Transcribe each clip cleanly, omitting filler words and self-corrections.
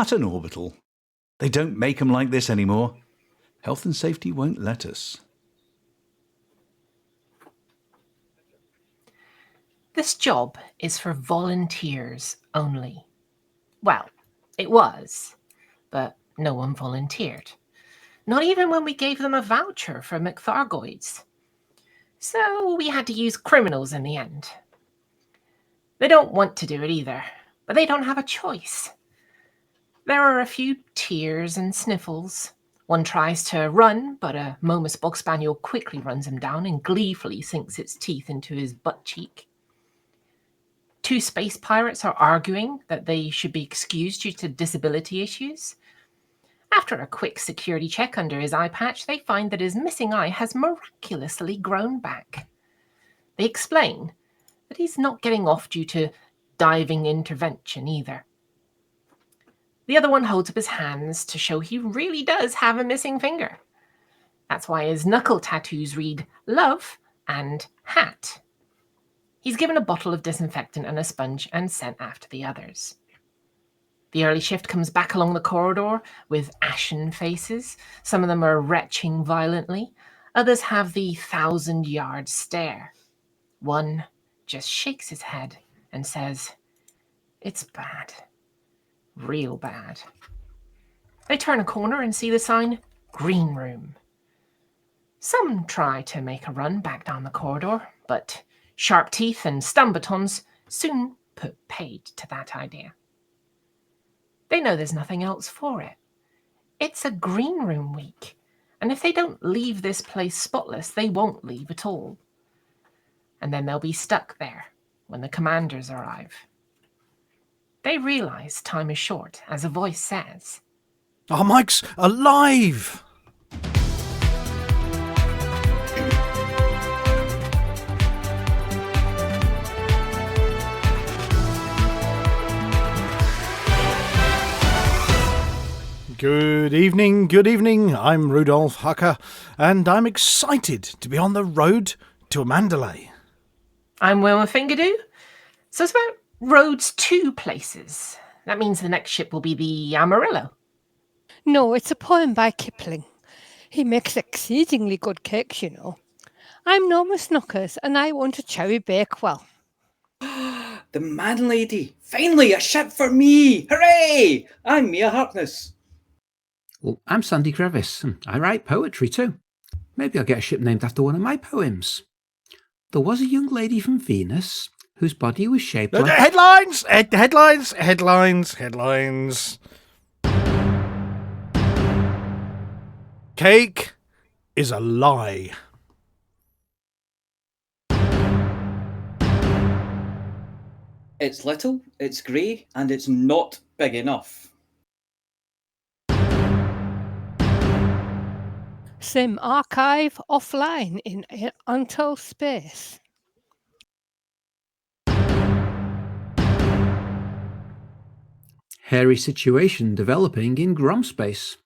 Hutton Orbital. They don't make them like this anymore. Health and safety won't let us. This job is for volunteers only. Well, it was, but no one volunteered. Not even when we gave them a voucher for McThargoids. So we had to use criminals in the end. They don't want to do it either, but they don't have a choice. There are a few tears and sniffles. One tries to run, but a Momus Bog Spaniel quickly runs him down and gleefully sinks its teeth into his butt cheek. 2 space pirates are arguing that they should be excused due to disability issues. After a quick security check under his eye patch, they find that his missing eye has miraculously grown back. They explain that he's not getting off due to diving intervention either. The other one holds up his hands to show he really does have a missing finger. That's why his knuckle tattoos read love and hat. He's given a bottle of disinfectant and a sponge and sent after the others. The early shift comes back along the corridor with ashen faces. Some of them are retching violently. Others have the 1,000-yard stare. One just shakes his head and says, "It's bad. Real bad." They turn a corner and see the sign, Green Room. Some try to make a run back down the corridor, but sharp teeth and stun batons soon put paid to that idea. They know there's nothing else for it. It's a Green Room week, and if they don't leave this place spotless, they won't leave at all. And then they'll be stuck there when the commanders arrive. They realize time is short, as a voice says, "Our Mike's alive!" Good evening. I'm Rudolph Hucker, and I'm excited to be on the road to Mandalay. I'm Wilma Fingerdew. So it's about roads to places. That means the next ship will be the Amarillo. No, it's a poem by Kipling. He makes exceedingly good cakes, you know. I'm Norma Snookers, and I want a cherry bakewell. The man lady! Finally, a ship for me! Hooray! I'm Mia Harkness. Well, I'm Sandy Crevice, and I write poetry too. Maybe I'll get a ship named after one of my poems. There was a young lady from Venus whose body was shaped like... Headlines! Cake is a lie. It's little, it's grey, and it's not big enough. Sim archive offline in until space. Hairy situation developing in Grom space.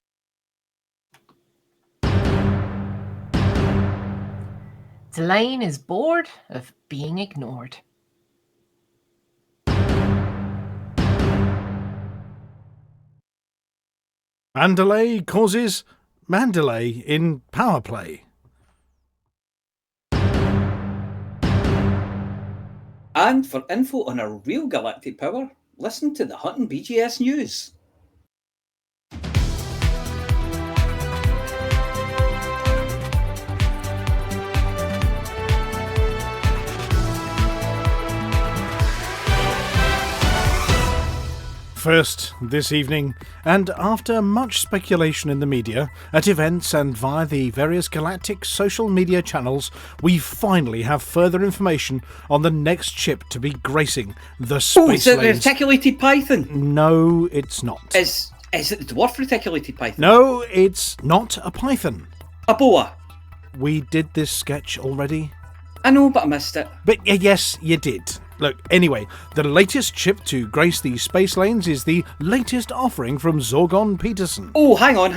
Delane is bored of being ignored. Mandalay causes Mandalay in power play. And for info on our real galactic power, listen to the Hutton BGS News. First this evening, and after much speculation in the media, at events and via the various galactic social media channels, we finally have further information on the next ship to be gracing the space lanes. Oh, is it the reticulated python? No, it's not. Is it the dwarf reticulated python? No, it's not a python. A boa? We did this sketch already. I know, but I missed it. But yes, you did. Look, anyway, the latest ship to grace the space lanes is the latest offering from Zorgon Peterson. Oh, hang on.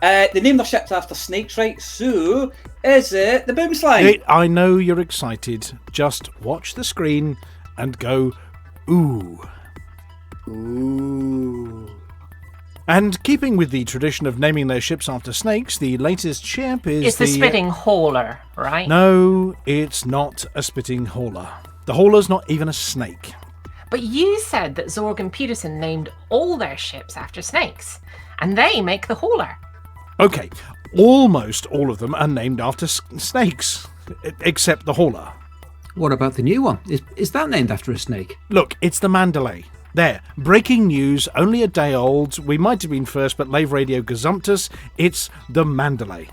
They named their ships after snakes, right? So, is it the Boomslang? I know you're excited. Just watch the screen and go, ooh. Ooh. And keeping with the tradition of naming their ships after snakes, the latest ship is It's the spitting hauler, right? No, it's not a spitting hauler. The hauler's not even a snake. But you said that Zorg and Peterson named all their ships after snakes, and they make the hauler. Okay, almost all of them are named after snakes, except the hauler. What about the new one? Is that named after a snake? Look, it's the Mandalay. There, breaking news, only a day old. We might have been first, but Lave Radio gazumped us. It's the Mandalay.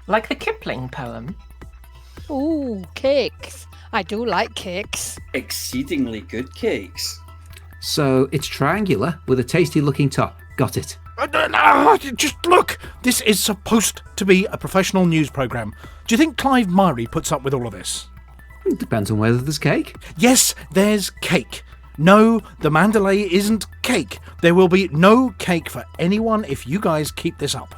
Like the Kipling poem. Ooh, cakes. I do like cakes. Exceedingly good cakes. So it's triangular with a tasty looking top. Got it. Just look! This is supposed to be a professional news programme. Do you think Clive Myrie puts up with all of this? It depends on whether there's cake. Yes, there's cake. No, the Mandalay isn't cake. There will be no cake for anyone if you guys keep this up.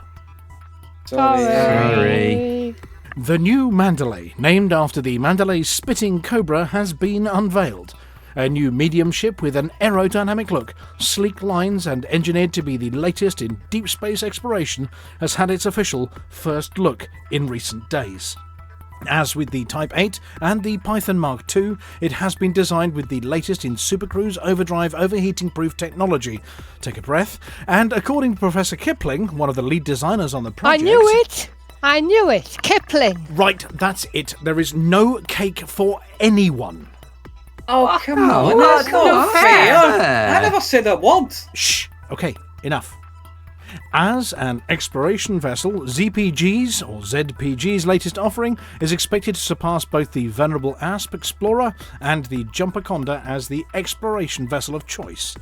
Sorry. The new Mandalay, named after the Mandalay spitting cobra, has been unveiled. A new medium ship with an aerodynamic look, sleek lines, and engineered to be the latest in deep space exploration, has had its official first look in recent days. As with the Type 8 and the Python Mark II, it has been designed with the latest in supercruise overdrive overheating-proof technology. Take a breath. And according to Professor Kipling, one of the lead designers on the project... I knew it! Kipling! Right, that's it. There is no cake for anyone. Oh, come on, that's not fair. I never said a word. Shh. Okay, enough. As an exploration vessel, ZPG's or ZPG's latest offering is expected to surpass both the venerable Asp Explorer and the Jumpaconda as the exploration vessel of choice.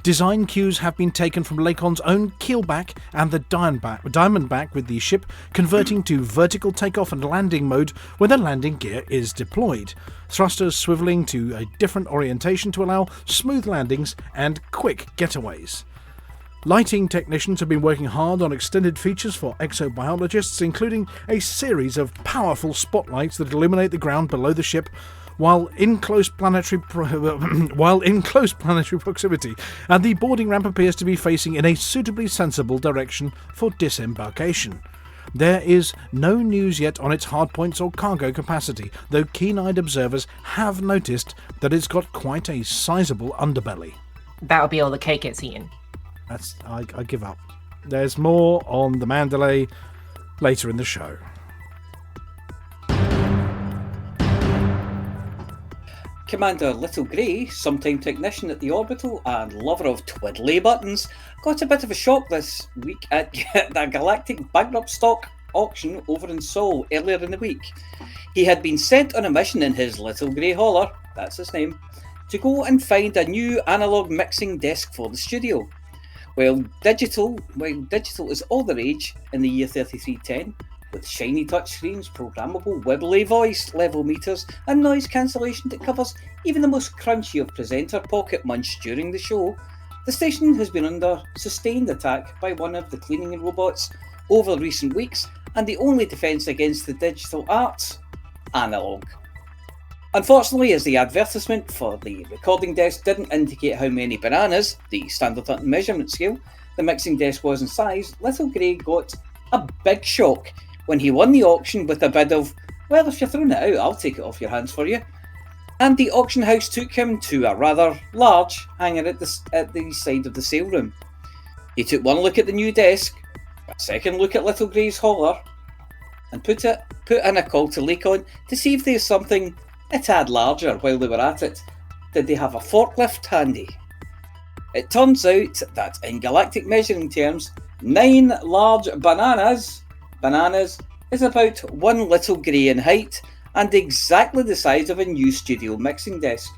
Design cues have been taken from Lacon's own keelback and the Diamondback, with the ship converting to vertical takeoff and landing mode when the landing gear is deployed. Thrusters swiveling to a different orientation to allow smooth landings and quick getaways. Lighting technicians have been working hard on extended features for exobiologists, including a series of powerful spotlights that illuminate the ground below the ship while in close planetary proximity, and the boarding ramp appears to be facing in a suitably sensible direction for disembarkation. There is no news yet on its hardpoints or cargo capacity, though keen-eyed observers have noticed that it's got quite a sizable underbelly. That'll be all the cake it's eating. I give up. There's more on the Mandalay later in the show. Commander Little Grey, sometime technician at the Orbital and lover of twiddly buttons, got a bit of a shock this week at the Galactic Bankrupt Stock auction over in Seoul earlier in the week. He had been sent on a mission in his Little Grey Hauler, that's his name, to go and find a new analogue mixing desk for the studio. While digital is all the rage in the year 3310, with shiny touchscreens, programmable wibbly voice level meters, and noise cancellation that covers even the most crunchy of presenter pocket munch during the show, the station has been under sustained attack by one of the cleaning robots over recent weeks, and the only defence against the digital arts? Analogue. Unfortunately, as the advertisement for the recording desk didn't indicate how many bananas, the standard Hutton measurement scale, the mixing desk was in size, Little Grey got a big shock when he won the auction with a bid of, well, if you're throwing it out, I'll take it off your hands for you. And the auction house took him to a rather large hangar at the side of the sale room. He took one look at the new desk, a second look at Little Grey's hauler, and put in a call to Lacon to see if there's something a tad larger while they were at it. Did they have a forklift handy? It turns out that in galactic measuring terms, 9 large bananas is about 1 Little Grey in height and exactly the size of a new studio mixing desk.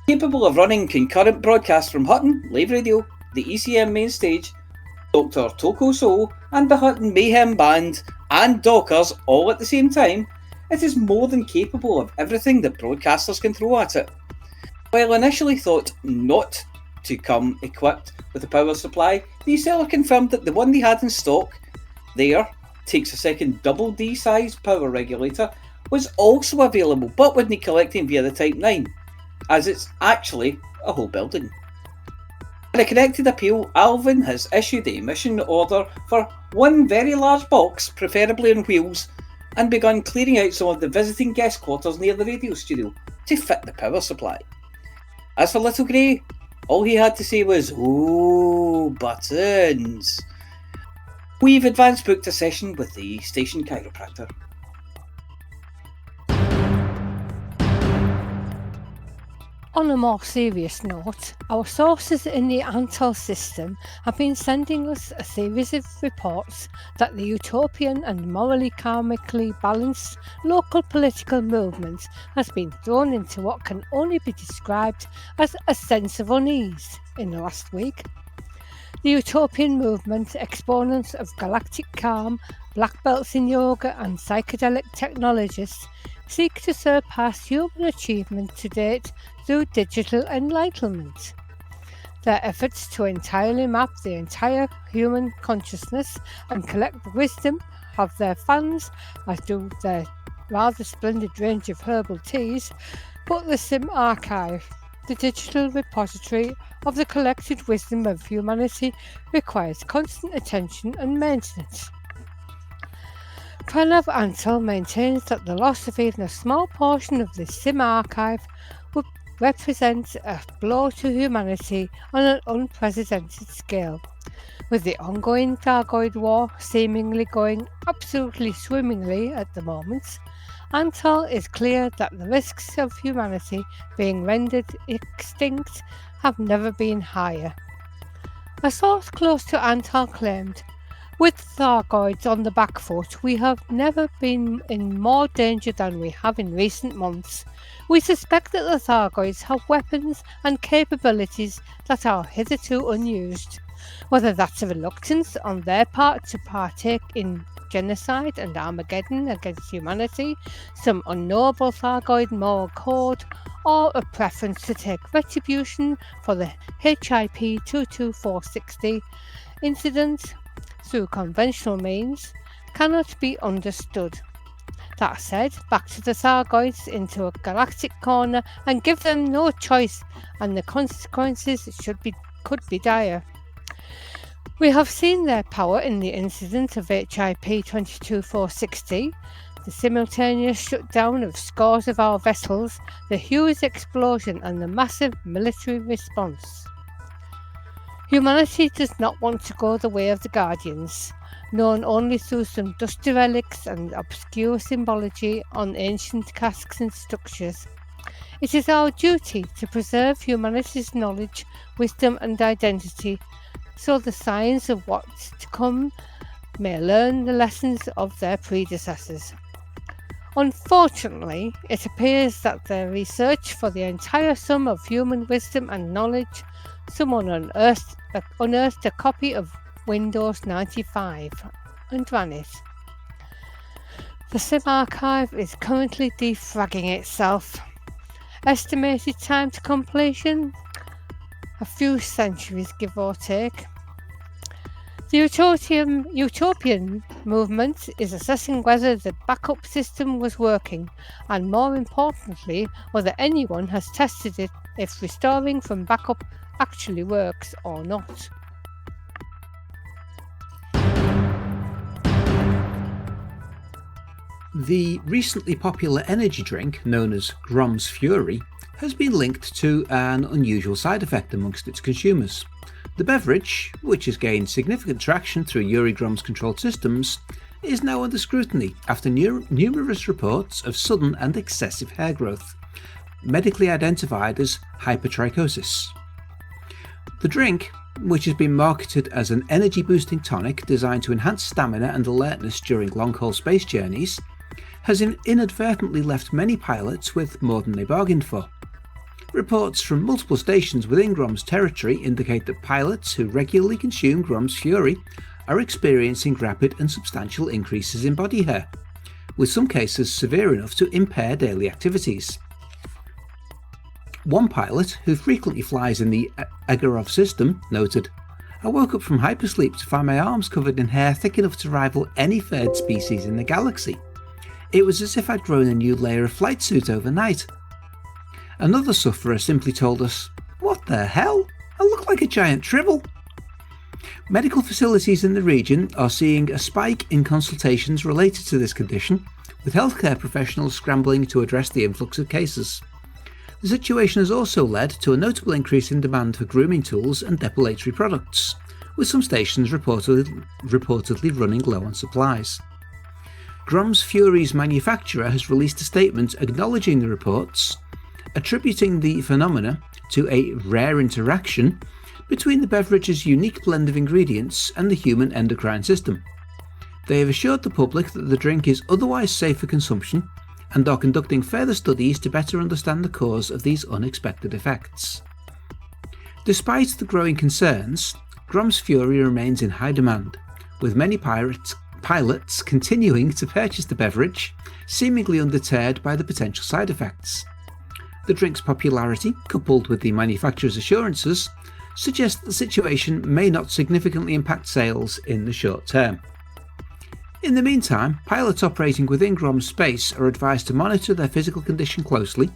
Capable of running concurrent broadcasts from Hutton, Lave Radio, the ECM main stage, Dr. Toko So, and the Hutton Mayhem Band, and Dockers all at the same time, it is more than capable of everything that broadcasters can throw at it. While initially thought not to come equipped with a power supply, the seller confirmed that the one they had in stock there takes a second double D size power regulator, was also available but would need collecting via the Type 9, as it's actually a whole building. In a connected appeal, Alvin has issued the emission order for one very large box, preferably on wheels, and begun clearing out some of the visiting guest quarters near the radio studio to fit the power supply. As for Little Grey, all he had to say was, "Oh, buttons." We've advance booked a session with the station chiropractor. On a more serious note, our sources in the Antal system have been sending us a series of reports that the utopian and morally karmically balanced local political movement has been thrown into what can only be described as a sense of unease in the last week. The utopian movement, exponents of galactic calm, black belts in yoga and psychedelic technologists, seek to surpass human achievement to date through digital enlightenment. Their efforts to entirely map the entire human consciousness and collect the wisdom of their fans, as do their rather splendid range of herbal teas, put the Sim Archive, the digital repository of the collected wisdom of humanity, requires constant attention and maintenance. Pranav Antal maintains that the loss of even a small portion of the Sim Archive would represent a blow to humanity on an unprecedented scale. With the ongoing Thargoid War seemingly going absolutely swimmingly at the moment, Antal is clear that the risks of humanity being rendered extinct have never been higher. A source close to Antal claimed, "With Thargoids on the back foot, we have never been in more danger than we have in recent months. We suspect that the Thargoids have weapons and capabilities that are hitherto unused. Whether that's a reluctance on their part to partake in genocide and Armageddon against humanity, some unknowable Thargoid moral code, or a preference to take retribution for the HIP 22460 incident through conventional means, cannot be understood. That said, back to the Thargoids into a galactic corner and give them no choice, and the consequences could be dire. We have seen their power in the incident of HIP 22460, the simultaneous shutdown of scores of our vessels, the huge explosion and the massive military response. Humanity does not want to go the way of the Guardians, known only through some dusty relics and obscure symbology on ancient casques and structures. It is our duty to preserve humanity's knowledge, wisdom and identity, so the science of what's to come may learn the lessons of their predecessors. Unfortunately, it appears that the research for the entire sum of human wisdom and knowledge, someone unearthed a copy of Windows 95 and ran it. The Sim Archive is currently defragging itself. Estimated time to completion? A few centuries, give or take. The utopian movement is assessing whether the backup system was working, and more importantly, whether anyone has tested it if restoring from backup actually works or not. The recently popular energy drink known as Grom's Fury has been linked to an unusual side effect amongst its consumers. The beverage, which has gained significant traction through Yuri Grom's controlled systems, is now under scrutiny after numerous reports of sudden and excessive hair growth, medically identified as hypertrichosis. The drink, which has been marketed as an energy-boosting tonic designed to enhance stamina and alertness during long-haul space journeys, has inadvertently left many pilots with more than they bargained for. Reports from multiple stations within Grom's territory indicate that pilots who regularly consume Grom's Fury are experiencing rapid and substantial increases in body hair, with some cases severe enough to impair daily activities. One pilot, who frequently flies in the Egorov system, noted, "I woke up from hypersleep to find my arms covered in hair thick enough to rival any third species in the galaxy. It was as if I'd grown a new layer of flight suit overnight." Another sufferer simply told us, "What the hell? and look like a giant tribble. Medical facilities in the region are seeing a spike in consultations related to this condition, with healthcare professionals scrambling to address the influx of cases. The situation has also led to a notable increase in demand for grooming tools and depilatory products, with some stations reportedly running low on supplies. Grom's Fury's manufacturer has released a statement acknowledging the reports, attributing the phenomena to a rare interaction between the beverage's unique blend of ingredients and the human endocrine system. They have assured the public that the drink is otherwise safe for consumption and are conducting further studies to better understand the cause of these unexpected effects. Despite the growing concerns, Grom's Fury remains in high demand, with many pilots continuing to purchase the beverage, seemingly undeterred by the potential side effects. The drink's popularity, coupled with the manufacturer's assurances, suggests that the situation may not significantly impact sales in the short term. In the meantime, pilots operating within Grom's space are advised to monitor their physical condition closely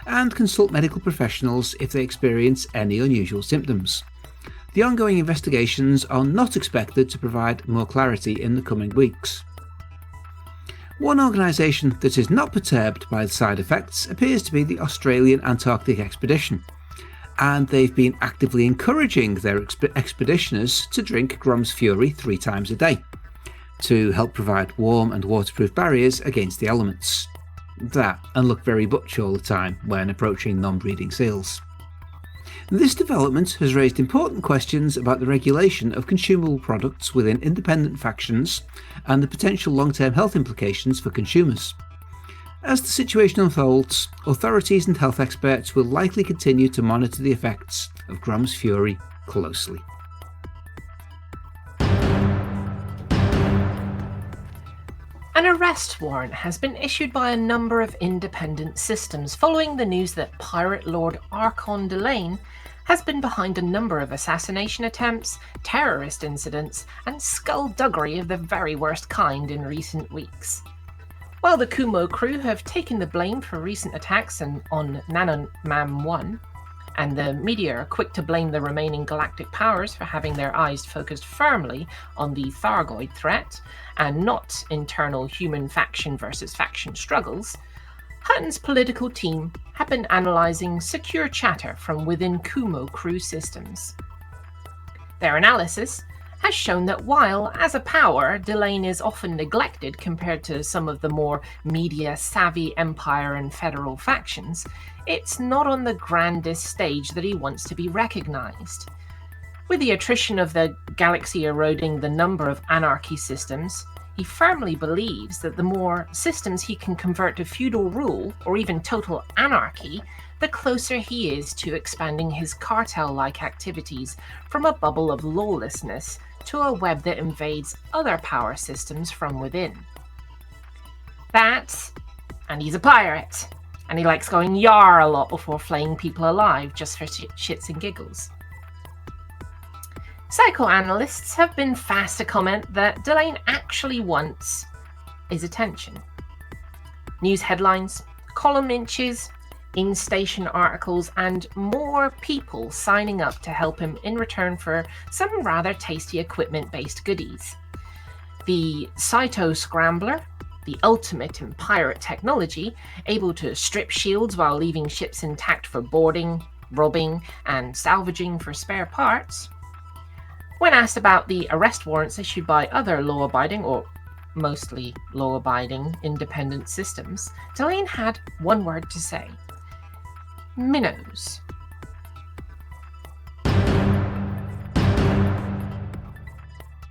and consult medical professionals if they experience any unusual symptoms. The ongoing investigations are not expected to provide more clarity in the coming weeks. One organisation that is not perturbed by the side effects appears to be the Australian Antarctic Expedition, and they've been actively encouraging their expeditioners to drink Grom's Fury 3 times a day, to help provide warm and waterproof barriers against the elements. That, and look very butch all the time when approaching non-breeding seals. This development has raised important questions about the regulation of consumable products within independent factions and the potential long-term health implications for consumers. As the situation unfolds, authorities and health experts will likely continue to monitor the effects of Grom's Fury closely. An arrest warrant has been issued by a number of independent systems following the news that Pirate Lord Archon Delane has been behind a number of assassination attempts, terrorist incidents, and skullduggery of the very worst kind in recent weeks. While the Kumo crew have taken the blame for recent attacks on Nanomam 1, and the media are quick to blame the remaining galactic powers for having their eyes focused firmly on the Thargoid threat, and not internal human faction versus faction struggles, Hutton's political team have been analysing secure chatter from within Kumo crew systems. Their analysis has shown that while, as a power, Delane is often neglected compared to some of the more media-savvy Empire and Federal factions, it's not on the grandest stage that he wants to be recognised. With the attrition of the galaxy eroding the number of anarchy systems, he firmly believes that the more systems he can convert to feudal rule, or even total anarchy, the closer he is to expanding his cartel-like activities from a bubble of lawlessness to a web that invades other power systems from within. That, and he's a pirate, and he likes going yar a lot before flaying people alive just for shits and giggles. Psychoanalysts have been fast to comment that Delane actually wants his attention. News headlines, column inches, in-station articles, and more people signing up to help him in return for some rather tasty equipment-based goodies. The Cyto Scrambler, the ultimate in pirate technology, able to strip shields while leaving ships intact for boarding, robbing, and salvaging for spare parts. When asked about the arrest warrants issued by other law-abiding, or mostly law-abiding, independent systems, Delane had one word to say: minnows.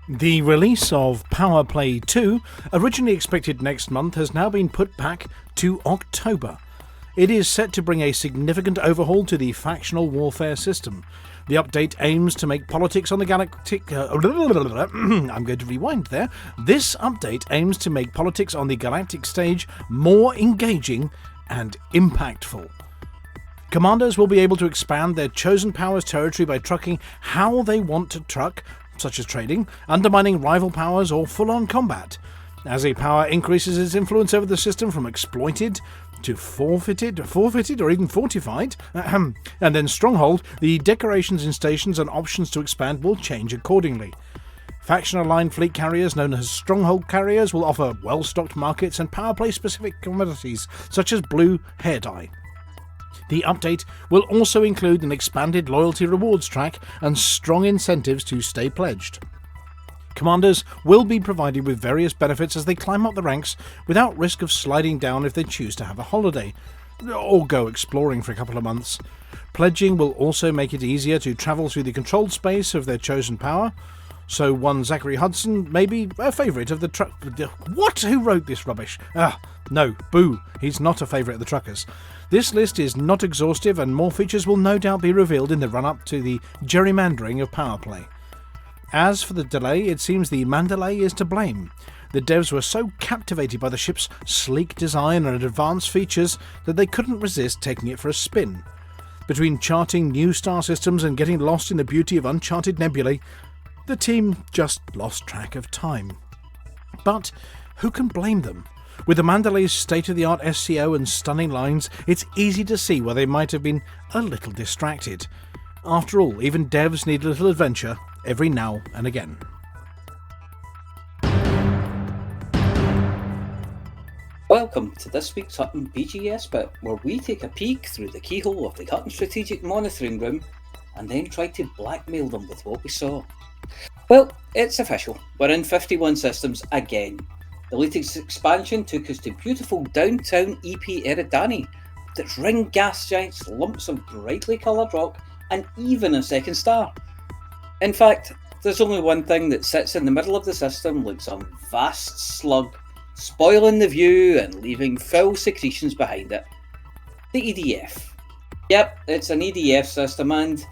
The release of Power Play 2, originally expected next month, has now been put back to October. It is set to bring a significant overhaul to the factional warfare system. The update aims to make politics on the galactic... I'm going to rewind there. This update aims to make politics on the galactic stage more engaging and impactful. Commanders will be able to expand their chosen powers' territory by trucking how they want to truck, such as trading, undermining rival powers, or full-on combat. As a power increases its influence over the system from exploited to forfeited or even fortified. And then Stronghold, the decorations in stations and options to expand will change accordingly. Faction-aligned fleet carriers known as Stronghold carriers will offer well-stocked markets and power play-specific commodities such as blue hair dye. The update will also include an expanded loyalty rewards track and strong incentives to stay pledged. Commanders will be provided with various benefits as they climb up the ranks without risk of sliding down if they choose to have a holiday, or go exploring for a couple of months. Pledging will also make it easier to travel through the controlled space of their chosen power, so one Zachary Hudson may be a favourite of the truck... What? Who wrote this rubbish? No, boo, he's not a favourite of the truckers. This list is not exhaustive and more features will no doubt be revealed in the run-up to the gerrymandering of power play. As for the delay, it seems the Mandalay is to blame. The devs were so captivated by the ship's sleek design and advanced features that they couldn't resist taking it for a spin. Between charting new star systems and getting lost in the beauty of uncharted nebulae, the team just lost track of time. But who can blame them? With the Mandalay's state-of-the-art SEO and stunning lines, it's easy to see why they might have been a little distracted. After all, even devs need a little adventure every now and again. Welcome to this week's Hutton BGS bit, where we take a peek through the keyhole of the Hutton Strategic Monitoring Room and then try to blackmail them with what we saw. Well, it's official. We're in 51 systems again. The latest expansion took us to beautiful downtown EP Eridani, with its ring gas giants, lumps of brightly coloured rock, and even a second star. In fact, there's only one thing that sits in the middle of the system like some vast slug, spoiling the view and leaving foul secretions behind it. The EDF. Yep, it's an EDF system, and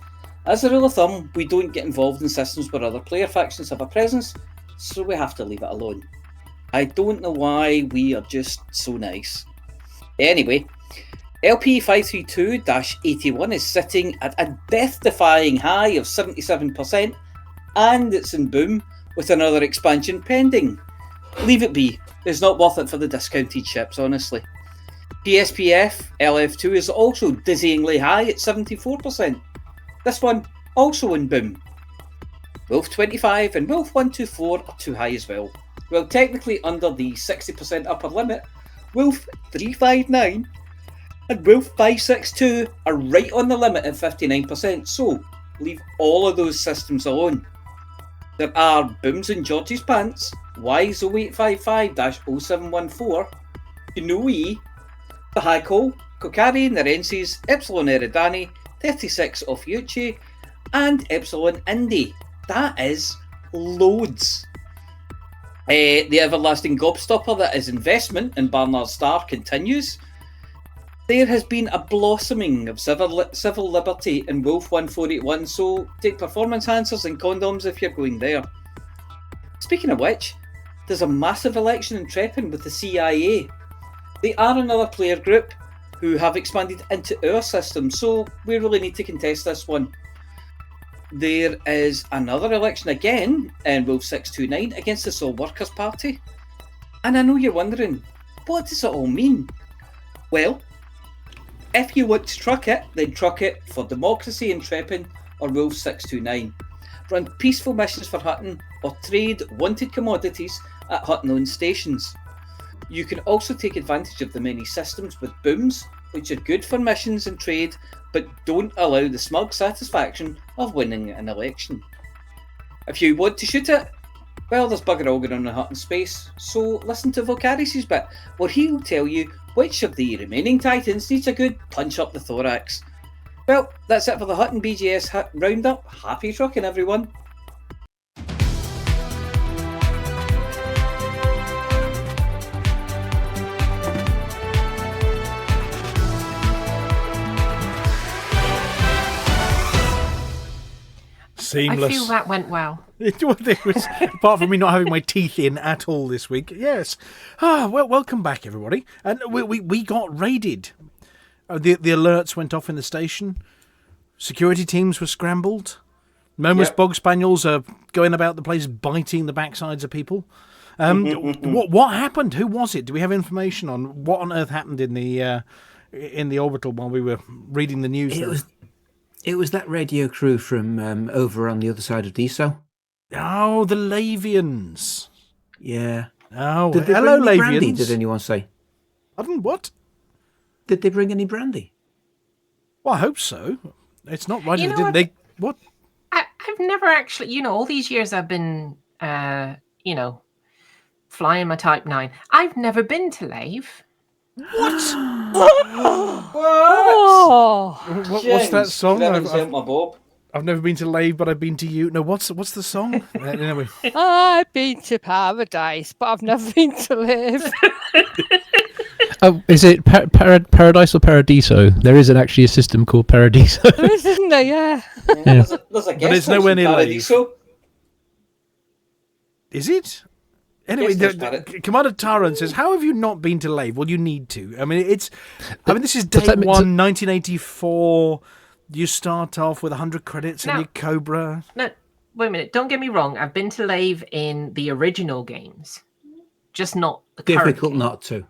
as a rule of thumb, we don't get involved in systems where other player factions have a presence, so we have to leave it alone. I don't know why, we are just so nice. Anyway, LP 532-81 is sitting at a death-defying high of 77%, and it's in boom with another expansion pending. Leave it be, it's not worth it for the discounted ships, honestly. PSPF LF2 is also dizzyingly high at 74%. This one also in boom. Wolf 25 and Wolf 124 are too high as well. Well, technically under the 60% upper limit, Wolf 359 and Wolf 562 are right on the limit at 59%, so leave all of those systems alone. There are Booms in George's Pants, Y0855-0714, Kunui, Bahako, Kokari, Narensis, Epsilon Eridani, 36 of Yuchi, and Epsilon Indy. That is loads. The everlasting gobstopper that is investment in Barnard Star continues. There has been a blossoming of civil liberty in Wolf 1481, so take performance enhancers and condoms if you're going there. Speaking of which, there's a massive election in Treppin with the CIA. They are another player group who have expanded into our system, so we really need to contest this one. There is another election again in Wolf 629 against the Soul Workers Party. And I know you're wondering, what does it all mean? Well, if you want to truck it, then truck it for democracy in Treppin or Wolf 629. Run peaceful missions for Hutton or trade wanted commodities at Hutton-owned stations. You can also take advantage of the many systems with booms, which are good for missions and trade, but don't allow the smug satisfaction of winning an election. If you want to shoot it, well, there's bugger all going on in Hutton space, so listen to Volcaris' bit, where he'll tell you which of the remaining Titans needs a good punch up the thorax. Well, that's it for the Hutton BGS roundup. Happy trucking, everyone. Seamless. I feel that went well. It was, apart from me not having my teeth in at all this week. Yes. Well, welcome back, everybody. And we got raided. The alerts went off in the station. Security teams were scrambled. Momus Bog Spaniels are going about the place biting the backsides of people. What happened? Who was it? Do we have information on what on earth happened in the orbital while we were reading the news? It was that radio crew from over on the other side of DSO. Oh, the Lavians. Yeah. Oh, Did they hello, bring any Lavians. brandy, did anyone say? What? Did they bring any brandy? Well, I hope so. It's not right. You know Didn't what? they? What? I've never actually, all these years I've been, flying my Type 9. I've never been to Lave. Oh, What's that song? My Bob. I've never been to Lave, but I've been to you. No, what's the song? Anyway. I've been to paradise, but I've never been to live. Oh, is it Paradise or Paradiso? There isn't actually a system called Paradiso. There is, isn't there? Yeah. There's a But guest it's nowhere near Lave. Paradiso. Is it? Anyway, Yes, there's Commander Taran says, how have you not been to Lave? Well, you need to. I mean, this is day Does that mean- 1984. You start off with 100 credits and No. your Cobra. No, wait a minute. Don't get me wrong. I've been to Lave in the original games, just not the current Difficult game. not to.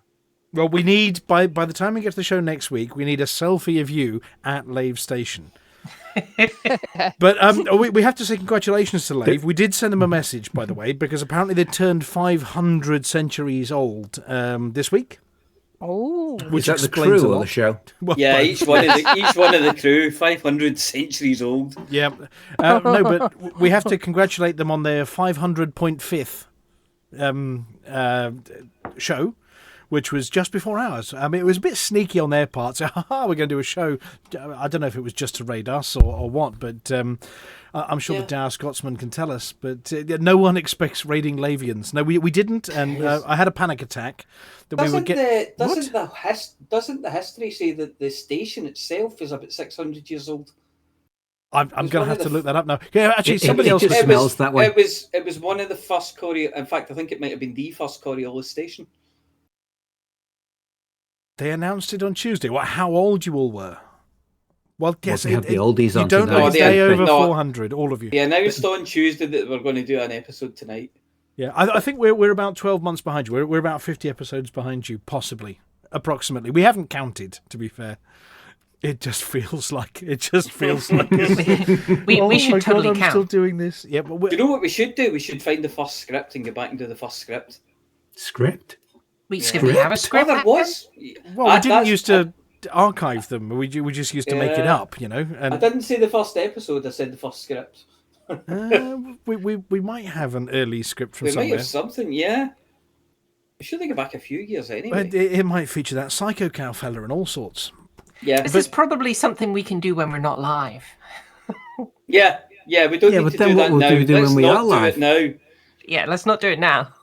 Well, we need, by the time we get to the show next week, we need a selfie of you at Lave Station. But we have to say congratulations to Lave. We did send them a message, by the way, because apparently they turned 500 centuries old this week. Oh, Which Is that the explains a crew or lot. the show? Well, Yeah, both. each one of the crew, 500 centuries old. Yeah. No, but we have to congratulate them on their 500.5th show, which was just before ours. I mean, it was a bit sneaky on their part. So, we're going to do a show. I don't know if it was just to raid us or what, but I'm sure the Dow Scotsman can tell us. But no one expects raiding Lavians. No, we didn't, and I had a panic attack that we would get. Doesn't the history say that the station itself is about 600 years old? I'm going to have to look that up now. Yeah, actually, somebody else. just smells that way. It was one of the first In fact, I think it might have been the first Coriolis station. They announced it on Tuesday. How old you all were? Well, yes, they have the oldies you on don't tonight. know No, it's they day had- over no. 400, all of you. They announced on Tuesday that we're going to do an episode tonight. Yeah, I think we're about 12 months behind you. We're about 50 episodes behind you, possibly, approximately. We haven't counted, to be fair. It just feels like we oh should my totally God, I'm count. still doing this. Yeah, but Do you know what we should do? We should find the first script and go back and do the first script. Script? We Yeah. Skip, we have a script. Well, there was. well, we didn't used to archive them. We just used to make it Yeah. up, you know. I And didn't say the first episode. I said the first script. we might have an early script from We might somewhere. have something. Yeah. We should go back a few years anyway. But it might feature that psycho cow fella and all sorts. Yeah. This is probably something we can do when we're not live. Yeah. We don't Yeah, need but to then do what that will now. we do Let's when we not are do live? it now. Yeah, let's not do it now.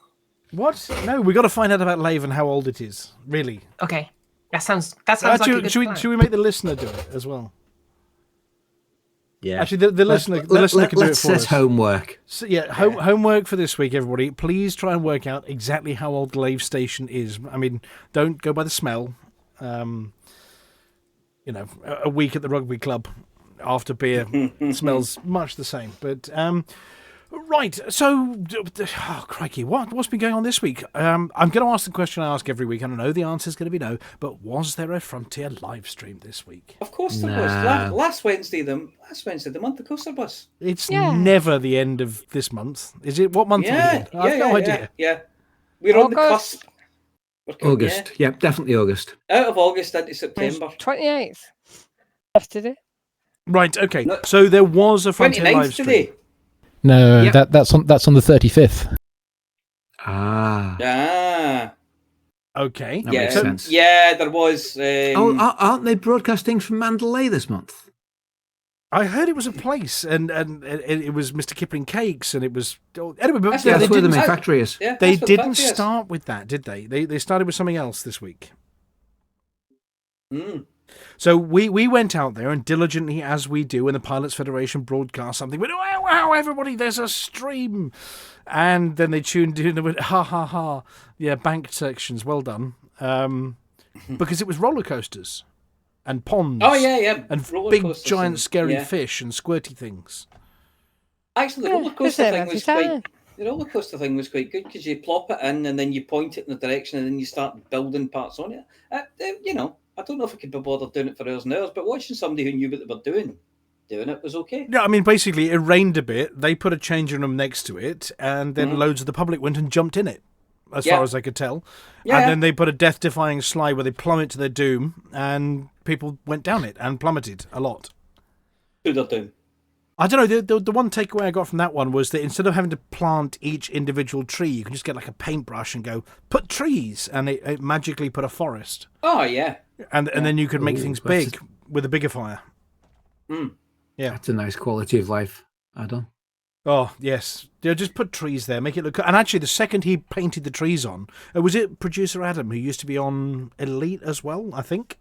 What? No, we got to find out about Lave and how old it is. Really. Okay, that sounds like a good plan. should we make the listener do it as well? Yeah. Actually, the listener can do it Let's for set us. homework. So, homework for this week, everybody. Please try and work out exactly how old Lave Station is. I mean, don't go by the smell. A week at the rugby club after beer smells much the same. But right, so crikey, what's been going on this week? I'm going to ask the question I ask every week, and I know the answer is going to be no. But was there a Frontier live stream this week? Of course there Nah. was. Last Wednesday, the month, of course there was. It's Yeah. never the end of this month, is it? What month are we Yeah, in? I have no idea. Yeah. We're on the August. cusp. We're coming, August. Yeah, definitely August. Out of August into September. 28th. Yesterday. Right, okay. No. So there was a Frontier 29th live stream. today. No, Yeah. that's on the 35th. Ah. Ah. Okay. That yeah. makes sense. Yeah, there was. Aren't they broadcasting from Mandalay this month? I heard it was a place, and it was Mr. Kipling Cakes, and it was anyway. But That's yeah, where they That's where the didn't. main factory is. yeah, They that's what the didn't factory is. start with that, did they? They started with something else this week. Mm. So we went out there and diligently, as we do when the Pilots Federation broadcast something, we went, wow, everybody, there's a stream. And then they tuned in and went, ha, ha, ha. Yeah, banked sections, well done. Because it was roller coasters and ponds. Oh, yeah. And Roller big, coasters giant, and- scary yeah. fish and squirty things. Actually, the roller Is coaster there thing every was time? The roller coaster thing was quite good because you plop it in and then you point it in the direction and then you start building parts on it. You know, I don't know if I could be bothered doing it for hours and hours, but watching somebody who knew what they were doing it was okay. Yeah, I mean, basically, it rained a bit. They put a changing room next to it, and then loads of the public went and jumped in it, as far as I could tell. Yeah. And then they put a death-defying slide where they plummet to their doom, and people went down it and plummeted a lot. To their doom. I don't know, the one takeaway I got from that one was that instead of having to plant each individual tree, you can just get like a paintbrush and go, put trees, and it magically put a forest. Oh, yeah. And then you could make things big with a bigger fire. Mm. Yeah. That's a nice quality of life add-on. Oh, yes. Yeah, just put trees there, make it look... And actually, the second he painted the trees on, was it producer Adam, who used to be on Elite as well, I think?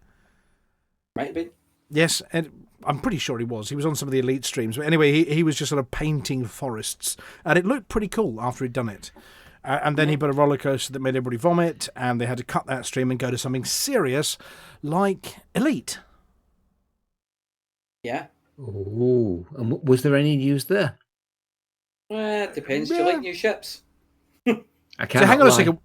Might be. Yes, and I'm pretty sure he was. He was on some of the Elite streams. But anyway, he was just sort of painting forests. And it looked pretty cool after he'd done it. And then he put a roller coaster that made everybody vomit, and they had to cut that stream and go to something serious like Elite. Yeah. Oh, and was there any news there? It depends. Do you like new ships? I can't. So hang on a second.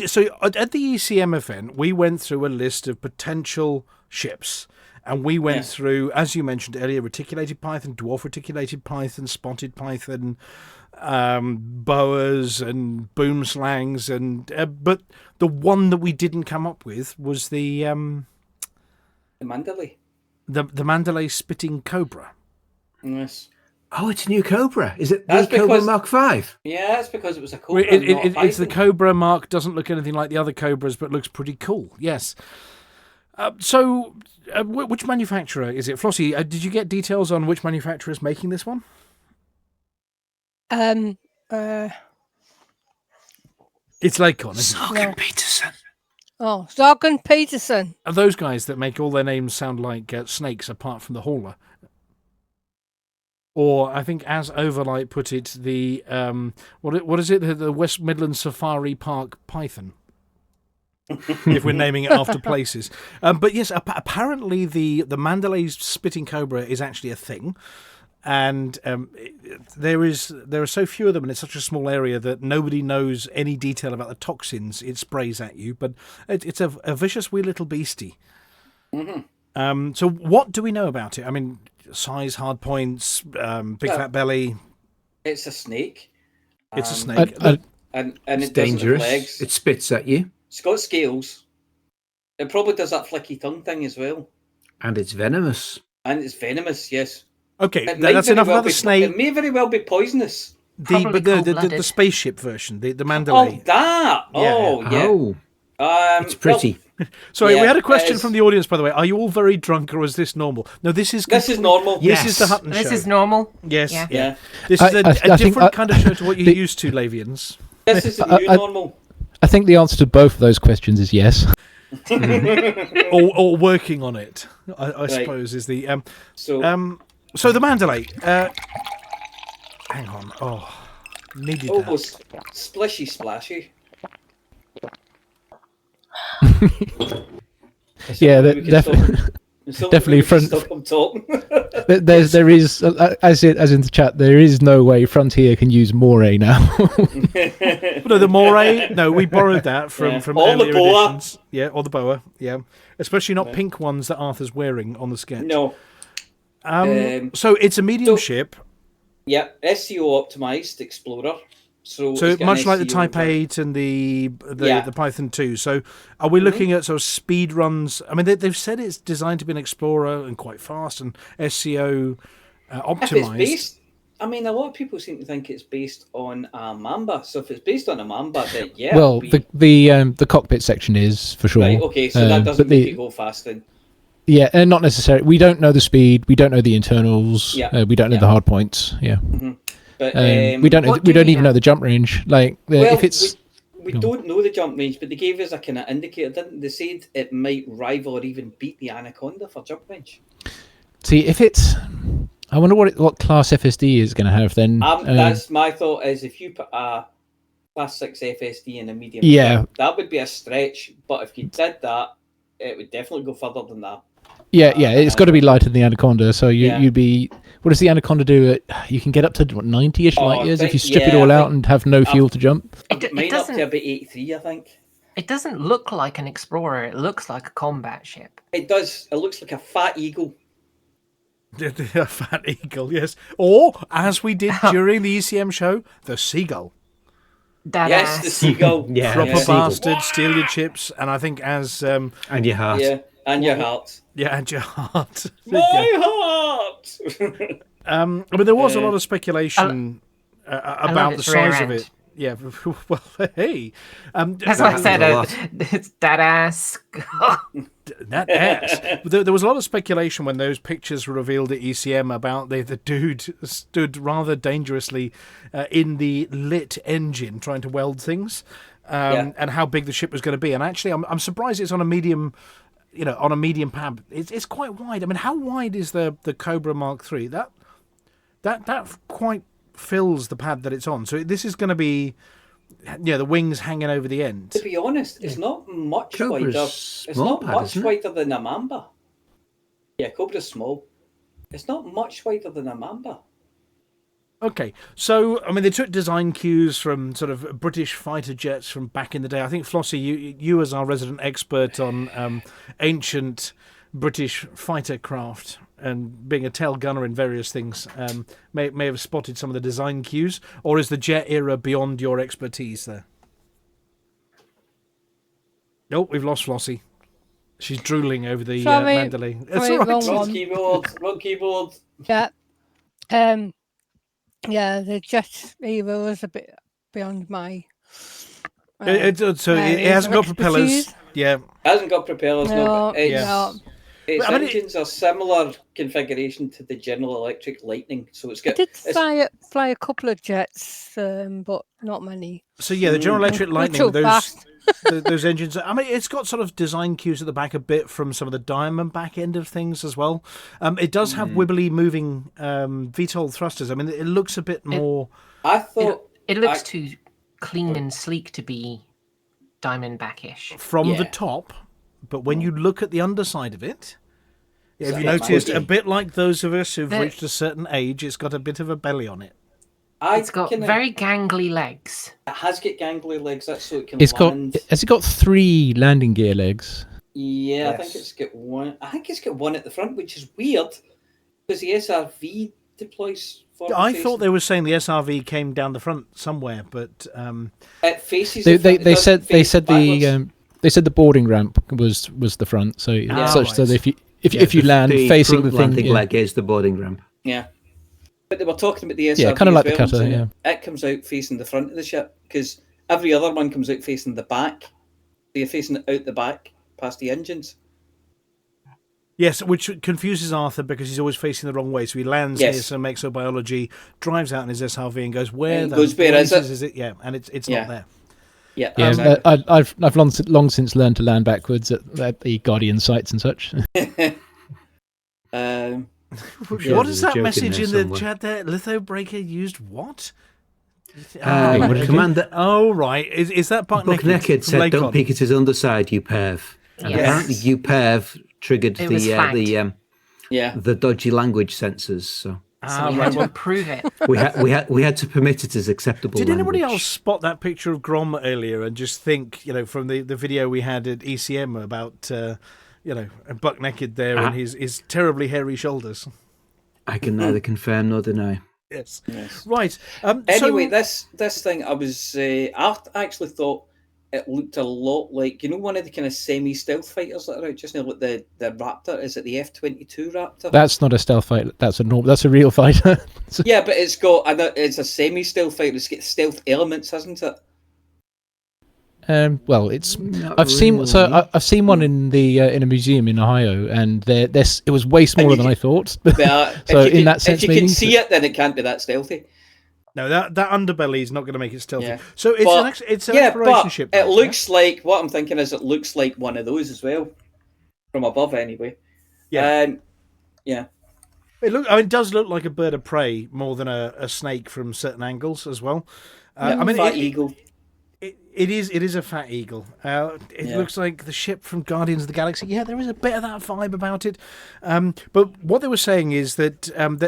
So at the ECM event, we went through a list of potential ships. And we went through, as you mentioned earlier, reticulated python, dwarf reticulated python, spotted python, boas and boom slangs, and but the one that we didn't come up with was the Mandalay. The Mandalay spitting cobra. Yes. Oh, it's a new Cobra. Is it That's the Cobra because- Mark 5? Yeah, it's because it was a cobra. It's the Cobra Mark, doesn't look anything like the other Cobras, but looks pretty cool, yes. Which manufacturer is it? Flossie, did you get details on which manufacturer is making this one? Um, It's Lakon, isn't it? Sorkin Peterson. Oh, Sorkin Peterson. Are those guys that make all their names sound like snakes apart from the hauler? Or, I think, as Overlight put it, the, what is it? The West Midlands Safari Park Python. If we're naming it after places. But yes, apparently the Mandalay spitting cobra is actually a thing. And there are so few of them, and it's such a small area that nobody knows any detail about the toxins it sprays at you. But it's a vicious wee little beastie. Mm-hmm. So what do we know about it? I mean, size, hard points, big fat belly. It's a snake. It's a snake. And It's it dangerous. Doesn't have legs. It spits at you. It's got scales. It probably does that flicky tongue thing as well. And it's venomous. And it's venomous, yes. Okay, It might that's very enough well about the be- snake. It may very well be poisonous. Probably The cold-blooded. spaceship version, the Oh, Mandalay. that! Oh, yeah. Oh, it's pretty. Sorry, Yeah, we had a question it's- from the audience, by the way. Are you all very drunk, or is this normal? No, this is This is normal. This is the Yes. Hutton This show. is normal. Yes, Yeah. Yeah. This is a I think different kind of show to what you're the- used to, Lavians. This is the new normal. I think the answer to both of those questions is yes. or working on it, I suppose, is the... So, so the Mandalay... hang on. Oh, needed that. splishy splashy. Yeah, We can definitely stop front- him talking. there is as in the chat, there is no way Frontier can use Moray now. No, the moray. No, we borrowed that from Yeah. from Or the earlier boa. editions. Yeah, or the boa. Yeah, especially not pink ones that Arthur's wearing on the sketch. No. So it's a medium ship. Yeah, SEO optimized Explorer. So So it's got much an like the SEO Type over- 8 and the Yeah. Python 2. So are we looking at sort of speed runs? I mean, they've said it's designed to be an Explorer and quite fast and SEO If it's optimized. based, I mean, a lot of people seem to think it's based on a Mamba. So if it's based on a Mamba, then yeah. Well, it'll be- the cockpit section is for sure. right, okay, so that doesn't but make it go fast then. Yeah, and not necessarily. We don't know the speed. We don't know the internals. Yeah. We don't know Yeah. the hard points. Yeah. But We don't. What We do don't we even know? know the jump range. Like well, if it's we don't know the jump range, but they gave us a kind of indicator, didn't they? Said it might rival or even beat the Anaconda for jump range. see if it's. I wonder what class FSD is going to have then. That's my thought. Is if you put a class 6 FSD in a medium, Yeah. that would be a stretch. But if you did that, it would definitely go further than that. Yeah, it's got to be lighter than the Anaconda. So Yeah. you'd be. What does the Anaconda do? You can get up to 90-ish light years if you strip it all out and have no fuel to jump. Mine up to about 83, I think. It doesn't look like an explorer. It looks like a combat ship. It does. It looks like a fat eagle. A fat eagle, yes. Or, as we did during the ECM show, the seagull. That Yes, the seagull. Yeah, Proper the seagull. bastard, steal your chips, and I think as... And your heart. Yeah, and your heart. yeah, and your heart. My heart! I mean, there was a lot of speculation about the its rear size of end. it. Yeah, well, hey. That's what I said. a lot. It's that ass. That ass. There was a lot of speculation when those pictures were revealed at ECM about the dude stood rather dangerously in the lit engine trying to weld things, and how big the ship was going to be. And actually, I'm surprised it's on a medium, on a medium pad. It's quite wide. I mean, how wide is the Cobra Mark III? That quite fills the pad that it's on. So this is going to be, the wings hanging over the end. To be honest, it's not much Cobra's wider. It's small not pad, much isn't it? wider than a Mamba. Yeah, Cobra's small. It's not much wider than a Mamba. Okay, so I mean, they took design cues from sort of British fighter jets from back in the day. I think Flossie, you as our resident expert on ancient British fighter craft and being a tail gunner in various things, may have spotted some of the design cues, or is the jet era beyond your expertise there? Nope, we've lost Flossie. She's drooling over the Mandalay. That's all right. Wrong keyboard. Yeah. Yeah, the jet era was a bit beyond my. It hasn't got propellers. Yeah. Hasn't got propellers. No, But it's, no. its I mean, engines are similar configuration to the General Electric Lightning, so it's I got. did it's- fly a couple of jets, but not many. So yeah, the General Electric Lightning, too those fast. those engines. I mean, it's got sort of design cues at the back a bit from some of the Diamondback end of things as well. It does have wibbly moving VTOL thrusters. I mean, it looks a bit more. I thought It looks too clean and sleek to be Diamondback-ish. From the Yeah. top, but when you look at the underside of it, have So you it's noticed, mighty. a bit like those of us who've The- reached a certain age, it's got a bit of a belly on it. It's got very gangly legs. It has got gangly legs. That's so it can It's got. land. Has it got 3 landing gear legs? Yeah, I Yes. think it's got one. I think it's got one at the front, which is weird because the SRV deploys. I thought they were saying the SRV came down the front somewhere, but It faces. They the front, it they doesn't said face backwards. they said the boarding ramp was the front. So such right. that if you land the facing front the thing, landing yeah. leg is the boarding ramp. Yeah. But they were talking about the SRV. Yeah, kinda like the as well, cutter, saying yeah. It comes out facing the front of the ship because every other one comes out facing the back. So you're facing it out the back past the engines. yes, which confuses Arthur because he's always facing the wrong way. So he lands Yes. near some exobiology, drives out in his SRV, and goes, "Where And the goes, "Where is blazes it?" is it?" Yeah, and it's Yeah. not there. Yeah. Yeah, exactly. I've long since learned to land backwards at the Guardian sites and such. sure What there's is a that joke in message there in the somewhere. chat there? Litho Breaker used what? Commander Oh, right. Is that Buck Buck Naked? Naked from said, Lakon? "Don't peek at his underside, you perv." And Yes. apparently, you perv triggered It was Yeah. the dodgy language sensors. So So we right, had to well, approve it. we had to permit it as acceptable. did anybody language. else spot that picture of Grom earlier and just think, from the video we had at ECM about, Buck Naked there and his terribly hairy shoulders? I can neither confirm nor deny. Yes. Yes. Right. Anyway, so, this thing, I actually thought it looked a lot like one of the kind of semi-stealth fighters that are out just now, like the Raptor. Is it the F-22 Raptor? That's not a stealth fighter. That's a real fighter. Yeah, but it's a semi-stealth fighter. It's got stealth elements, hasn't it? Well, it's. Not I've seen really. I've seen one in the in a museum in Ohio, and it was way smaller than I thought. But, So if you in that sense, if you can maybe, see it, then it can't be that stealthy. no, that underbelly is not going to make it stealthy. Yeah. So it's an exploration but ship. it right? looks like what I'm thinking is it looks like one of those as well, from above anyway. Yeah. Yeah. It does look like a bird of prey more than a snake from certain angles as well. Fat eagle. It is a fat eagle. It looks like the ship from Guardians of the Galaxy. Yeah, there is a bit of that vibe about it. But what they were saying is that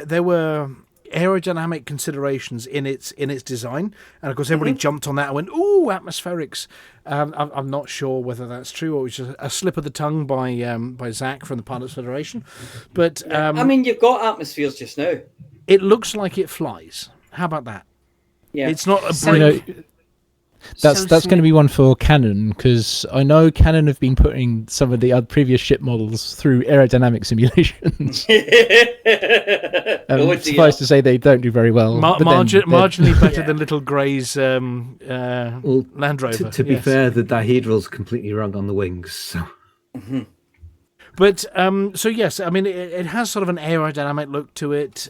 there were aerodynamic considerations in its design, and of course everybody jumped on that and went, "Ooh, atmospherics." I'm not sure whether that's true or it was just a slip of the tongue by Zach from the Pilots Federation. But I mean, you've got atmospheres just now. it looks like it flies. How about that? Yeah, It's not a So- brick. That's going to be one for Canon, because I know Canon have been putting some of the other previous ship models through aerodynamic simulations. Suffice to say, they don't do very well. but then Marginally better than Little Grey's Land Rover. To be yes. fair, the dihedral's completely wrong on the wings. So. But so yes, I mean it has sort of an aerodynamic look to it.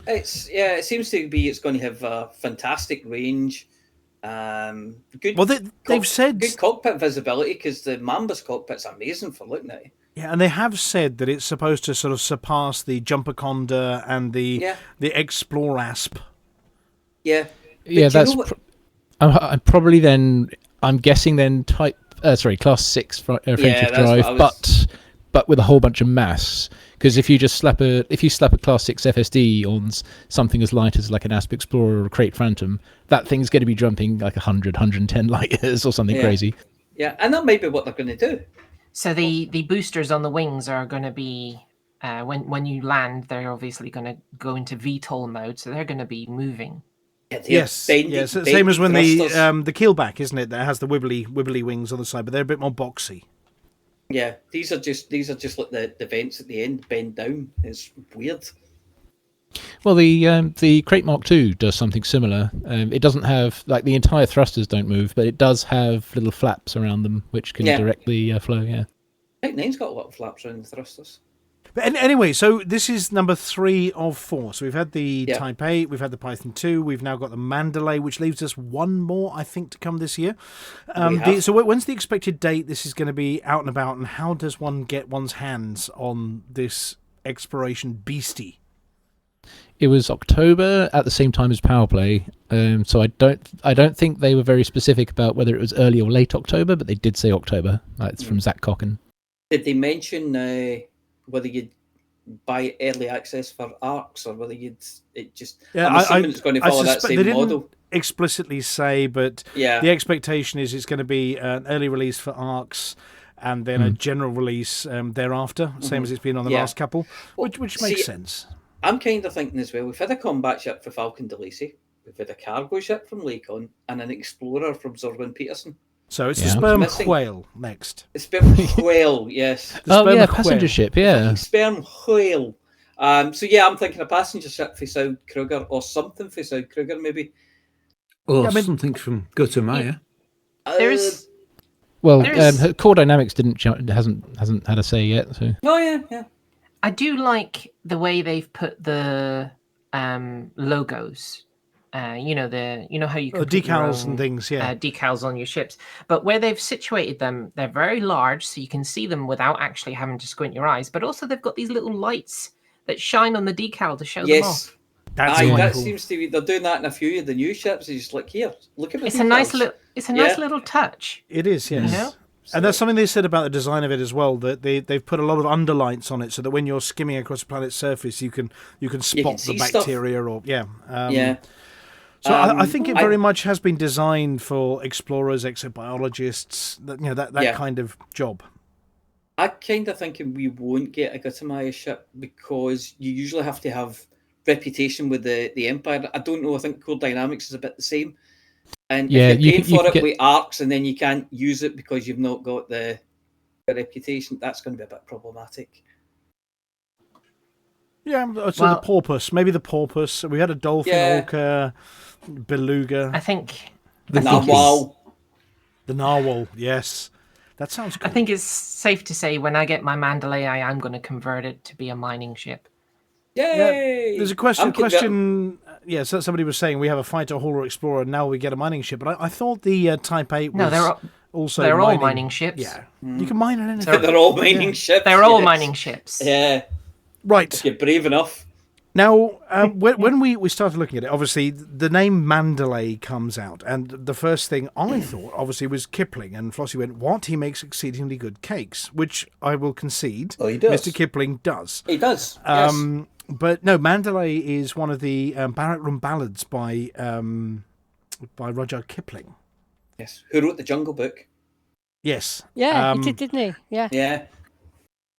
It seems to be it's going to have a fantastic range. Good. Well, they've said good cockpit visibility, because the Mamba's cockpit's amazing for looking at. Yeah, and they have said that it's supposed to sort of surpass the Jumper Conda and the Explorasp. Yeah. Yeah, that's I'm probably then. I'm guessing then class 6 friendship drive, but with a whole bunch of mass. Because if you just slap a class 6 FSD on something as light as like an Asp Explorer or a Crate Phantom, that thing's going to be jumping like 110 light years or something crazy. Yeah, and that might be what they're going to do. So the boosters on the wings are going to be when you land, they're obviously going to go into VTOL mode, so they're going to be moving. Yes, same as when the keelback, isn't it? That has the wibbly wings on the side, but they're a bit more boxy. Yeah, these are just like the vents at the end bend down. It's weird. Well, the Crate Mark II does something similar. It doesn't have, like, the entire thrusters don't move, but it does have little flaps around them which can directly flow. Yeah. Crate 9's got a lot of flaps around the thrusters. But anyway, so this is number 3 of 4. So we've had the Type 8, we've had the Python 2, we've now got the Mandalay, which leaves us one more, I think, to come this year. So when's the expected date this is going to be out and about, and how does one get one's hands on this exploration beastie? It was October at the same time as Power Play, so I don't think they were very specific about whether it was early or late October, but they did say October. It's from Zach Cocken. Did they mention whether you'd buy early access for ARCs or whether I'm assuming it's going to follow that same model. Explicitly say, but the expectation is it's going to be an early release for ARCs and then a general release thereafter, same as it's been on the last couple, which makes sense. I'm kind of thinking as well, we've had a combat ship for Falcon de Lacy, we've had a cargo ship from Lakon, and an explorer from Zorwin Peterson. So it's the Sperm Whale next. The Sperm Whale, yes. Passenger ship, Sperm Whale. I'm thinking a passenger ship for Saud Kruger or something for Saud Kruger, maybe. Or something from Gutamaya. Core Dynamics hasn't had a say yet. So. Oh yeah. I do like the way they've put the logos. How you can put decals your own, and things, decals on your ships. But where they've situated them, they're very large, so you can see them without actually having to squint your eyes. But also, they've got these little lights that shine on the decal to show them off. That seems to be. They're doing that in a few of the new ships. It's just like, here, look at It's a nice little touch. It is, yes. You know? And that's something they said about the design of it as well, that they've put a lot of underlights on it so that when you're skimming across the planet's surface, you can spot the bacteria stuff. So I think it very much has been designed for explorers, exobiologists, that kind of job. I kind of thinking we won't get a Gutamaya ship because you usually have to have reputation with the Empire. I don't know. I think Core Dynamics is a bit the same. And if you're paying for it with ARCs and then you can't use it because you've not got the reputation, that's going to be a bit problematic. Yeah, so the porpoise. Maybe the porpoise. We had a dolphin, orca, beluga. I think... The narwhal. The narwhal, yes. That sounds good. I think it's safe to say when I get my Mandalay, I am going to convert it to be a mining ship. Yay! Yeah, there's a question. So somebody was saying we have a fighter, hauler, explorer, and now we get a mining ship. But I thought the Type 8 was they're all mining ships. Yeah, you can mine on anything. They're all mining ships. They're all mining ships. Yeah. Right. If you're brave enough. Now, when we started looking at it, obviously the name Mandalay comes out, and the first thing I thought, obviously, was Kipling. And Flossie went, "What? He makes exceedingly good cakes," which I will concede. Oh, he does. Mr. Kipling does. He does. Yes. But no, Mandalay is one of the Barrack Room Ballads by Rudyard Kipling. Yes. Who wrote the Jungle Book? Yes. Yeah, he did, didn't he? Yeah. Yeah.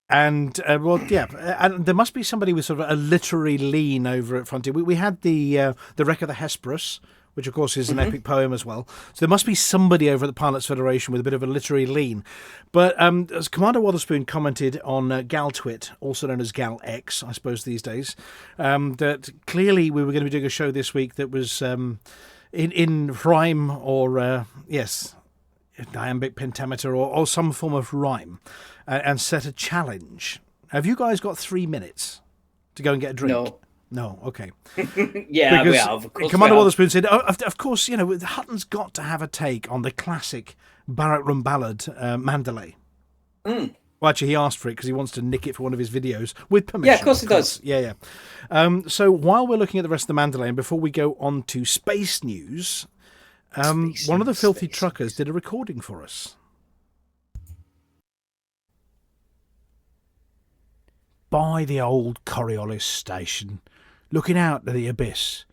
And and there must be somebody with sort of a literary lean over at Frontier. We had the Wreck of the Hesperus, which of course is an epic poem as well. So there must be somebody over at the Pilots Federation with a bit of a literary lean. But as Commander Wotherspoon commented on GalTwit, also known as GalX, I suppose these days, that clearly we were going to be doing a show this week that was in rhyme or iambic pentameter or some form of rhyme. And set a challenge. Have you guys got 3 minutes to go and get a drink? No, okay. Yeah, because we have. Of course Commander we have. Wotherspoon said, of course, Hutton's got to have a take on the classic Barrack Room Ballad, Mandalay. Well, actually, he asked for it because he wants to nick it for one of his videos with permission. Yeah, of course he does. Yeah. So while we're looking at the rest of the Mandalay, and before we go on to space news, one of the Filthy Truckers did a recording for us. By the old Coriolis station, looking out to the abyss,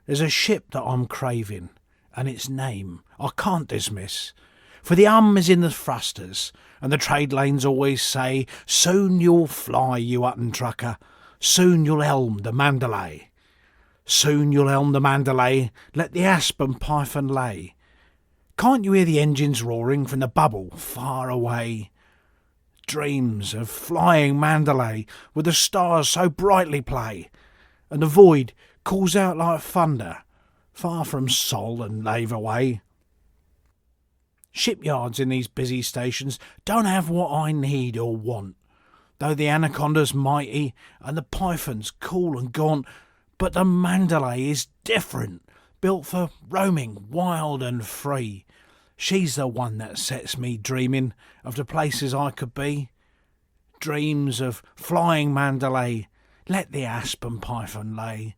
there's a ship that I'm craving, and its name I can't dismiss. For the is in the thrusters, and the trade lanes always say, soon you'll fly, you Hutton trucker, soon you'll helm the Mandalay. Soon you'll helm the Mandalay, let the aspen python lay. Can't you hear the engines roaring from the bubble far away? Dreams of flying Mandalay, where the stars so brightly play, and the void calls out like thunder, far from Sol and Lave away. Shipyards in these busy stations don't have what I need or want, though the anaconda's mighty and the python's cool and gaunt, but the Mandalay is different, built for roaming wild and free. She's the one that sets me dreaming of the places I could be. Dreams of flying Mandalay, let the aspen python lay.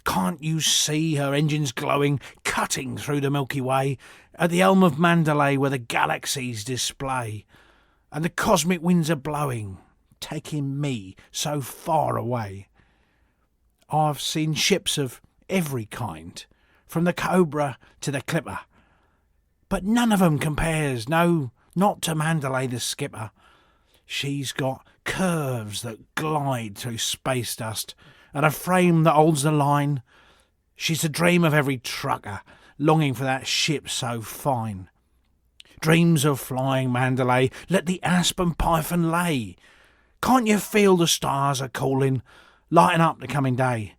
Can't you see her engines glowing, cutting through the Milky Way, at the helm of Mandalay where the galaxies display, and the cosmic winds are blowing, taking me so far away. I've seen ships of every kind, from the Cobra to the Clipper, but none of 'em compares, no, not to Mandalay the skipper. She's got curves that glide through space dust, and a frame that holds the line. She's the dream of every trucker, longing for that ship so fine. Dreams of flying Mandalay, let the aspen python lay. Can't you feel the stars are calling, lighting up the coming day?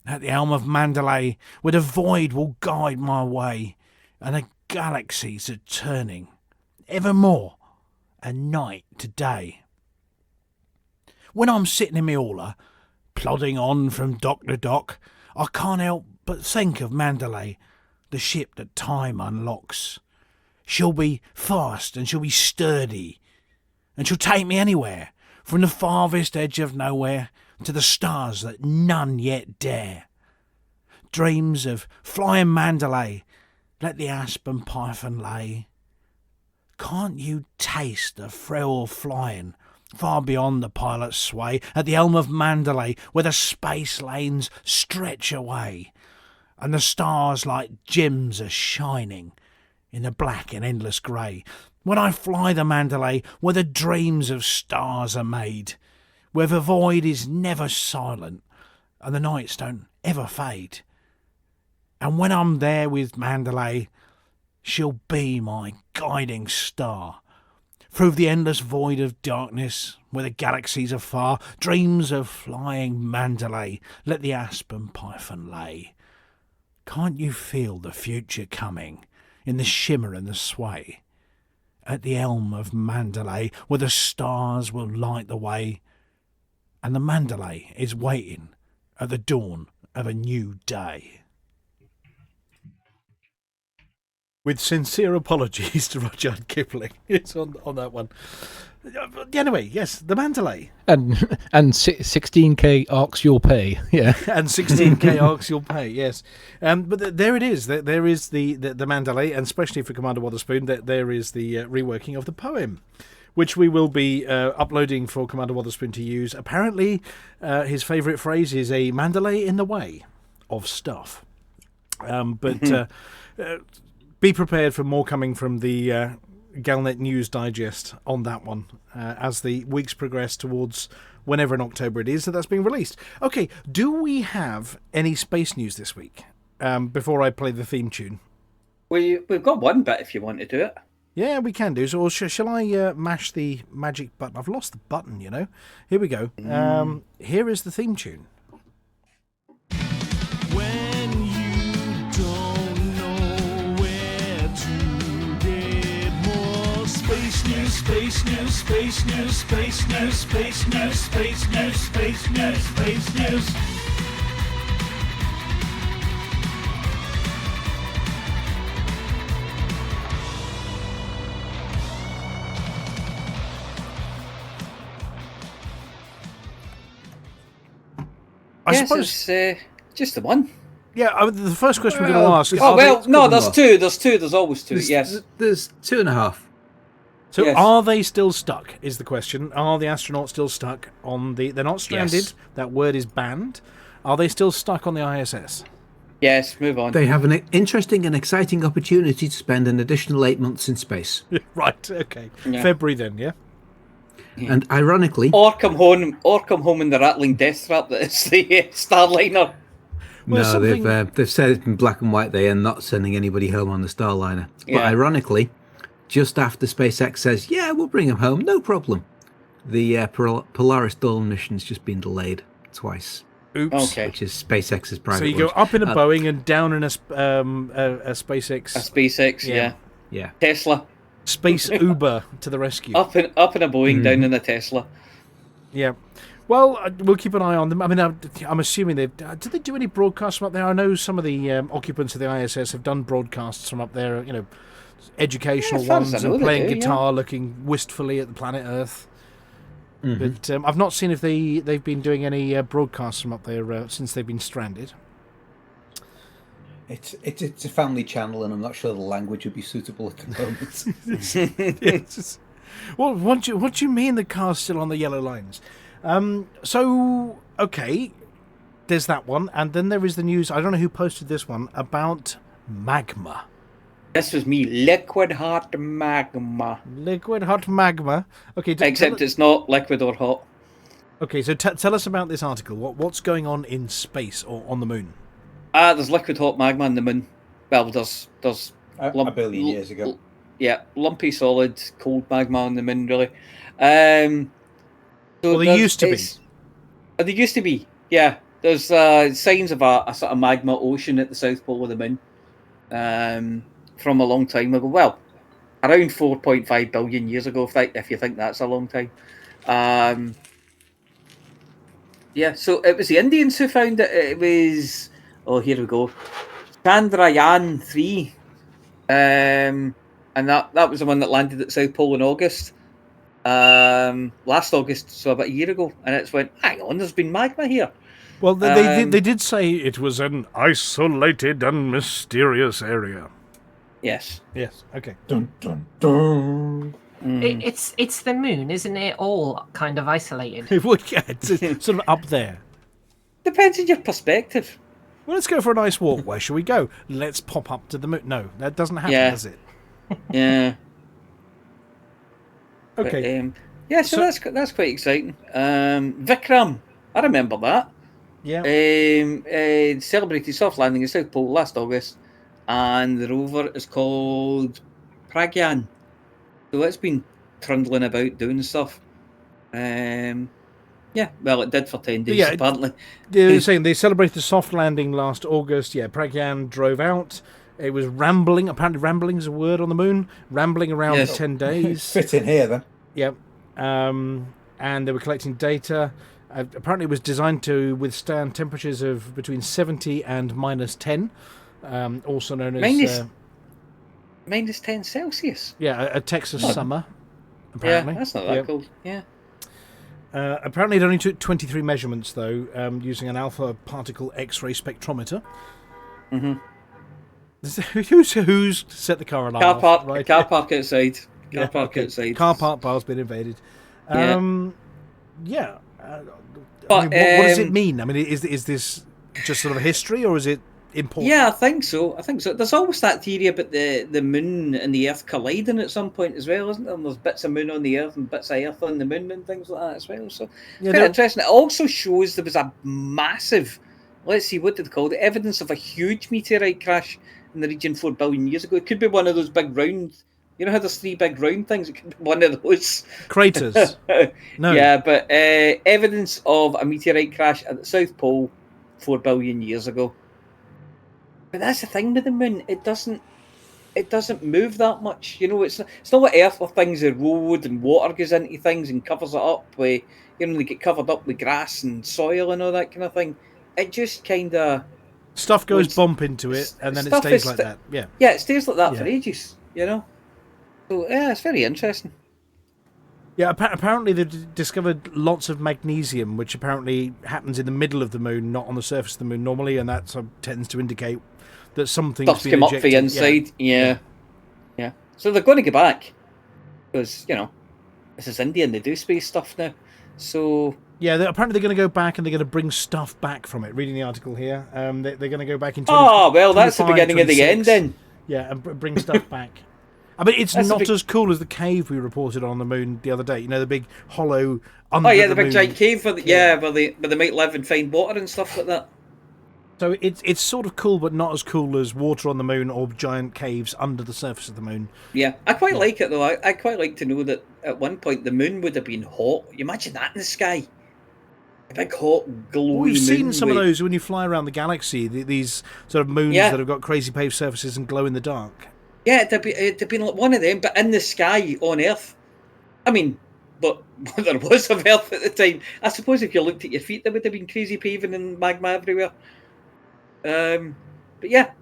At the helm of Mandalay, where the void will guide my way, and the galaxies are turning evermore, and night to day. When I'm sitting in my hauler, plodding on from dock to dock, I can't help but think of Mandalay, the ship that time unlocks. She'll be fast and she'll be sturdy, and she'll take me anywhere, from the farthest edge of nowhere to the stars that none yet dare. Dreams of flying Mandalay, let the aspen python lay. Can't you taste the thrill of flying far beyond the pilot's sway, at the helm of Mandalay where the space lanes stretch away, and the stars like gems are shining in the black and endless grey? When I fly the Mandalay where the dreams of stars are made, where the void is never silent and the nights don't ever fade. And when I'm there with Mandalay, she'll be my guiding star. Through the endless void of darkness, where the galaxies are far, dreams of flying Mandalay, let the aspen python lay. Can't you feel the future coming, in the shimmer and the sway? At the helm of Mandalay, where the stars will light the way, and the Mandalay is waiting at the dawn of a new day. With sincere apologies to Rudyard Kipling, it's on that one. Anyway, yes, the Mandalay. And 16k arcs you'll pay. Yeah. And 16k arcs you'll pay, yes. But there it is. There is the Mandalay, and especially for Commander Wotherspoon, there is the reworking of the poem, which we will be uploading for Commander Wotherspoon to use. Apparently, his favourite phrase is a Mandalay in the way of stuff. But be prepared for more coming from the Galnet News Digest on that one as the weeks progress towards whenever in October it is that's being released. Okay, do we have any space news this week before I play the theme tune? We've got one bit if you want to do it. Yeah, we can do. So, or shall I mash the magic button? I've lost the button, you know. Here we go. Here is the theme tune. When you don't know where to get more space news, space news, space news, space news, space news, space news, space news, space news. I Yes, suppose it's just the one. Yeah, the first question we're going to ask. Oh, well, no, couple there's more. two. There's two. There's always two. Yes. There's 2.5. So Yes. are they still stuck, is the question. Are the astronauts still stuck on the... They're not stranded. Yes. That word is banned. Are they still stuck on the ISS? Yes, move on. They have an interesting and exciting opportunity to spend an additional 8 months in space. Right, okay. Yeah. February then, yeah? And ironically, Or come home in the rattling death trap that is the Starliner. Well, no, something- they've said it in black and white they are not sending anybody home on the Starliner. But Yeah. ironically, just after SpaceX says, yeah, we'll bring them home, no problem, the Polaris Dawn mission's just been delayed twice, Oops. Okay. which is SpaceX's private So you go launch. up in a Boeing and down in a SpaceX... A SpaceX, Yeah. yeah. Yeah. Tesla. Space Uber to the rescue. Up in a Boeing, down in a Tesla. Yeah. Well, we'll keep an eye on them. I mean, I'm assuming did they do any broadcasts from up there? I know some of the occupants of the ISS have done broadcasts from up there, you know, educational Yeah, as far as ones, I know and they playing do, guitar, looking wistfully at the planet Earth. Mm-hmm. But I've not seen if they've been doing any broadcasts from up there since they've been stranded. It's a family channel, and I'm not sure the language would be suitable at the moment. Yes. Well, what do you mean the car's still on the yellow lines? So, okay, there's that one. And then there is the news, I don't know who posted this one, about magma. This was me, liquid hot magma. Liquid hot magma. Okay, Except it's not liquid or hot. okay. So tell us about this article. What's going on in space or on the moon? There's liquid hot magma on the moon. Well, there's A billion years ago. Yeah, lumpy solid cold magma on the moon, really. So Well, there used to be. There used to be, yeah. There's signs of a sort of magma ocean at the south pole of the moon from a long time ago. Well, around 4.5 billion years ago, if you think that's a long time. Yeah, so it was the Indians who found it. It was, oh, here we go, Chandrayaan 3. And that was the one that landed at South Pole in August. Last August, so about a year ago. And it's went, hang on, there's been magma here. Well, they did say it was an isolated and mysterious area. Yes. Yes. Okay. Dun dun dun. It's the moon, isn't it? All kind of isolated. It would get sort of up there. Depends on your perspective. Well, let's go for a nice walk. Where shall we go? Let's pop up to the moon. No, that doesn't happen, Yeah. does it? Yeah. Okay. But, yeah, so that's quite exciting. Vikram, I remember that. Yeah. Celebrated soft landing at South Pole last August, and the rover is called Pragyan. So it's been trundling about doing stuff. Yeah, well, it did for 10 days, Yeah, apparently. They're saying they celebrated the soft landing last August. Yeah, Pragyan drove out. It was rambling. Apparently, rambling is a word on the moon. Rambling around Yes. for 10 days. Fit in here then. Yep. And they were collecting data. Apparently, it was designed to withstand temperatures of between 70 and minus 10. Also known as... Minus 10 Celsius. yeah, a Texas summer. apparently. Yeah, that's not that cool. Yeah. Apparently it only took 23 measurements, though, using an alpha particle X-ray spectrometer. Mm-hmm. Who's set the car alarm off? Car park outside. Car park outside. Car park bar's been invaded. Yeah. But, what does it mean? I mean, is this just sort of a history, or is it important? Yeah, I think so. There's always that theory about the moon and the Earth colliding at some point as well, isn't there? And there's bits of moon on the Earth and bits of Earth on the moon and things like that as well. So very interesting. It also shows there was a massive, let's see, what did they call it? Evidence of a huge meteorite crash in the region 4 billion years ago. It could be one of those big round. You know how there's 3 big round things? It could be one of those. Craters. No. Yeah, but evidence of a meteorite crash at the South Pole 4 billion years ago. But that's the thing with the moon. It doesn't move that much. You know, it's not like Earth where things erode and water goes into things and covers it up. Where, you know, they get covered up with grass and soil and all that kind of thing. It just kind of... Stuff goes bump into it and then it stays like that. Yeah. Yeah, it stays like that for ages, you know. So, yeah, it's very interesting. Yeah, apparently they've discovered lots of magnesium, which apparently happens in the middle of the moon, not on the surface of the moon normally, and that tends to indicate that something's Stuff's come up for the inside. Yeah. So they're going to go back because, you know, this is India and they do space stuff now. So... Yeah, apparently they're going to go back and they're going to bring stuff back from it. Reading the article here, they're going to go back in 20, well, that's the beginning 26. Of the end then. Yeah, and bring stuff back. I mean, it's not as cool as the cave we reported on the moon the other day. You know, the big hollow under the big giant cave where they might live and find water and stuff like that. So it's sort of cool, but not as cool as water on the moon or giant caves under the surface of the moon. Yeah, I quite like it though. I quite like to know that at one point the moon would have been hot. You imagine that in the sky. A big hot, glowy moon. We've seen some of those when you fly around the galaxy, these sort of moons that have got crazy paved surfaces and glow in the dark. Yeah, it'd been like one of them, but in the sky on Earth. I mean, but there was of Earth at the time. I suppose if you looked at your feet, there would have been crazy paving and magma everywhere. But yeah,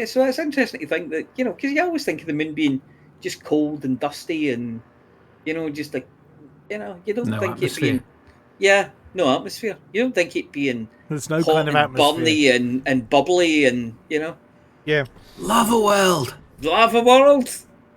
so it's interesting to think that, you know, because you always think of the moon being just cold and dusty and, you know, just like, you know, you don't think atmosphere. It being... Yeah, no atmosphere. You don't think it being there's no hot kind of atmosphere. Burny and bubbly and, you know. Yeah. Lava world. Lava world.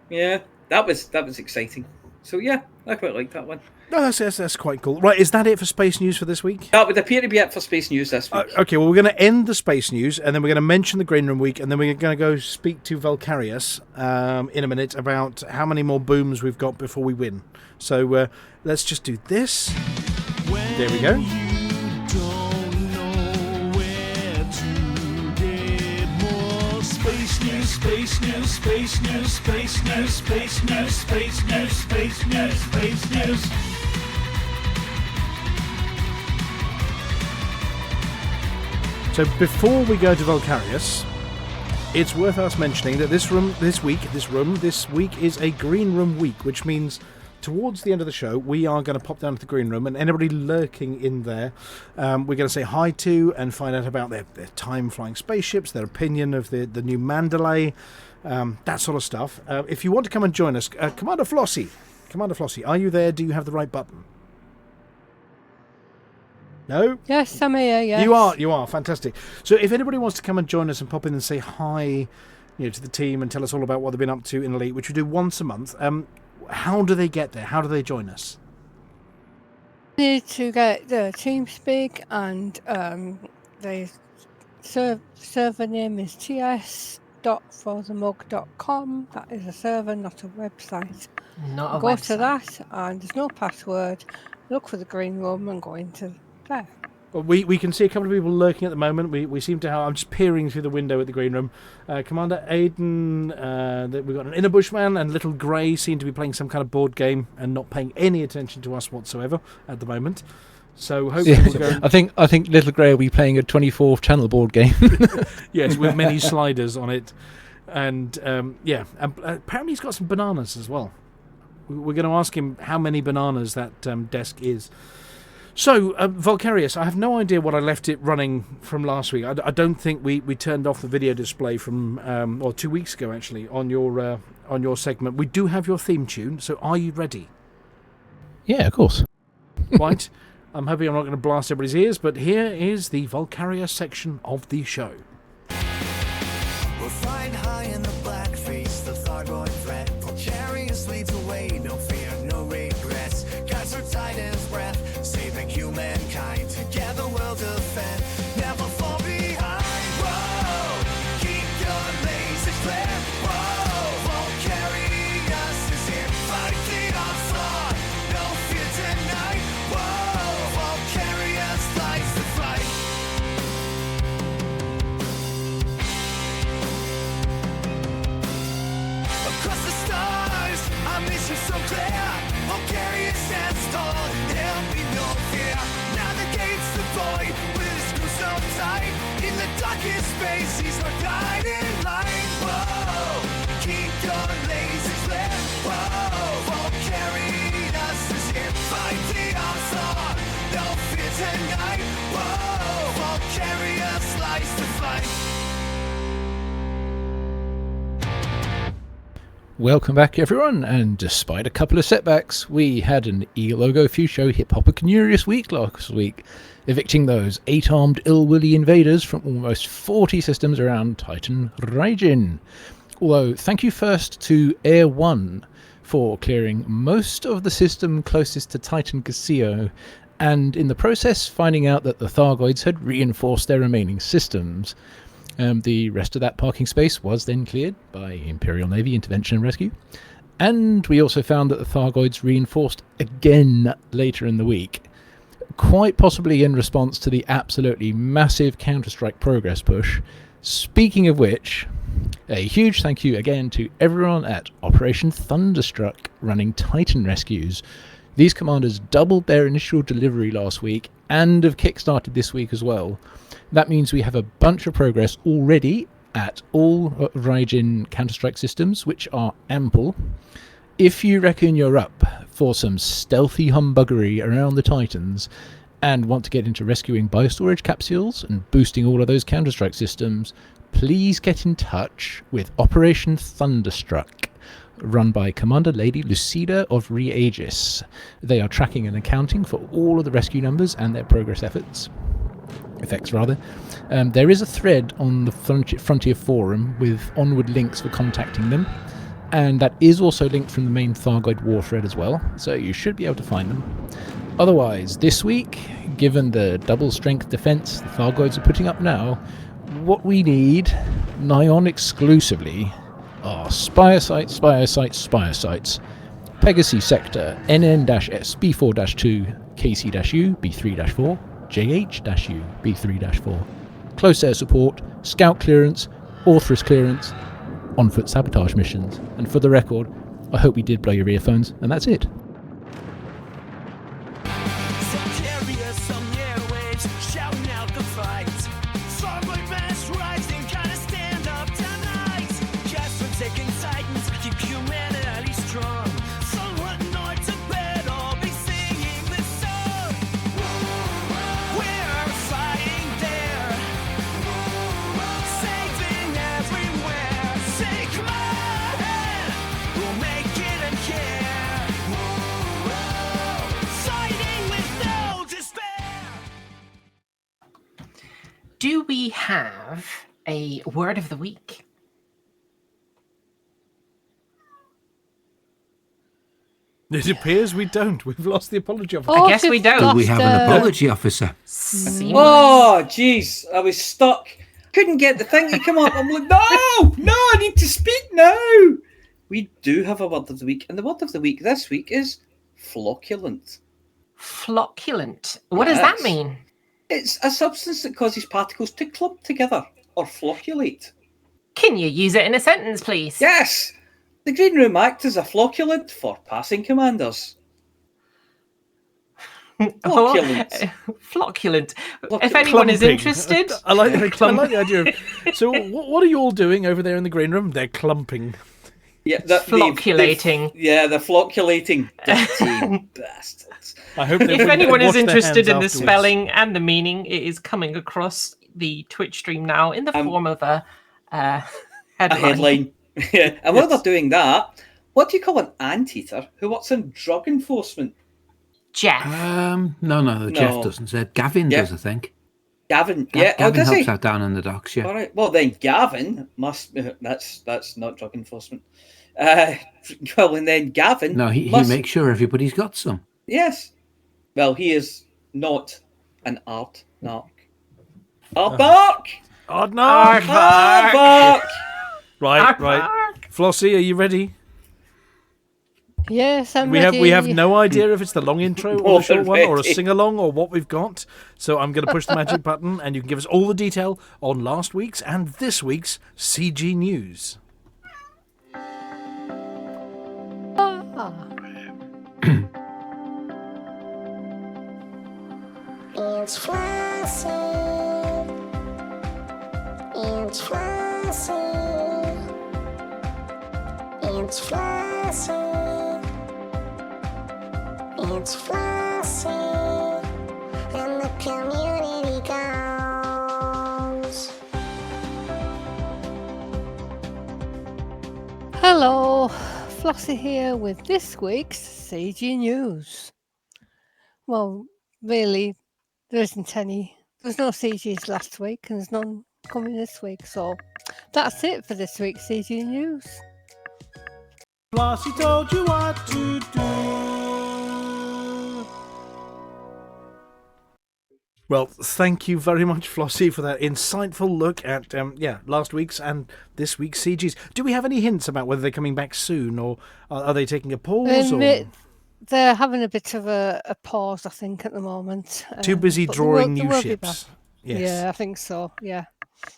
Yeah, that was exciting. So yeah, I quite like that one. No, that's quite cool. Right, is that it for space news for this week? That would appear to be it for space news this week. Okay, well, we're going to end the space news, and then we're going to mention the Green Room Week, and then we're going to go speak to Valkyrius in a minute about how many more booms we've got before we win. So let's just do this. There we go. Space news, space news, space news, space news, space news, space news, space news, space news. So before we go to Valkyrius, it's worth us mentioning that this week is a Green Room Week, which means towards the end of the show, we are going to pop down to the Green Room, and anybody lurking in there, we're going to say hi to and find out about their time-flying spaceships, their opinion of the new Mandalay, that sort of stuff. If you want to come and join us, Commander Flossie, are you there? Do you have the right button? No? Yes, I'm here, yes. You are, fantastic. So if anybody wants to come and join us and pop in and say hi, to the team and tell us all about what they've been up to in Elite, which we do once a month, how do they get there? How do they join us? Need to get the TeamSpeak, and the server name is ts.forthemug.com. That is a server, not a website. Not a Go website. to that, and there's no password. Look for the Green Room and go into there. Well, we can see a couple of people lurking at the moment. We seem to have... I'm just peering through the window at the Green Room. Commander Aiden, we've got an Inner Bushman, and Little Grey seem to be playing some kind of board game and not paying any attention to us whatsoever at the moment. So hopefully we'll go... I think Little Grey will be playing a 24th channel board game. Yes, with many sliders on it. And, and apparently he's got some bananas as well. We're going to ask him how many bananas that desk is. So, Valkyrius, I have no idea what I left it running from last week. I don't think we turned off the video display from, or 2 weeks ago, actually, on your segment. We do have your theme tune, so are you ready? Yeah, of course. Right. I'm hoping I'm not going to blast everybody's ears, but here is the Volcaria section of the show. We're flying high in the black face, the thargoid threat. Volcarius leads away, no fear, no regrets. Guys are Titan's breath, saving humankind. Together we'll defend, never fall behind. Whoa, keep your lasers flare. Whoa, Volcarius is here, fight the onslaught. No fear tonight. Whoa, Volcarius lights the fight. Across the stars, our mission so clear. Bulgaria stands tall, there'll be no fear. Now the gates to void, with his screw so tight. In the darkest space, he's our guiding light. Whoa, keep your lasers lit. Whoa, Bulgarius is here, fight the onslaught. No fear tonight. Whoa, Bulgarius lights the fight. Welcome back, everyone, and despite a couple of setbacks, we had an E-Logo Fusho Hip Hopper week last week, evicting those 8-armed ill-willy invaders from almost 40 systems around Titan Raijin. Although, thank you first to Air 1 for clearing most of the system closest to Titan Cassio, and in the process finding out that the Thargoids had reinforced their remaining systems. The rest of that parking space was then cleared by Imperial Navy Intervention and Rescue. And we also found that the Thargoids reinforced again later in the week, quite possibly in response to the absolutely massive Counter-Strike progress push. Speaking of which, a huge thank you again to everyone at Operation Thunderstruck running Titan rescues. These commanders doubled their initial delivery last week and have kickstarted this week as well. That means we have a bunch of progress already at all Raijin Counter-Strike systems, which are ample. If you reckon you're up for some stealthy humbuggery around the Titans and want to get into rescuing biostorage capsules and boosting all of those Counter-Strike systems, please get in touch with Operation Thunderstruck, run by Commander Lady Lucida of Re-Aegis. They are tracking and accounting for all of the rescue numbers and their progress effects rather. There is a thread on the Frontier Forum with onward links for contacting them, and that is also linked from the main Thargoid war thread as well, so you should be able to find them. Otherwise, this week, given the double strength defense the Thargoids are putting up now, what we need, nigh on exclusively, are Spire sites, Pegasus Sector, NN-S, B4-2, KC-U, B3-4, JH-U, B3-4, Close Air Support, Scout Clearance, Orthrus Clearance, on-foot sabotage missions. And for the record, I hope we did blow your earphones, and that's it. Do we have a word of the week? It appears we don't. We've lost the apology officer. I guess we don't. Do we have an apology officer? Seamless. Oh, jeez, I was stuck. Couldn't get the thing to come up. I'm like, no, I need to speak now. We do have a word of the week, and the word of the week this week is flocculent. Flocculent. What does that mean? It's a substance that causes particles to clump together or flocculate. Can you use it in a sentence, please? Yes! The Green Room acts as a flocculant for passing commanders. Flocculent. Flocculent. If anyone is interested... I like the idea of... So what are you all doing over there in the green room? They're clumping. Yeah, flocculating. They're flocculating. Dirty bastards. I hope if anyone is interested in the spelling and the meaning, it is coming across the Twitch stream now in the form of a headline. Yeah. And while they're doing that, what do you call an anteater who works in drug enforcement? Jeff. No, Jeff doesn't. Gavin does, I think. Gavin, Gavin does helps he? out down in the docks, yeah. All right. Well, then Gavin must. That's not drug enforcement. Well, and then Gavin. No, he makes sure everybody's got some. Yes. Well, he is not an art narc. Aardvark! Aardvark! Right. Flossie, are you ready? Yes, I'm ready. We have no idea if it's the long intro or the short one or a sing-along or what we've got. So I'm going to push the magic button and you can give us all the detail on last week's and this week's CG News. It's Flossie. It's Flossie. It's Flossie. It's Flossie. And the community goes. Hello, Flossie here with this week's CG News. Well, really, there isn't any. There's no CGs last week and there's none coming this week. So that's it for this week's CG News. Flossie told you what to do. Well, thank you very much, Flossie, for that insightful look at last week's and this week's CGs. Do we have any hints about whether they're coming back soon, or are they taking a pause? They're having a bit of a pause, I think, at the moment. Too busy drawing new ships. Yes. Yeah, I think so, yeah.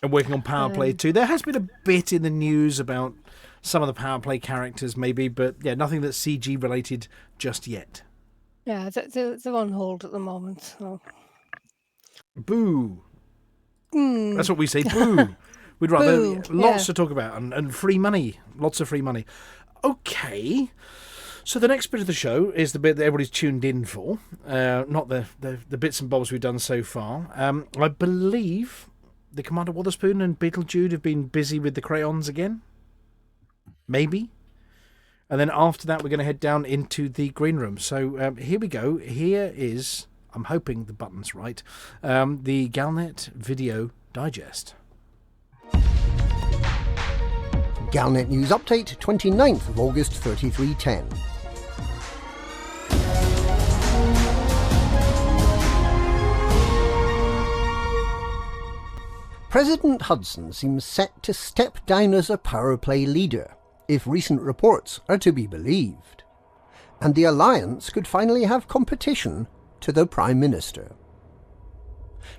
And working on Power Play too. There has been a bit in the news about some of the Power Play characters, maybe, but yeah, nothing that's CG related just yet. Yeah, they're on hold at the moment. So. Boo. That's what we say, boo. We'd rather lots to talk about and free money. Lots of free money. Okay. So the next bit of the show is the bit that everybody's tuned in for, not the bits and bobs we've done so far. I believe the Commander Wotherspoon and Beetlejude have been busy with the crayons again. Maybe. And then after that, we're going to head down into the green room. So here we go. Here is, I'm hoping the button's right, the Galnet Video Digest. Galnet News Update, 29th of August 3310. President Hudson seems set to step down as a power play leader, if recent reports are to be believed. And the Alliance could finally have competition to the Prime Minister.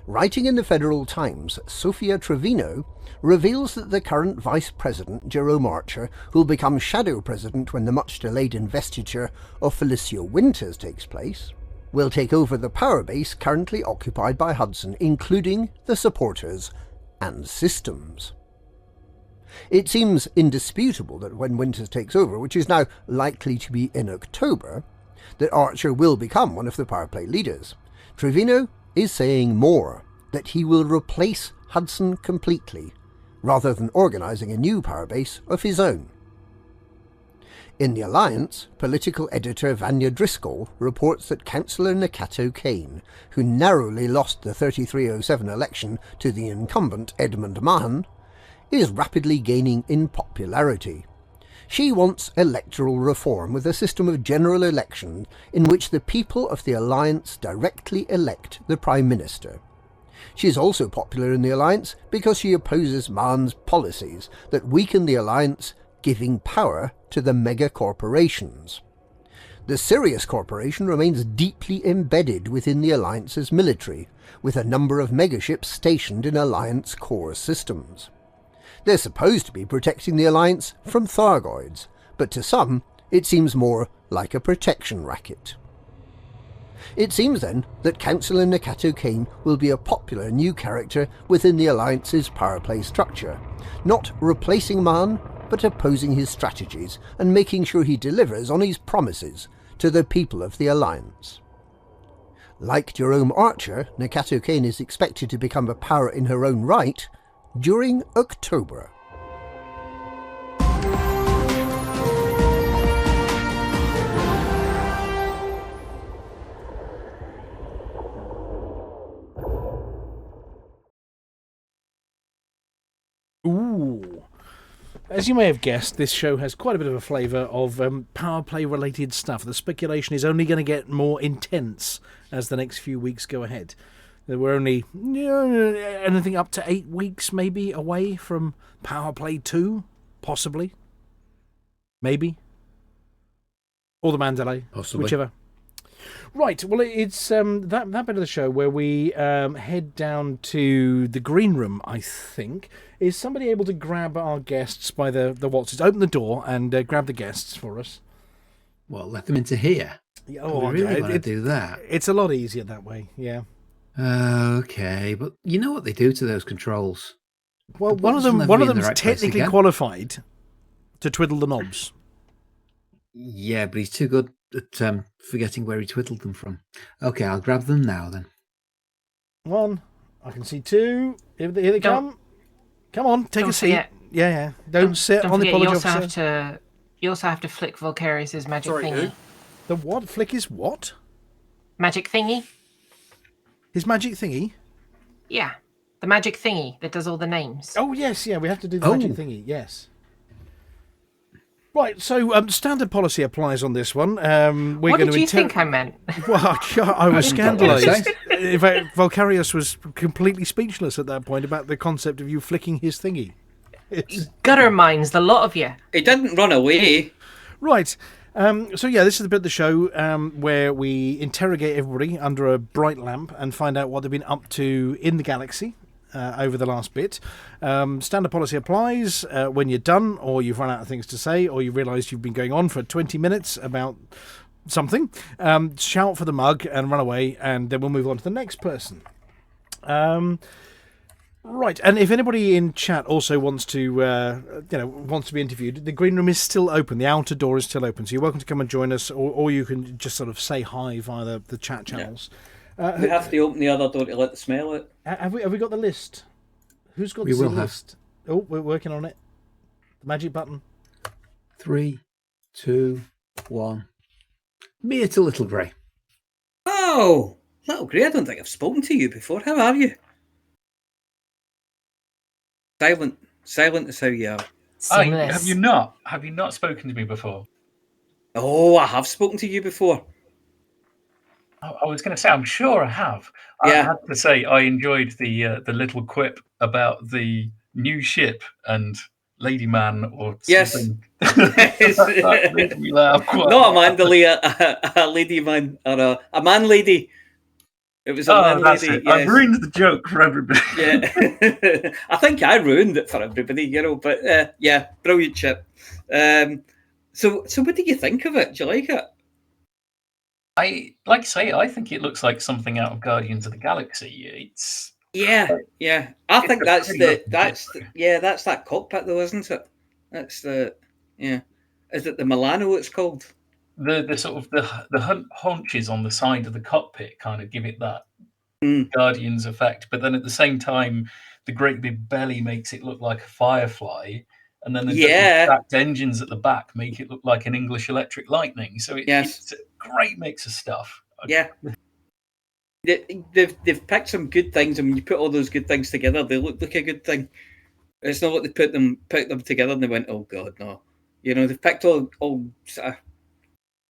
Writing in the Federal Times, Sophia Trevino reveals that the current Vice President, Jerome Archer, who will become Shadow President when the much-delayed investiture of Felicia Winters takes place, will take over the power base currently occupied by Hudson, including the supporters and systems. It seems indisputable that when Winters takes over, which is now likely to be in October, that Archer will become one of the power play leaders. Trevino is saying more, that he will replace Hudson completely, rather than organising a new power base of his own. In the Alliance, political editor Vanya Driscoll reports that Councillor Nakato Kane, who narrowly lost the 3307 election to the incumbent Edmund Mahan, is rapidly gaining in popularity. She wants electoral reform with a system of general election in which the people of the Alliance directly elect the Prime Minister. She is also popular in the Alliance because she opposes Mahan's policies that weaken the Alliance, giving power to the mega-corporations. The Sirius Corporation remains deeply embedded within the Alliance's military, with a number of megaships stationed in Alliance core systems. They're supposed to be protecting the Alliance from Thargoids, but to some, it seems more like a protection racket. It seems then that Councillor Nakato Kane will be a popular new character within the Alliance's power play structure, not replacing Mahan, but opposing his strategies and making sure he delivers on his promises to the people of the Alliance. Like Jerome Archer, Nakato Kane is expected to become a power in her own right during October. As you may have guessed, this show has quite a bit of a flavour of power play related stuff. The speculation is only going to get more intense as the next few weeks go ahead. We're only anything up to 8 weeks maybe away from Power Play 2, possibly. Maybe. Or the Mandalay. Possibly. Whichever. Right, well, it's that bit of the show where we head down to the green room, I think. Is somebody able to grab our guests by the Watsons? Open the door and grab the guests for us. Well, let them into here. Oh, we really want to do that. It's a lot easier that way, yeah. Okay, but you know what they do to those controls? Well, one of them's technically qualified to twiddle the knobs. Yeah, but he's too good at forgetting where he twiddled them from. Okay, I'll grab them now then. One, I can see two. Here they come. Come on, take a seat. Yeah. Don't sit on the apology officer. You also have to flick Volcarius's magic thingy. Who? The what? Flick his what? Magic thingy. His magic thingy? Yeah, the magic thingy that does all the names. Oh, yes, yeah, we have to do the magic thingy, yes. Right, so standard policy applies on this one. What did you think I meant? Well, I was scandalised. In fact, Volcarius was completely speechless at that point about the concept of you flicking his thingy. Gutter minds, the lot of you. He didn't run away. Right. So this is the bit of the show where we interrogate everybody under a bright lamp and find out what they've been up to in the galaxy over the last bit. Standard policy applies when you're done, or you've run out of things to say, or you realise you've been going on for 20 minutes about something. Shout for the mug and run away, and then we'll move on to the next person. Right, and if anybody in chat also wants to, wants to be interviewed, the green room is still open. The outer door is still open, so you're welcome to come and join us, or you can just sort of say hi via the chat channels. Yeah. We have to open the other door to let the smell out. Have we got the list? Who's got the list? Oh, we're working on it. The magic button. 3, 2, 1. Mia to Little Grey. Oh, Little Grey, I don't think I've spoken to you before. How are you? Silent is how you are. Have you not? Have you not spoken to me before? Oh, I have spoken to you before. I was going to say, I'm sure I have. Yeah. I have to say, I enjoyed the little quip about the new ship and Lady Man or something. Yes. That made me laugh quite Not a Mandalay, a lady man, or a man lady. It was a man that's lady. it. Yes. I've ruined the joke for everybody. Yeah. I think I ruined it for everybody, but brilliant ship. So what do you think of it? Do you like it? I think it looks like something out of Guardians of the Galaxy. It's I think that's that cockpit though, isn't it? That's the Is it the Milano? It's called. The sort of the haunches on the side of the cockpit kind of give it that Guardians effect, but then at the same time, the great big belly makes it look like a Firefly, and then the stacked engines at the back make it look like an English Electric Lightning. So it's a great mix of stuff. Yeah. They've picked some good things, and when you put all those good things together, they look like a good thing. It's not like they put them together and they went, oh god, no. They've picked all sort of,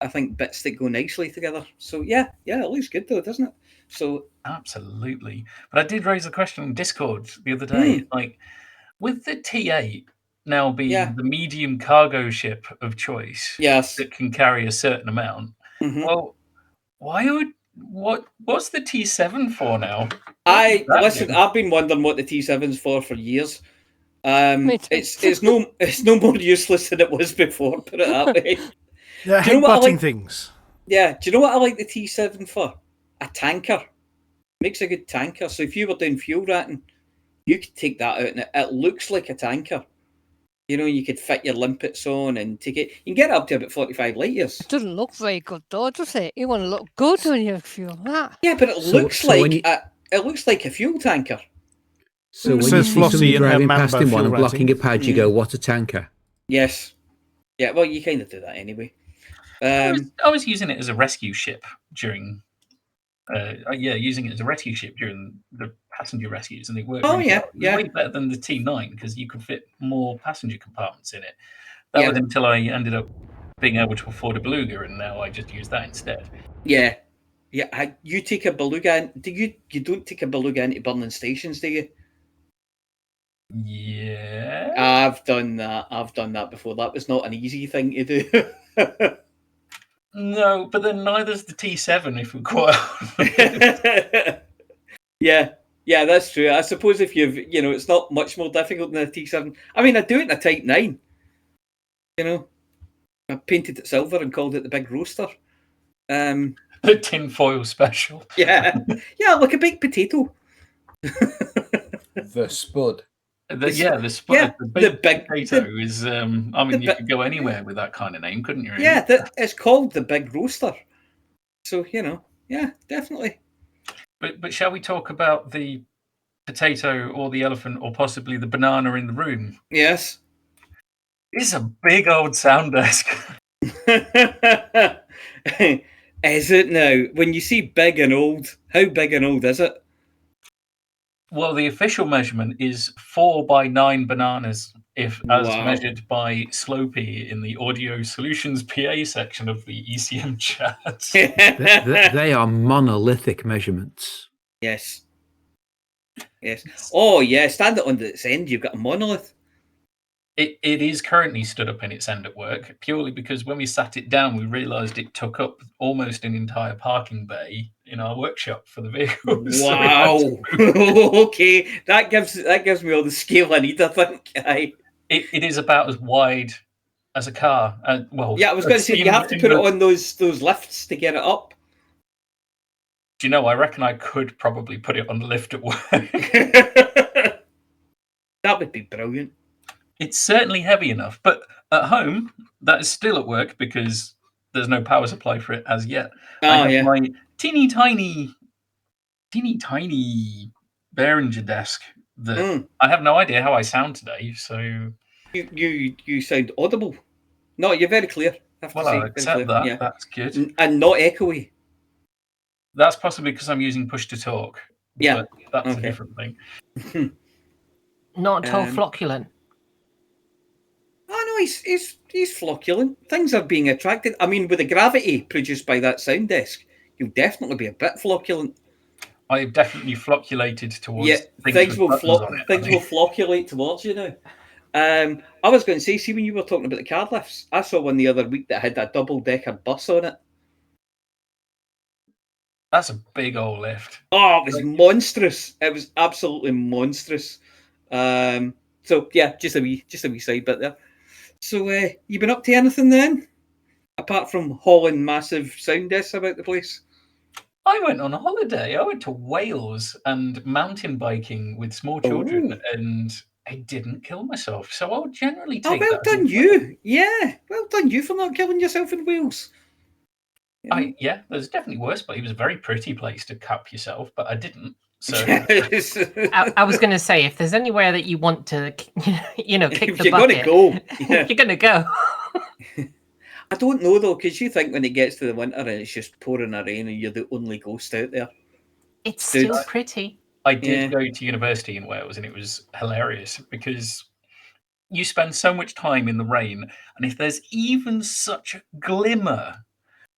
I think, bits that go nicely together. So it looks good though, doesn't it? So absolutely. But I did raise a question on Discord the other day, like with the T8 now being the medium cargo ship of choice, that can carry a certain amount. Mm-hmm. Well, what's the T7 for now? I've been wondering what the T7's for years. It's no more useless than it was before. Put it that way. Yeah, headbutting things. Yeah, do you know what I like the T7 for? A tanker. Makes a good tanker. So if you were doing fuel ratting, you could take that out and it looks like a tanker. You could fit your limpets on and take it. You can get it up to about 45 light years. It doesn't look very good though, does it? You want to look good when you fuel that. Yeah, but it looks like a fuel tanker. So when you see somebody driving past in one and blocking a pad, you go, what a tanker. Yes. Yeah, well, you kind of do that anyway. I was using it as a rescue ship during... using it as a rescue ship during the passenger rescues, and they work. Oh, really yeah, well. yeah. Way better than the T9 because you could fit more passenger compartments in it. That was until I ended up being able to afford a beluga, and now I just use that instead. Yeah. You take a beluga. You don't take a beluga into burning stations, do you? Yeah. I've done that before. That was not an easy thing to do. No, but then neither's the T7, if we're quite honest. Yeah, that's true. I suppose if it's not much more difficult than a T7. I mean, I do it in a Type 9. I painted it silver and called it the Big Roaster. The tinfoil special. Yeah, like a baked potato. The Spud. The Spud. Yeah, the big potato is. You could go anywhere with that kind of name, couldn't you? Really? Yeah, it's called the Big Roaster. So yeah, definitely. But shall we talk about the potato or the elephant or possibly the banana in the room? Yes. It's a big old sound desk. Is it now? When you see big and old, how big and old is it? Well, the official measurement is 4 by 9 bananas, as measured by Slopey in the Audio Solutions PA section of the ECM chat. They are monolithic measurements. Yes. Oh, yeah. Stand it on its end. You've got a monolith. It is currently stood up in its end at work, purely because when we sat it down, we realised it took up almost an entire parking bay in our workshop for the vehicles. Wow. Okay, that gives me all the scale I need, I think. It is about as wide as a car. I was going to say, you have to put it on those lifts to get it up. Do you know, I reckon I could probably put it on the lift at work. That would be brilliant. It's certainly heavy enough, but at home, that is still at work because there's no power supply for it as yet. I have my teeny tiny Behringer desk that I have no idea how I sound today. So you sound audible. No, you're very clear. I'll accept that. Yeah. That's good. And not echoey. That's possibly because I'm using push to talk. Yeah, but that's a different thing. Not at all flocculent. Oh no, he's flocculent. Things are being attracted. I mean, with the gravity produced by that sound desk, you'll definitely be a bit flocculent. I have definitely flocculated towards things will flocculate towards you now. I was going to say, see, when you were talking about the car lifts, I saw one the other week that had a double-decker bus on it. That's a big old lift. Oh, it was monstrous. It was absolutely monstrous. So yeah, just a wee side bit there. So you been up to anything then? Apart from hauling massive sound desks about the place? I went on a holiday. I went to Wales and mountain biking with small children, and I didn't kill myself. So I'll generally take well done you. Yeah, well done you for not killing yourself in Wales. There's definitely worse, but it was a very pretty place to cap yourself, but I didn't. So I was going to say, if there's anywhere that you want to, kick the you're bucket, you're going to go. I don't know though, because you think when it gets to the winter and it's just pouring rain and you're the only ghost out there. It's still pretty. I did go to university in Wales, and it was hilarious because you spend so much time in the rain, and if there's even such a glimmer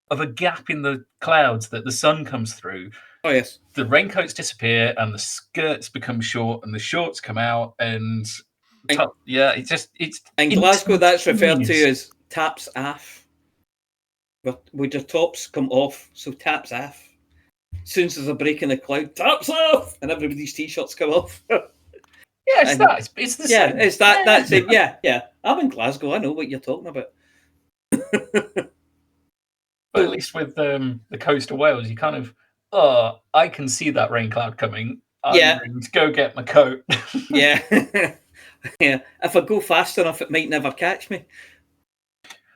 of a gap in the clouds that the sun comes through, the raincoats disappear and the skirts become short and the shorts come out, and it's in Glasgow that's referred to as taps off. With your tops come off, so taps off. As soon as there's a break in the cloud, taps off, and everybody's t-shirts come off. It's that. It's the same. It's that. That's it. Yeah. I'm in Glasgow. I know what you're talking about. But at least with the coast of Wales, you kind of, I can see that rain cloud coming. I'm going to go get my coat. Yeah. If I go fast enough, it might never catch me.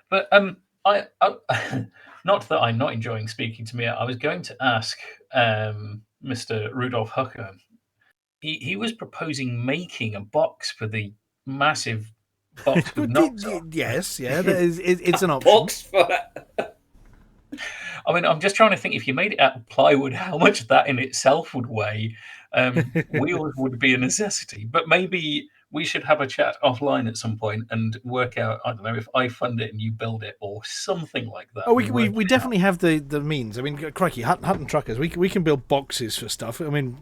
But I not that I'm not enjoying speaking to Mia. I was going to ask Mr. Rudolf Hucker. He was proposing making a box for the massive box with knobs on. Yes, it's an option. Box for it. I mean, I'm just trying to think, if you made it out of plywood, how much that in itself would weigh. Wheels would be a necessity, but maybe we should have a chat offline at some point and work out, I don't know, if I fund it and you build it or something like that. Oh, we definitely have the means. I mean, crikey, Hutton Truckers, we can build boxes for stuff. I mean,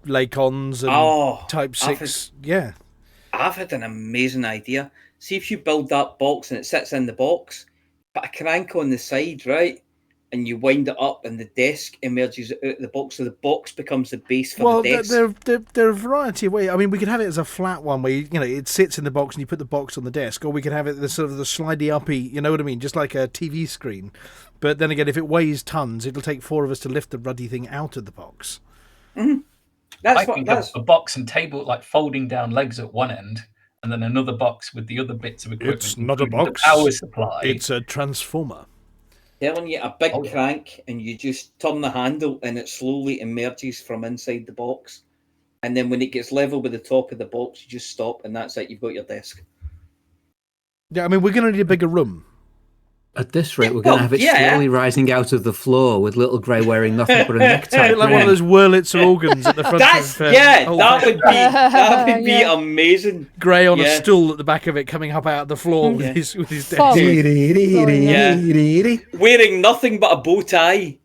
Lakons and Type 6. I've had an amazing idea. See, if you build that box and it sits in the box, put a crank on the side, right? And you wind it up and the desk emerges out of the box, so the box becomes the base for the desk. There are a variety of ways. I mean, we could have it as a flat one where it sits in the box and you put the box on the desk, or we could have it the sort of the slidey uppy, you know what I mean, just like a TV screen. But then again, if it weighs tons, it'll take 4 of us to lift the ruddy thing out of the box. Mm-hmm. I think a box and table, like folding down legs at one end, and then another box with the other bits of equipment. It's not a box. The power supply. It's a transformer. Telling you, a big crank, and you just turn the handle and it slowly emerges from inside the box. And then when it gets level with the top of the box, you just stop, and that's it. You've got your desk. Yeah, I mean, we're going to need a bigger room. At this rate, we're going to have it slowly rising out of the floor with little Grey wearing nothing but a necktie. Like one of those Wurlitzer organs at the front of that would be amazing. Grey on a stool at the back of it, coming up out of the floor with his desk. Wearing nothing but a bow tie.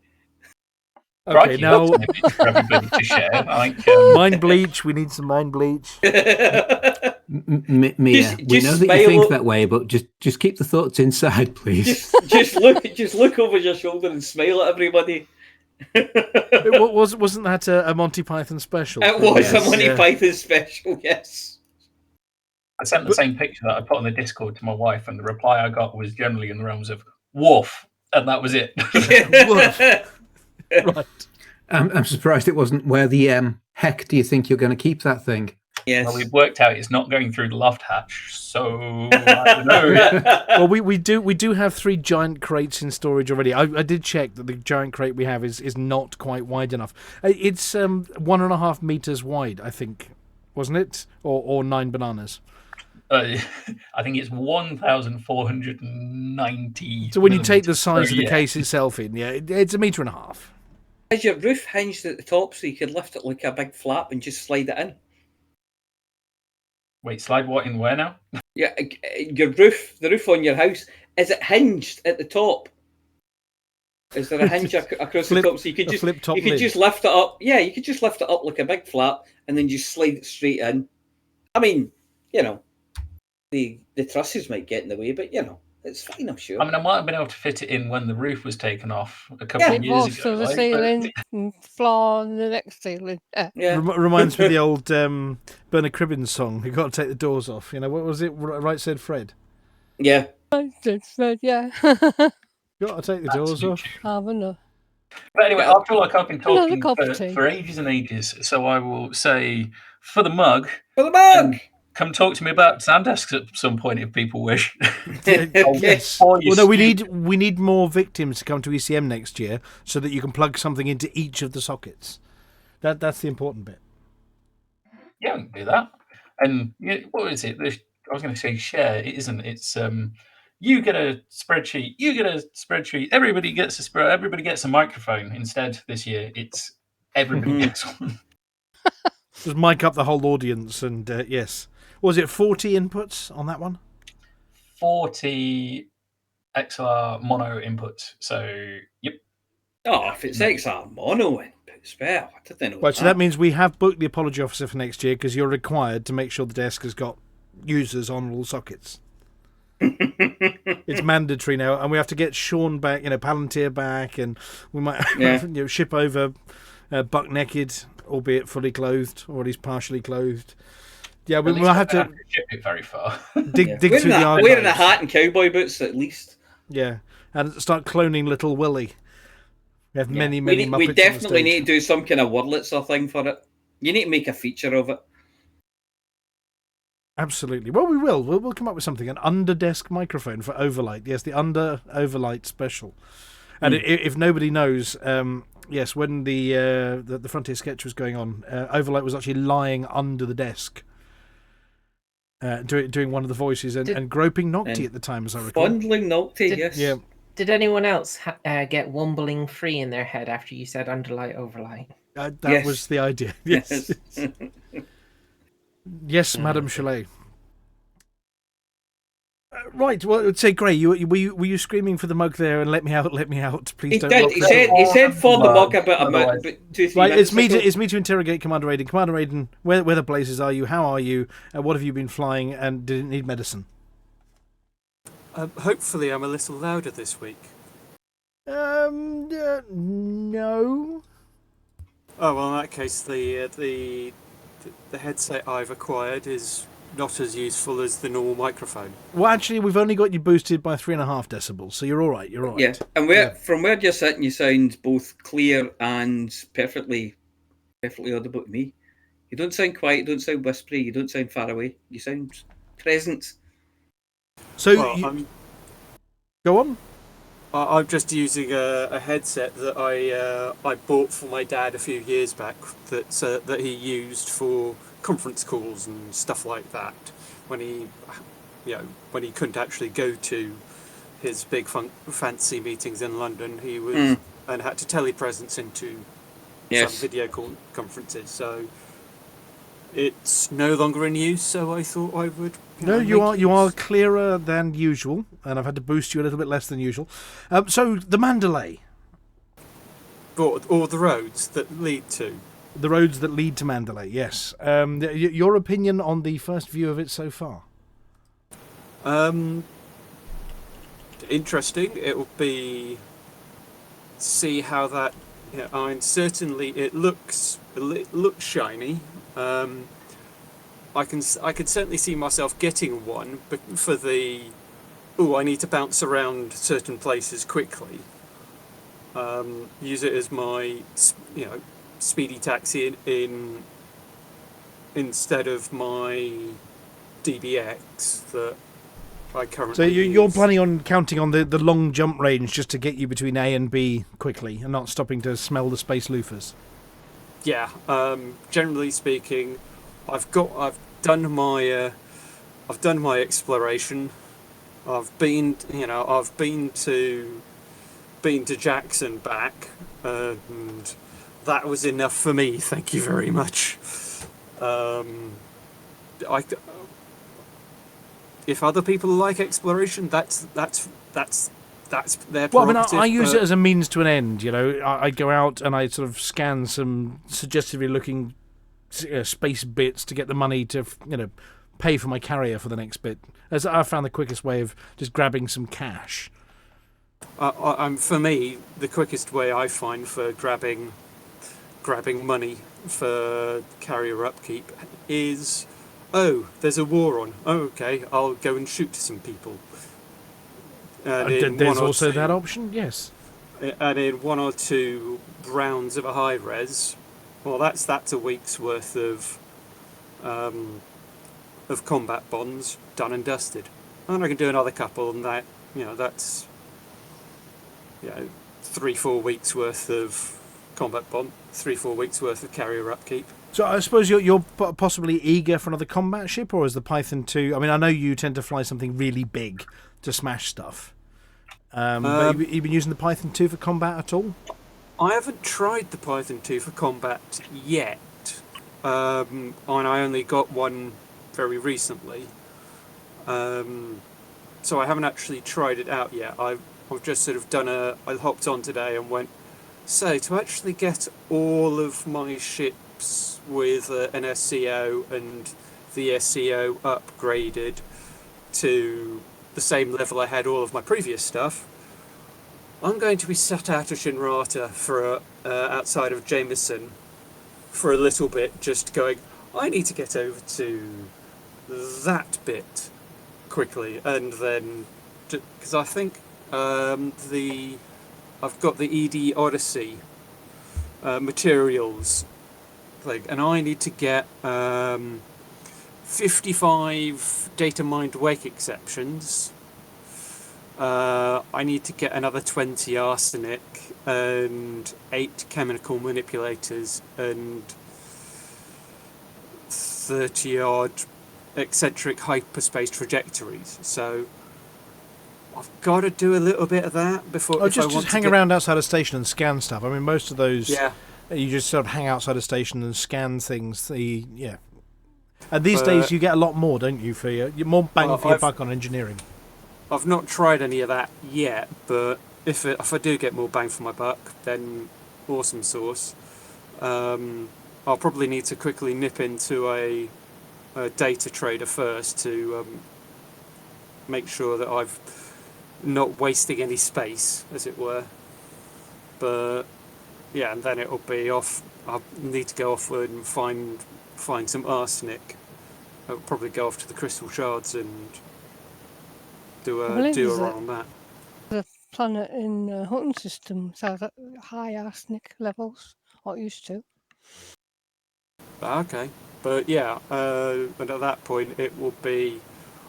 Okay, now for everybody to share. Mind bleach. We need some mind bleach. Mia, we know that you think that way, but just keep the thoughts inside, please. Just look over your shoulder and smile at everybody. Wasn't that a Monty Python special? It was a Monty Python special, yes. I sent the same picture that I put on the Discord to my wife, and the reply I got was generally in the realms of "woof," and that was it. Woof. Right. I'm surprised it wasn't. Where the heck do you think you're going to keep that thing? Yes. Well, we've worked out it's not going through the loft hatch, so I don't know. Well, we do have 3 giant crates in storage already. I did check that the giant crate we have is not quite wide enough. It's 1.5 meters wide, I think, wasn't it? Or 9 bananas. I think it's 1,490. So when you take the size of the case itself in, it's 1.5 meters. Is your roof hinged at the top so you could lift it like a big flap and just slide it in? Wait, slide what in where now? Yeah, your roof, the roof on your house, is it hinged at the top? Is there a hinge across the top so you could just lift it up? Yeah, you could just lift it up like a big flap and then just slide it straight in. I mean, the trusses might get in the way, but it's fine, I'm sure. I mean, I might have been able to fit it in when the roof was taken off a couple of years ago. So the ceiling, floor, and the next ceiling. Reminds me of the old Bernard Cribbins song. You got to take the doors off. What was it? Right said Fred. Yeah. Right said Fred. Yeah. Got to take the doors off. Have enough. But anyway, I feel like I've been talking for ages and ages, so I will say for the mug. For the mug. Come talk to me about Sandesks at some point if people wish. Yes. Well, no, we need more victims to come to ECM next year so that you can plug something into each of the sockets. That's the important bit. Yeah, we can do that. And what is it? I was going to say share. It isn't. It's you get a spreadsheet. You get a spreadsheet. Everybody gets a spread. Everybody gets a microphone. Instead, this year it's everybody gets one. Just mic up the whole audience, and yes. Was it 40 inputs on that one? 40 XLR mono inputs. So, yep. Oh, if it's XLR mono inputs, well, I didn't know. Right, so that means we have booked the apology officer for next year because you're required to make sure the desk has got users on all sockets. It's mandatory now, and we have to get Sean back, Palantir back, and we might ship over Buck naked, albeit fully clothed, or at least partially clothed. Yeah, we'll have to ship it very far. dig through the archives. Wearing a hat and cowboy boots, at least. Yeah, and start cloning little Willie. We have many Muppets. We definitely need to do some kind of Wurlitzer thing for it. You need to make a feature of it. Absolutely. Well, we will. We'll come up with something. An under-desk microphone for Overlight. Yes, the under-Overlight special. And if nobody knows, yes, when the Frontier sketch was going on, Overlight was actually lying under the desk. Doing one of the voices and groping Nocti at the time, as I recall. Fondling Nocti, yes. Yeah. Did anyone else get wombling free in their head after you said underlie, overlie? That was the idea. Yes. Yes, Madame Chalet. Right. Well, say, Gray, were you screaming for the mug there and let me out, please? He don't. did. He said for the mug about 2-3 right. minutes It's me to interrogate Commander Aiden. Commander Aiden, where the blazes are you? How are you? What have you been flying? And did it need medicine? Hopefully, I'm a little louder this week. No. Oh well, in that case, the headset I've acquired is not as useful as the normal microphone. Well, actually, we've only got you boosted by 3.5 decibels, so you're all right. You're all right. Yeah, and from where you're sitting, you sound both clear and perfectly audible to me. You don't sound quiet. You don't sound whispery. You don't sound far away. You sound present. So, go on. I'm just using a headset that I bought for my dad a few years back that he used for conference calls and stuff like that when he couldn't actually go to his big fancy meetings in London. He was and had to telepresence into some video conferences. So it's no longer in use. So I thought I would. You are clearer than usual, and I've had to boost you a little bit less than usual. So the Mandalay, or the roads that lead to. The roads that lead to Mandalay, yes. Your opinion on the first view of it so far? Interesting. It will be see how that. Certainly it looks shiny. I could certainly see myself getting one, but for the I need to bounce around certain places quickly. Use it as my speedy taxi instead of my DBX that I currently So you're planning on counting on the long jump range just to get you between A and B quickly and not stopping to smell the space loofers? Yeah, generally speaking, I've done my exploration. I've been to Jackson back, and that was enough for me. Thank you very much. If other people like exploration, that's their prerogative. Well, I mean, I use it as a means to an end. I go out and I sort of scan some suggestively looking space bits to get the money to pay for my carrier for the next bit. As I found the quickest way of just grabbing some cash. For me, the quickest way I find for grabbing money for carrier upkeep is, there's a war on. Oh, okay, I'll go and shoot some people. There's also that option, yes. And in 1 or 2 rounds of a high res, well, that's a week's worth of combat bonds done and dusted. And I can do another couple, and that's 3-4 weeks worth of combat bond, 3-4 weeks worth of carrier upkeep. So I suppose you're possibly eager for another combat ship, or is the Python 2? I mean, I know you tend to fly something really big to smash stuff. But you've been using the Python 2 for combat at all? I haven't tried the Python 2 for combat yet. And I only got one very recently. So I haven't actually tried it out yet. I've just sort of I hopped on today and went, so to actually get all of my ships with an SCO and the SCO upgraded to the same level I had all of my previous stuff, I'm going to be sat out of Shinrata for outside of Jameson for a little bit, just going, I need to get over to that bit quickly, and then because I think I've got the ED Odyssey materials thing, and I need to get 55 data mined wake exceptions. I need to get another 20 arsenic and 8 chemical manipulators and 30 odd eccentric hyperspace trajectories. So I've got to do a little bit of that before. Oh, just hang around outside a station and scan stuff. I mean, most of those, you just sort of hang outside a station and scan things. And these days you get a lot more, don't you? For your more bang for your buck on engineering. I've not tried any of that yet, but if I do get more bang for my buck, then awesome sauce. I'll probably need to quickly nip into a data trader first to make sure that I've not wasting any space, as it were. But yeah, and then it'll be off. I'll need to go offward and find some arsenic. I'll probably go off to the crystal shards and do a run on that. The planet in the Hutton system has high arsenic levels, or used to. Okay, but yeah, and at that point it will be,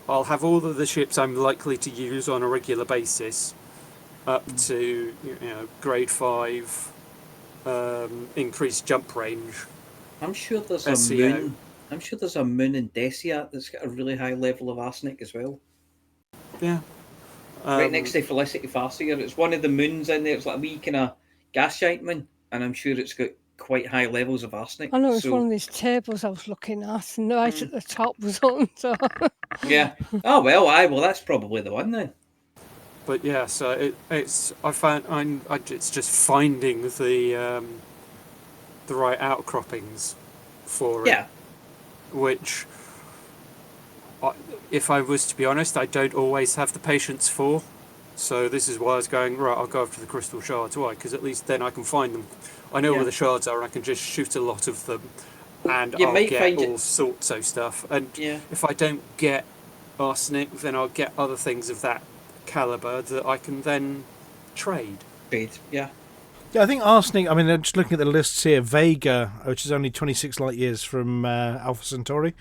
I'll have all of the ships I'm likely to use on a regular basis, up to grade 5, increased jump range. I'm sure there's SEO. a moon. I'm sure there's a moon in Deciat that's got a really high level of arsenic as well. Yeah. Right next to Felicity Farseer. It's one of the moons in there. It's like a wee kind of gas giant moon, and I'm sure it's got quite high levels of arsenic. I know it's one of these tables I was looking at, and right at the top was on. So. Yeah. Oh well, that's probably the one then. But yeah, so it's just finding the right outcroppings for it. Yeah. Which, if I was to be honest, I don't always have the patience for. So this is why I was going, right, I'll go after the crystal shards. Why? Because at least then I can find them. I know where the shards are and I can just shoot a lot of them. And I'll get all sorts of stuff. And if I don't get arsenic, then I'll get other things of that caliber that I can then trade. Yeah, I think arsenic, I mean, just looking at the lists here, Vega, which is only 26 light years from Alpha Centauri,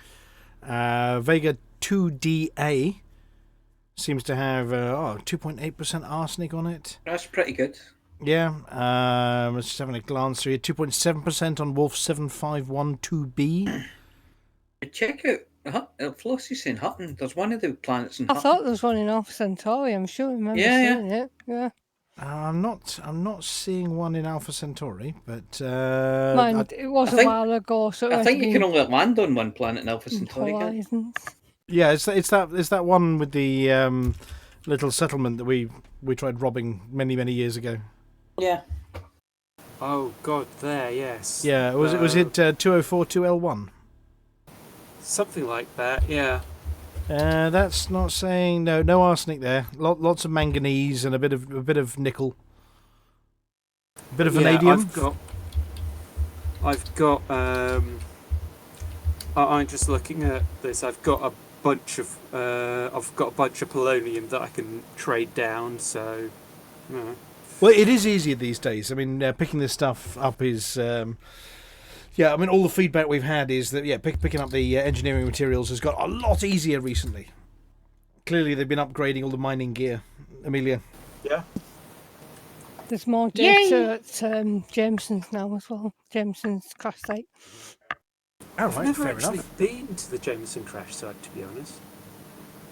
Vega 2DA seems to have 2.8% arsenic on it. That's pretty good. Yeah, let's just having a glance through here. 2.7% on Wolf 7512b. Check out Flossie's in Hutton. There's one of the planets in I Hutton. thought there was one in Alpha Centauri. I'm sure I remember seeing it. Yeah. I'm not seeing one in Alpha Centauri, but it was a while ago. So I think you can only land on one planet in Alpha Centauri. Yeah, it's that one with the little settlement that we tried robbing many years ago. Yeah. Oh God, there, yes. Yeah, was it 2042L1? Something like that, yeah. That's not saying no arsenic there. Lots of manganese and a bit of nickel. A bit of vanadium. I've got. I'm just looking at this. I've got a bunch of polonium that I can trade down. So. Well, it is easier these days. I mean, picking this stuff up is. Yeah, I mean, all the feedback we've had is that, picking up the engineering materials has got a lot easier recently. Clearly, they've been upgrading all the mining gear. Amelia? Yeah. There's more data at Jameson's now as well. Jameson's crash site. Oh, right, I've never fair actually enough. been to the Jameson crash site, to be honest.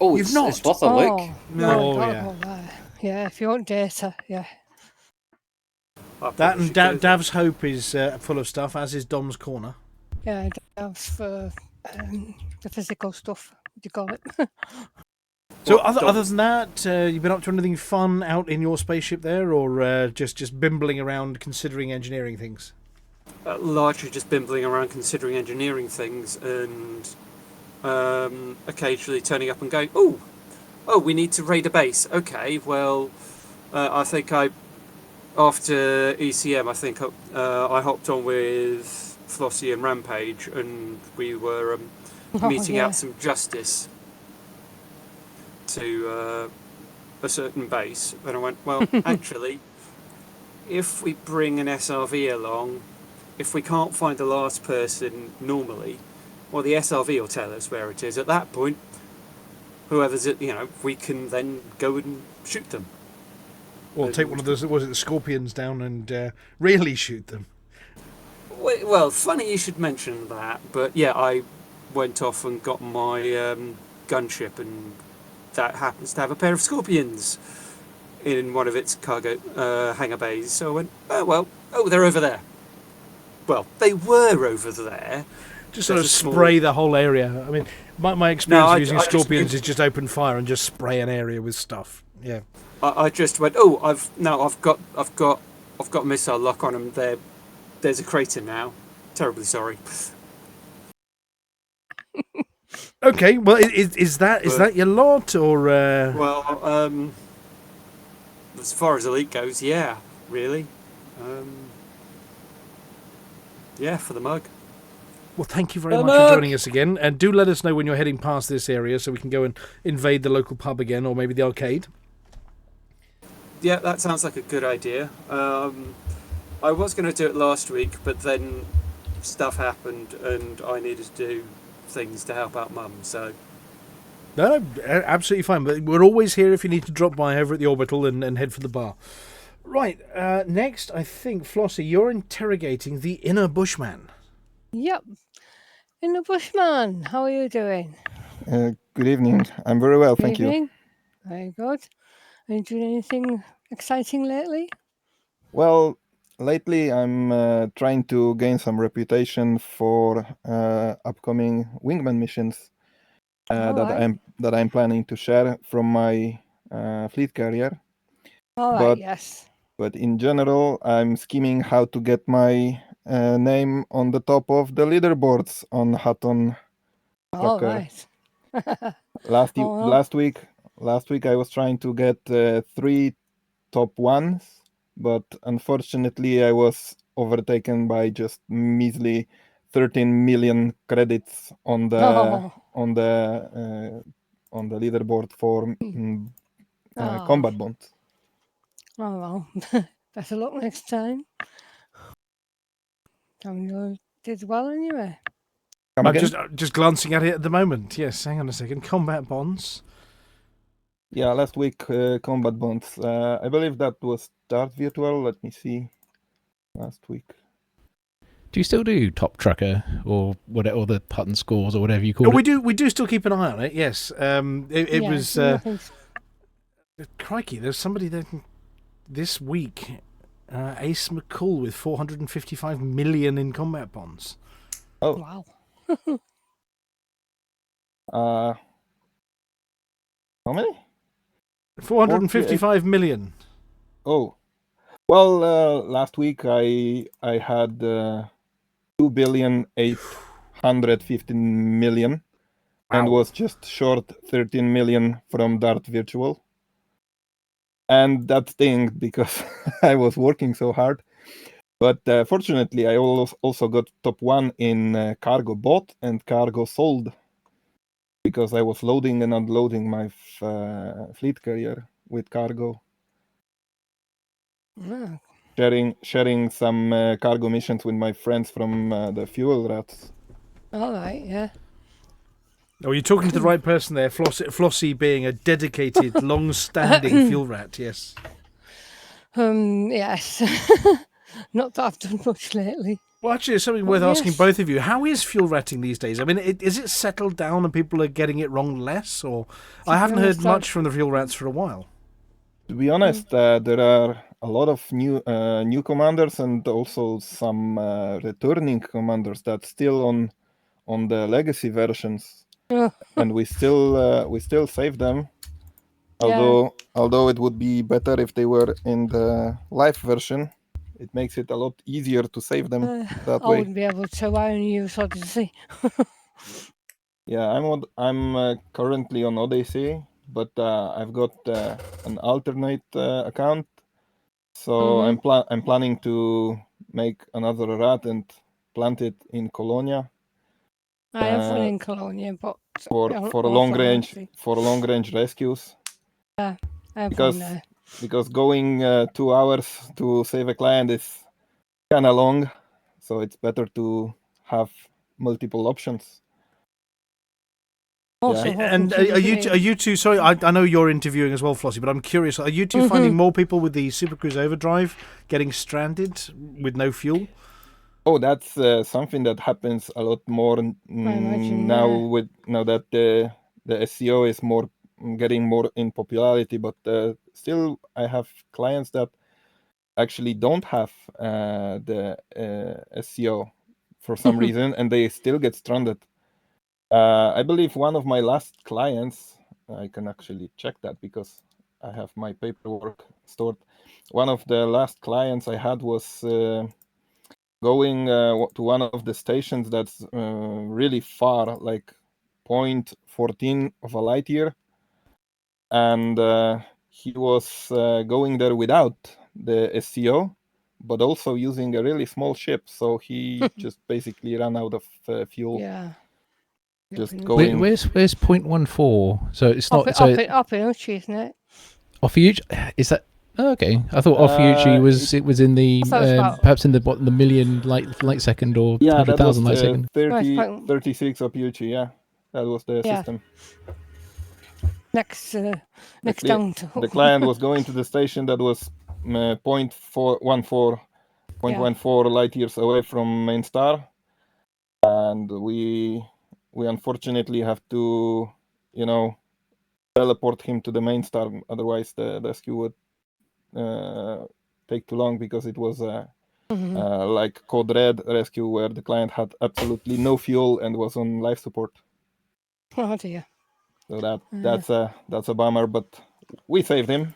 Oh, you've not? It's worth a look. No, yeah. Yeah, if you want data, yeah. That and Dav's Hope is full of stuff, as is Dom's Corner. Yeah, that's for the physical stuff. What do you call it? So other than that, you've been up to anything fun out in your spaceship there, or just bimbling around considering engineering things? Largely just bimbling around considering engineering things and occasionally turning up and going, oh, we need to raid a base. Okay, well, I think after ECM, I think I hopped on with Flossie and Rampage, and we were meeting out some justice to a certain base. And I went, well, actually, if we bring an SRV along, if we can't find the last person normally, well, the SRV will tell us where it is. At that point, whoever's it, we can then go and shoot them. Or take one of those, was it the Scorpions down and really shoot them? Well, funny you should mention that, but yeah, I went off and got my gunship and that happens to have a pair of scorpions in one of its cargo hangar bays. So I went, they're over there. Well, they were over there. Just sort of spray the whole area. I mean, my experience of using scorpions is just open fire and just spray an area with stuff. Yeah. I just went, I've got missile lock on them. There's a crater now. Terribly sorry. Okay, well, is that your lot, or? Well, as far as Elite goes, yeah, really. Yeah, for the mug. Well, thank you very much for joining us again, and do let us know when you're heading past this area so we can go and invade the local pub again, or maybe the arcade. Yeah, that sounds like a good idea. I was going to do it last week, but then stuff happened and I needed to do things to help out Mum, so... No, absolutely fine. But we're always here if you need to drop by over at the Orbital and head for the bar. Right, next, I think, Flossie, you're interrogating the Inner Bushman. Yep. Inner Bushman, how are you doing? Good evening. I'm very well, thank you. Very good. Are you doing anything exciting lately? Well, lately I'm trying to gain some reputation for upcoming wingman missions that I'm planning to share from my fleet carrier. Yes. But in general, I'm scheming how to get my name on the top of the leaderboards on Hutton. All right. Last week I was trying to get 3 top 1s, but unfortunately I was overtaken by just measly 13 million credits on the leaderboard for combat bonds. Oh well, better luck next time. You did well anyway. I'm just glancing at it at the moment. Yes, hang on a second. Combat bonds. Yeah, last week combat bonds. I believe that was Dart Virtual. Let me see. Last week. Do you still do Top Trucker or whatever, or the Hutton scores or whatever you call it? We do still keep an eye on it. Yes. It was. Crikey, there's somebody there this week. Ace McCall with 455 million in combat bonds. Oh wow. How many? 455 million. Oh, well, last week I had 2,815,000,000 and was just short 13 million from Dart Virtual. And that stinged because I was working so hard. But fortunately, I also got top 1 in cargo bought and cargo sold, because I was loading and unloading my fleet carrier with cargo. Yeah. Sharing some cargo missions with my friends from the fuel rats. All right, yeah. Oh, you're talking to the right person there. Flossie being a dedicated, long-standing fuel rat, yes. Yes. Not that I've done much lately. Well, actually, it's something worth asking both of you. How is fuel ratting these days? I mean, is it settled down and people are getting it wrong less? Or I haven't heard much from the fuel rats for a while. To be honest, there are a lot of new commanders and also some returning commanders that's still on the legacy versions. And we still save them, although it would be better if they were in the live version. It makes it a lot easier to save them that way. I wouldn't be able to. I only use Odyssey. Yeah, I'm currently on Odyssey, but I've got an alternate account, so I'm planning to make another rat and plant it in Colonia. I have one in Colonia, but for long range rescues. Yeah, I have one there. Because going 2 hours to save a client is kind of long, so it's better to have multiple options. Also, and are you two? Sorry, I know you're interviewing as well, Flossie, but I'm curious. Are you two finding more people with the Super Cruise Overdrive getting stranded with no fuel? Oh, that's something that happens a lot more now. Now that the SEO is more getting more in popularity, but still I have clients that actually don't have the SEO for some reason, and they still get stranded. I believe one of my last clients, I can actually check that because I have my paperwork stored. One of the last clients I had was going to one of the stations that's really far, like 0.14 of a light year, and he was going there without the SEO, but also using a really small ship, so he just basically ran out of fuel. Yeah. Just going. Where's 0.14? So it's not. Up in Uchi, isn't it? Off Uchi, is that? Oh, okay, I thought off Uchi was in the perhaps in the the million light second or 100,000 light second. 36 of Uchi, yeah, that was the system. Next down to the client was going to the station that was 0.14 light years away from main star, and we unfortunately have to, teleport him to the main star. Otherwise, the rescue would take too long, because it was like Code Red rescue where the client had absolutely no fuel and was on life support. Oh dear. So that's a bummer, but we saved him.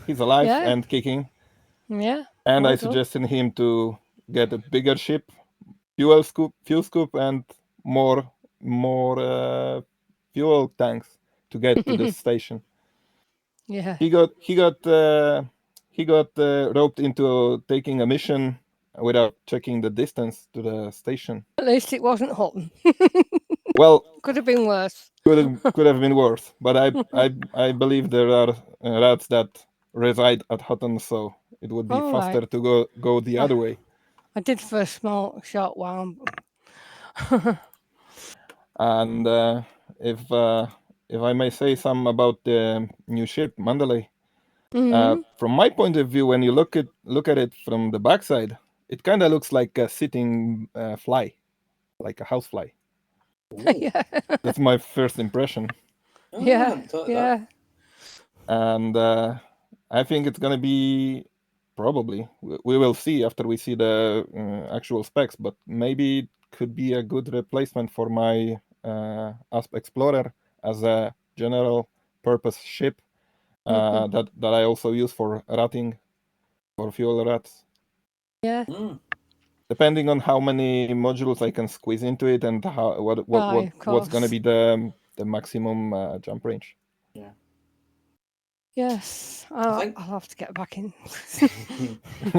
He's alive and kicking. Yeah. And I suggested him to get a bigger ship, fuel scoop, and more fuel tanks to get to the station. Yeah. He got roped into taking a mission without checking the distance to the station. At least it wasn't Hutton. Well, could have been worse. Could have been worse, but I believe there are rats that reside at Hutton, so it would be faster to go the other way. I did for a short while. And if I may say some about the new ship Mandalay, from my point of view, when you look at it from the backside, it kind of looks like a sitting fly, like a housefly. Yeah. That's my first impression. Yeah. And I think it's gonna be, probably, we will see after we see the actual specs, but maybe it could be a good replacement for my Asp Explorer as a general purpose ship that I also use for ratting, for fuel rats. Yeah. Depending on how many modules I can squeeze into it and what's going to be the maximum jump range. Yeah. Yes, I'll have to get back in. I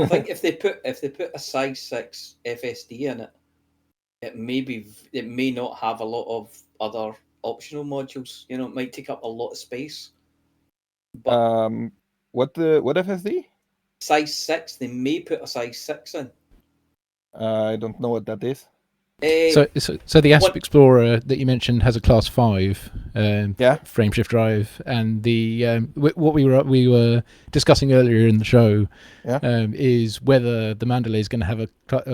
think if they put a size 6 FSD in it, it may not have a lot of other optional modules. It might take up a lot of space. But what FSD? Size 6. They may put a size 6 in. I don't know what that is. So the Asp Explorer that you mentioned has a Class 5 frameshift drive, and the what we were discussing earlier in the show is whether the Mandalay is going to have a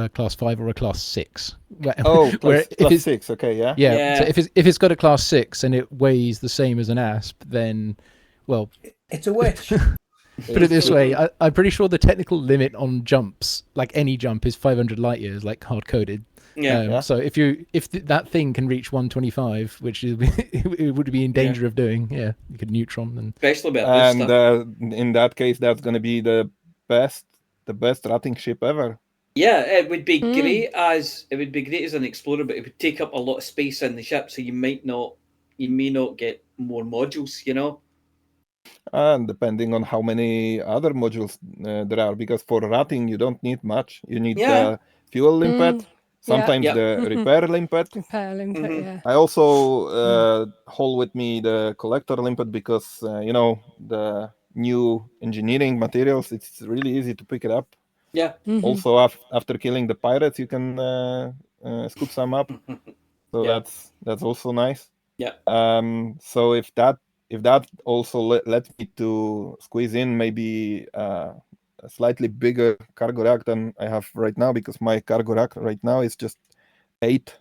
Class 5 or a Class 6. Class 6, okay, yeah. So if it's got a Class 6 and it weighs the same as an Asp, then it's a witch. Put it this way, I'm pretty sure the technical limit on jumps, like any jump, is 500 light years, like hard coded. So if that thing can reach 125, which it would be in danger of doing, you could neutron and especially about this stuff. In that case, that's going to be the best ratting ship ever. Yeah, it would be great as an explorer, but it would take up a lot of space in the ship, so you may not get more modules. And depending on how many other modules there are, because for ratting you don't need much. You need the fuel limpet, sometimes the repair limpet. I also haul with me the collector limpet because the new engineering materials, it's really easy to pick it up. Also after killing the pirates you can scoop some up, so that's also nice. So if that also lets me to squeeze in maybe a slightly bigger cargo rack than I have right now, because my cargo rack right now is just 8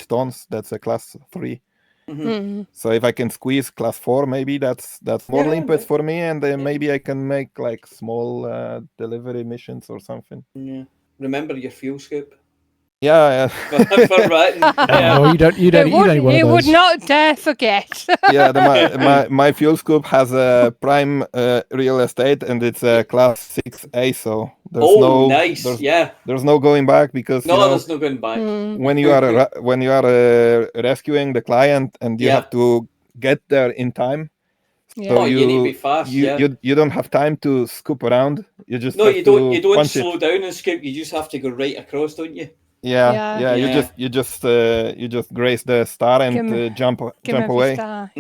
tons. That's a class 3. So if I can squeeze class 4, maybe that's more limpets for me, and then maybe I can make like small delivery missions or something. Yeah. Remember your fuel scoop. Yeah. For writing. Yeah. Oh, you don't one of those. You would not dare forget. Yeah, my fuel scoop has a prime real estate, and it's a class 6A, so there's nice. There's no going back, because there's no going back. When you are rescuing the client, and you have to get there in time. So you need to be fast. You don't have time to scoop around. You just you don't slow down and scoop. You just have to go right across, don't you? Yeah. You just graze the star and jump away. Star,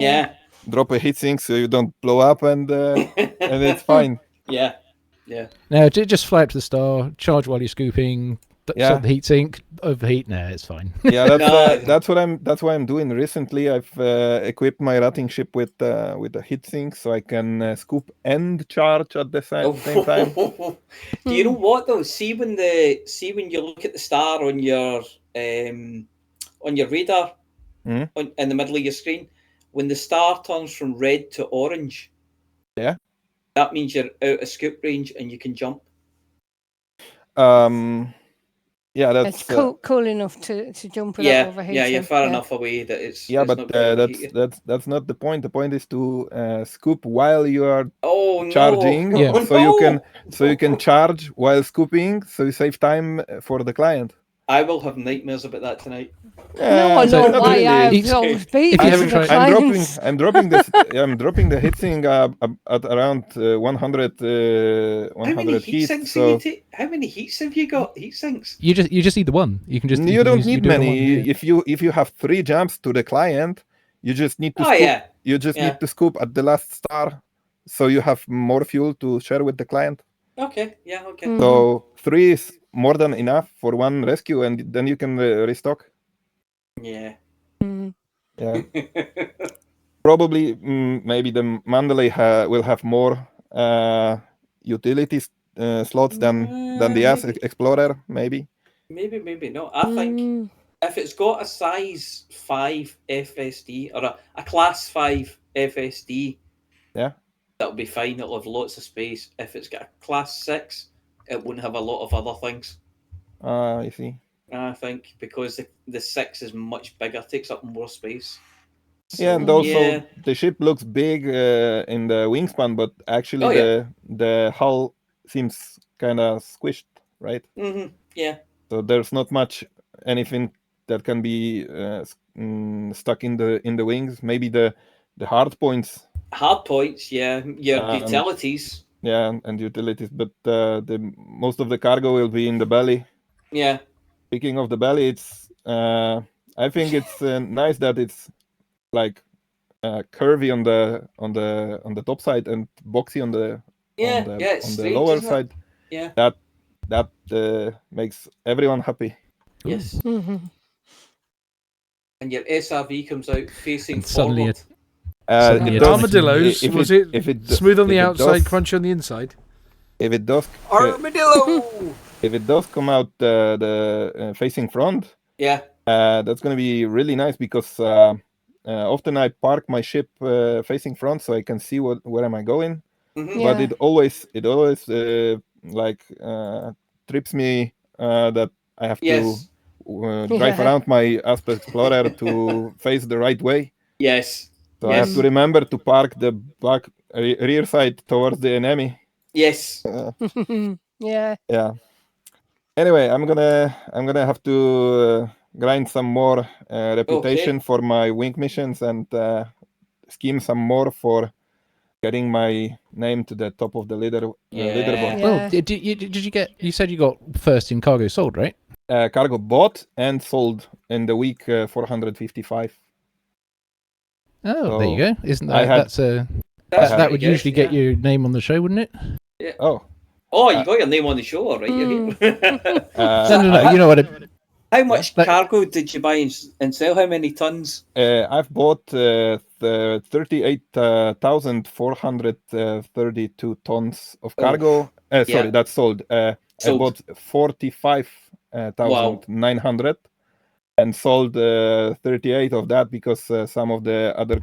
Drop a heatsink so you don't blow up, and it's fine. Yeah. No, just fly up to the star, charge while you're scooping. Stop the heatsink, overheat. No, it's fine. Yeah, that's what I'm doing recently. I've equipped my rutting ship with a heatsink, so I can scoop and charge at the same time. Do you know what though? See when you look at the star on your radar in the middle of your screen, when the star turns from red to orange, that means you're out of scoop range and you can jump. Yeah, that's cool enough to jump without overheating. Yeah, you're far enough away that it's. Yeah, it's but not that's not the point. The point is to scoop while you are charging. No. Yeah. So you can charge while scooping, so you save time for the client. I will have nightmares about that tonight. No, I know why I've always been. I'm dropping the heatsink at around 100 heat. How many heats have you got? Heat sinks? You just need the one. You can just. You don't need many. If you have 3 jumps to the client, you just need to scoop. You just need to scoop at the last star, so you have more fuel to share with the client. Okay. Yeah. Okay. So 3 is more than enough for one rescue, and then you can restock. Yeah. Yeah. Probably, maybe the Mandalay will have more utility slots than the Explorer. Maybe. Maybe not. I think if it's got a size 5 FSD or a class 5 FSD, that'll be fine. It'll have lots of space. If it's got a class 6, it won't have a lot of other things. I see. I think because the 6 is much bigger, takes up more space. So, yeah, and also the ship looks big in the wingspan, but actually the hull seems kind of squished, right? Mm-hmm. Yeah. So there's not much anything that can be stuck in the wings. Maybe the hard points. Hard points, yeah. Your utilities. And utilities, but the most of the cargo will be in the belly. Yeah. Speaking of the belly, it's I think it's nice that it's like curvy on the top side and boxy on the lower side. Yeah. That makes everyone happy. Yes. Mm-hmm. And your SRV comes out facing forward. Armadillos, was it smooth on the outside, crunchy on the inside? If it does, armadillo. If it does come out the facing front, that's going to be really nice, because often I park my ship facing front so I can see where am I going. Mm-hmm. But it always trips me that I have to drive around my Asper Explorer to face the right way. Yes. So I have to remember to park the rear side towards the enemy. Yes. Yeah. Anyway, I'm gonna have to grind some more reputation for my wing missions, and scheme some more for getting my name to the top of the leaderboard. Well, did you get? You said you got first in cargo sold, right? Cargo bought and sold in the week 455. Oh, so there you go. Isn't that that would usually get your name on the show, wouldn't it? Yeah. Oh, you got your name on the show, all right? No. You know what? How much cargo did you buy and sell? How many tons? I've bought 38,432 tons of cargo. Sorry, that's sold. I bought 45,900. and sold 38 of that because some of the other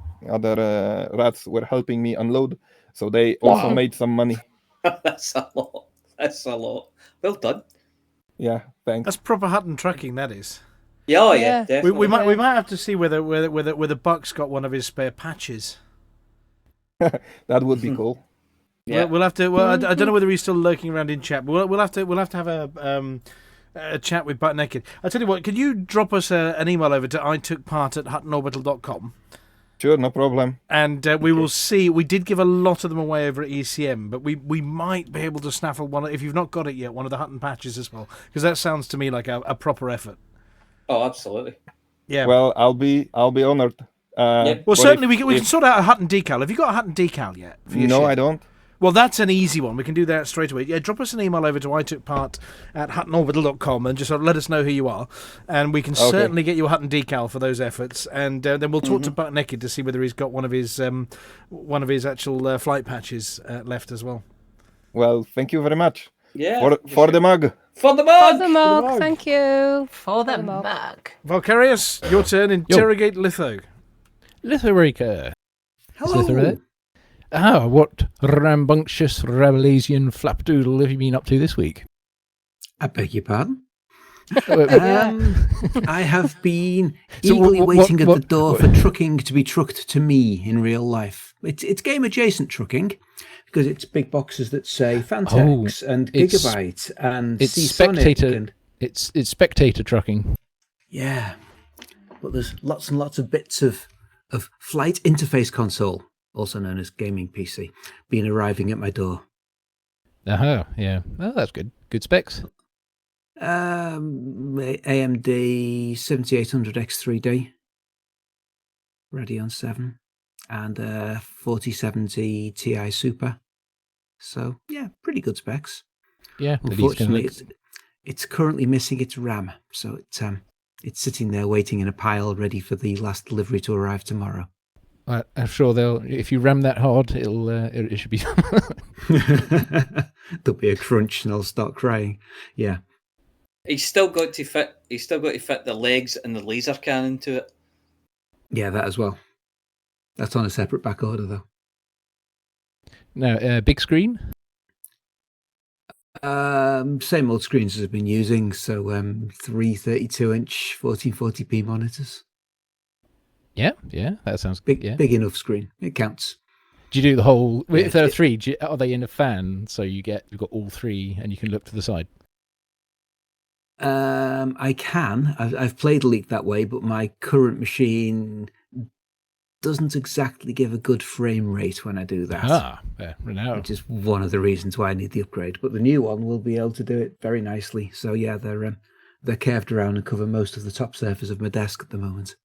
rats were helping me unload, so they also made some money. That's a lot. That's a lot. Well done. Yeah, thanks. That's proper Hutton trucking. That is. Yeah, oh, yeah, definitely. We might have to see whether Buck's got one of his spare patches. That would be cool. Yeah, we'll have to. Well, I don't know whether he's still lurking around in chat, but we'll have to have a chat with Butt Naked. I tell you what, could you drop us an email over to itookpart@huttonorbital.com? Sure, no problem. And we will see. We did give a lot of them away over at ECM, but we might be able to snaffle one, if you've not got it yet, one of the Hutton patches as well, because that sounds to me like a proper effort. Oh, absolutely. Yeah. Well, I'll be honored. Well, certainly we can sort out a Hutton decal. Have you got a Hutton decal yet? No, I don't. Well, that's an easy one. We can do that straight away. Yeah, drop us an email over to itookpart@huttonorbital.com and just sort of let us know who you are, and we can certainly get you a Hutton decal for those efforts. And then we'll talk to Butt Naked to see whether he's got one of his actual flight patches left as well. Well, thank you very much. Yeah. For the mug. For the mug. For the mug. Thank you. For the mug. Valkyrius, your turn. Interrogate Litho. Lithoraker. Hello. What rambunctious Rabelaisian flapdoodle have you been up to this week? I beg your pardon? I have been eagerly waiting at the door for trucking to be trucked to me in real life. It's game adjacent trucking, because it's big boxes that say Fantex and Gigabyte and Spectator. It's spectator trucking. Yeah, but there's lots and lots of bits of flight interface console, also known as gaming PC, been arriving at my door. Yeah. Oh, that's good. Good specs. AMD 7800 X3D, Radeon 7, and 4070 Ti Super. So, yeah, pretty good specs. Yeah, unfortunately, it's currently missing its RAM, so it's sitting there waiting in a pile, ready for the last delivery to arrive tomorrow. I'm sure if you ram that hard, it should be. There'll be a crunch, and I'll start crying. Yeah. He's still got to fit the legs and the laser cannon to it. Yeah, that as well. That's on a separate back order, though. No, big screen. Same old screens as I've been using. So 3 32-inch 1440p monitors. Yeah, that sounds big enough screen. It counts. Do you do the whole? If there are three, are they in a fan? So you've got all three, and you can look to the side. I can. I've played Elite that way, but my current machine doesn't exactly give a good frame rate when I do that. Which is one of the reasons why I need the upgrade. But the new one will be able to do it very nicely. So yeah, they're curved around and cover most of the top surface of my desk at the moment.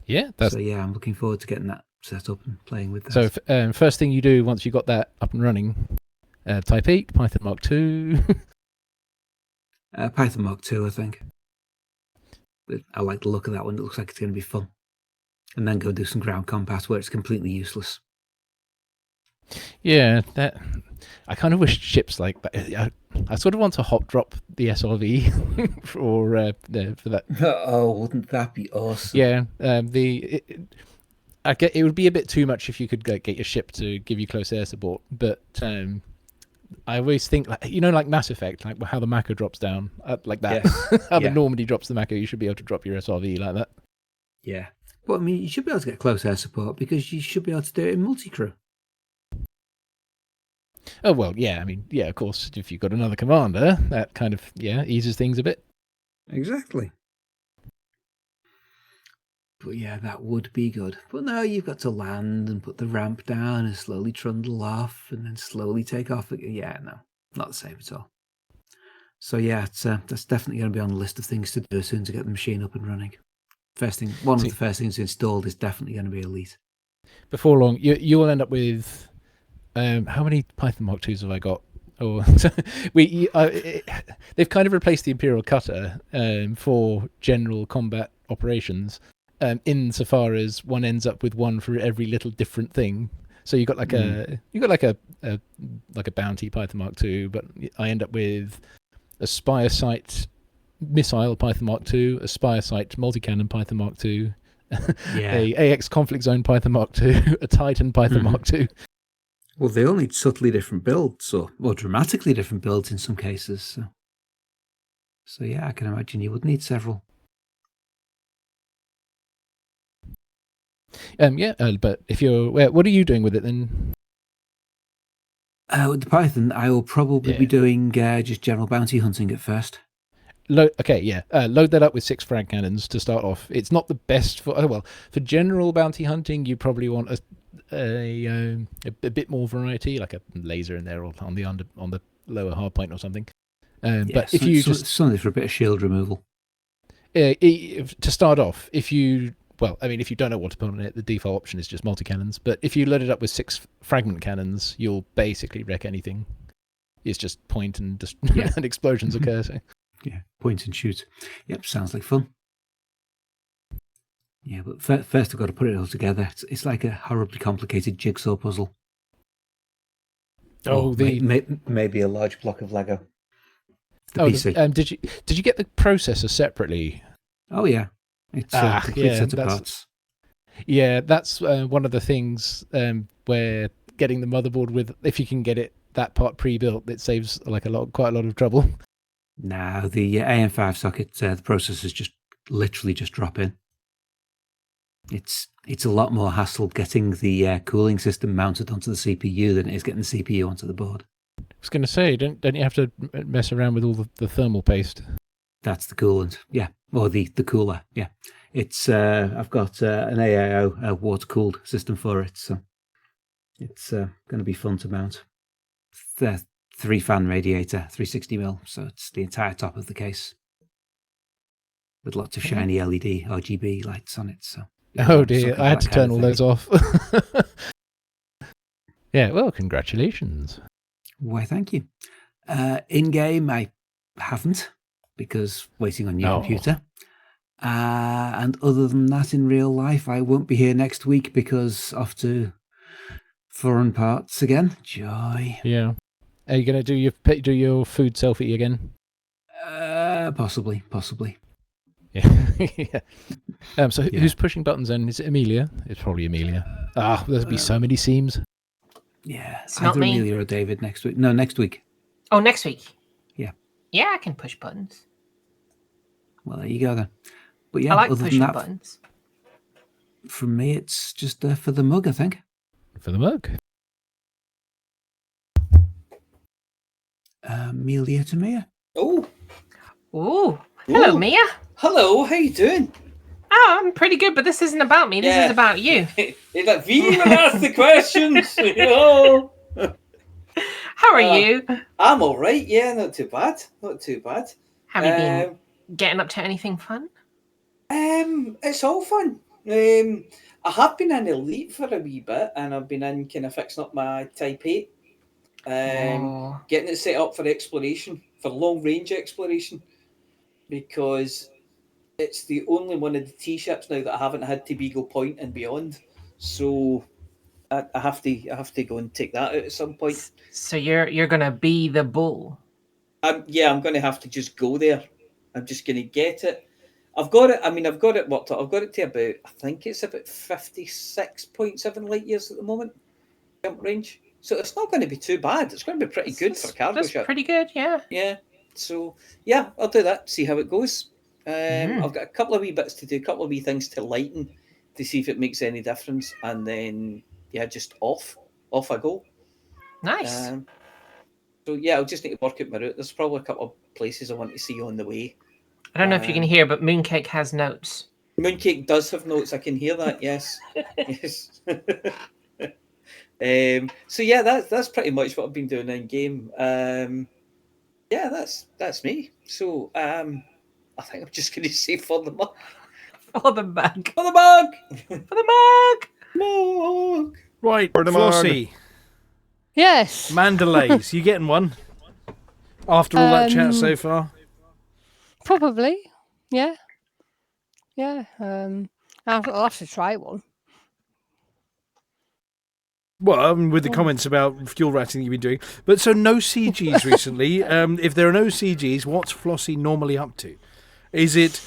Yeah, I'm looking forward to getting that set up and playing with that. So first thing you do once you got that up and running, Type 8, Python Mark II. Python Mark II, I think. I like the look of that one. It looks like it's going to be fun. And then go do some ground combat where it's completely useless. Yeah, I kind of wish chips like that. I sort of want to hot drop the SRV for that. Oh, wouldn't that be awesome? Yeah, I get it would be a bit too much if you could get your ship to give you close air support, but I always think like Mass Effect, like how the Mako drops down like that. Yes. How the Normandy drops the Mako, you should be able to drop your SRV like that. Yeah. Well, I mean, you should be able to get close air support because you should be able to do it in multi-crew. Oh, well, yeah, I mean, yeah, of course, if you've got another commander, that kind of, eases things a bit. Exactly. But yeah, that would be good. But no, you've got to land and put the ramp down and slowly trundle off and then slowly take off. Yeah, no, not the same at all. So yeah, that's definitely going to be on the list of things to do soon to get the machine up and running. One of the first things installed is definitely going to be Elite. Before long, you will end up with how many Python Mark IIs have I got? They've kind of replaced the Imperial Cutter for general combat operations, insofar as one ends up with one for every little different thing. So you got like a bounty Python Mark II, but I end up with a Spire sight missile Python Mark II, a Spire Sight multi-cannon Python Mark II, Yeah. a AX conflict zone Python Mark II, a Titan Python Mark II. Well, they all need subtly different builds, or dramatically different builds in some cases. So yeah, I can imagine you would need several. But if you're, what are you doing with it then? With the Python, I will probably be doing just general bounty hunting at first. Load that up with 6 frag cannons to start off. It's not the best for for general bounty hunting. You probably want a bit more variety, like a laser in there or on the lower hard point or something. But if you just something for a bit of shield removal, to start off, if you don't know what to put on it, the default option is just multi cannons. But if you load it up with 6 fragment cannons, you'll basically wreck anything. It's just point and and explosions occur. So. Yeah, point and shoot. Yep, sounds like fun. Yeah, but first I've got to put it all together. It's like a horribly complicated jigsaw puzzle. Maybe a large block of Lego. PC. Did you get the processor separately? Oh yeah, it's a complete set of parts. Yeah, that's one of the things where getting the motherboard with, if you can get that part pre-built, it saves quite a lot of trouble. No, the AM5 socket, the processors literally just drop in. It's a lot more hassle getting the cooling system mounted onto the CPU than it is getting the CPU onto the board. I was going to say, don't you have to mess around with all the thermal paste? That's the coolant, yeah, or the cooler, yeah. It's I've got an AIO water-cooled system for it, so it's going to be fun to mount. 3-fan radiator, 360mm, so it's the entire top of the case with lots of shiny LED RGB lights on it. So oh dear, I had to turn all those off. Yeah, well, congratulations. Why, thank you. In game, I haven't, because waiting on your computer. And other than that, in real life, I won't be here next week because off to foreign parts again. Joy. Yeah. Are you going to do your food selfie again? Possibly. Yeah. Who's pushing buttons then? Is it Amelia? It's probably Amelia. There'll be so many seams. Yeah. It's not either me. Amelia or David next week. No, next week. Oh, next week? Yeah. Yeah, I can push buttons. Well, there you go then. But yeah, I like other pushing than that, buttons. From me, it's just for the mug, I think. For the mug. Amelia to Mia. Oh, hello, Mia. Hello, how you doing? Oh, I'm pretty good, but this isn't about me. This is about you. It's like V will ask the questions. How are you? I'm all right. Yeah, not too bad. Have you been getting up to anything fun? It's all fun. I have been in Elite for a wee bit, and I've been in kind of fixing up my Type 8. Getting it set up for exploration, for long range exploration, because it's the only one of the T-ships now that I haven't had to Beagle Point and beyond. So I have to go and take that out at some point. So you're gonna be the bull. I'm going to have to just go there. I'm just going to get it. I've got it worked out. I've got it to about, I think it's about 56.7 light years at the moment, jump range. So it's not going to be too bad. It's going to be pretty good for a cargo ship. That's pretty good, yeah. Yeah. So, yeah, I'll do that, see how it goes. I've got a couple of wee bits to do, a couple of wee things to lighten to see if it makes any difference. And then, just off I go. Nice. So, yeah, I'll just need to work out my route. There's probably a couple of places I want to see on the way. I don't know if you can hear, but Mooncake has notes. Mooncake does have notes. I can hear that, yes. Yes. So yeah, that's pretty much what I've been doing in game. That's me. So I think I'm just going to say for the mug. For the mug. For the mug. For the mug. Mug. Right, For the Flossie. mug. Yes. Mandalays, you getting one? After all that chat so far? Probably. Yeah. Yeah. I'll have to try one. Well, with the comments about fuel ratting that you've been doing. But so no CGs recently. If there are no CGs, what's Flossie normally up to? Is it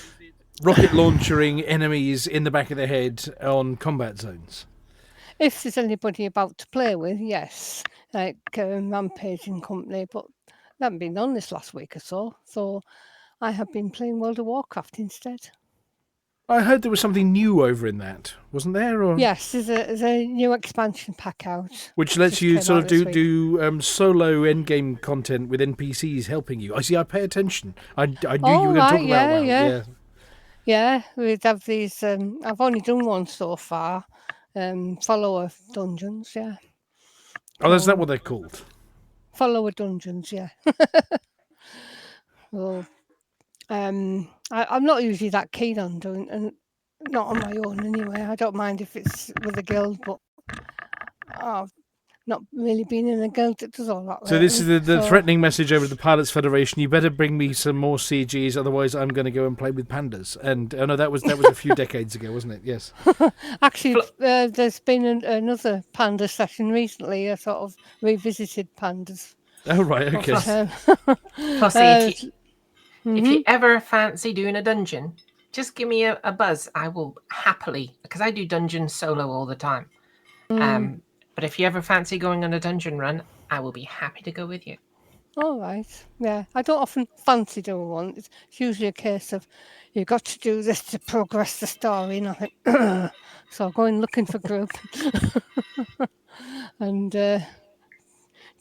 rocket launchering enemies in the back of the head on combat zones? If there's anybody about to play with, yes, like Rampage and company, but they haven't been on this last week or so. So I have been playing World of Warcraft instead. I heard there was something new over in that, wasn't there? Or... Yes, there's a new expansion pack out. Which lets you sort of do solo endgame content with NPCs helping you. I pay attention. I knew you were going to talk about WoW. Yeah, we'd have these. I've only done one so far. Follower dungeons, yeah. Oh, is that what they're called? Follower dungeons, yeah. Well, I'm not usually that keen on doing, and not on my own anyway. I don't mind if it's with a guild, but I've not really been in a guild that does all that. So this is the threatening message over the Pilots Federation. You better bring me some more CGs, otherwise I'm going to go and play with pandas. And oh no, that was a few decades ago, wasn't it? Yes. Actually, there's been another panda session recently. I sort of revisited pandas. Oh right, okay. Plus, if you ever fancy doing a dungeon, just give me a buzz. I will happily, because I do dungeons solo all the time. But if you ever fancy going on a dungeon run, I will be happy to go with you. All right. Yeah, I don't often fancy doing one. It's usually a case of you've got to do this to progress the story, and I think, so I'm going looking for group and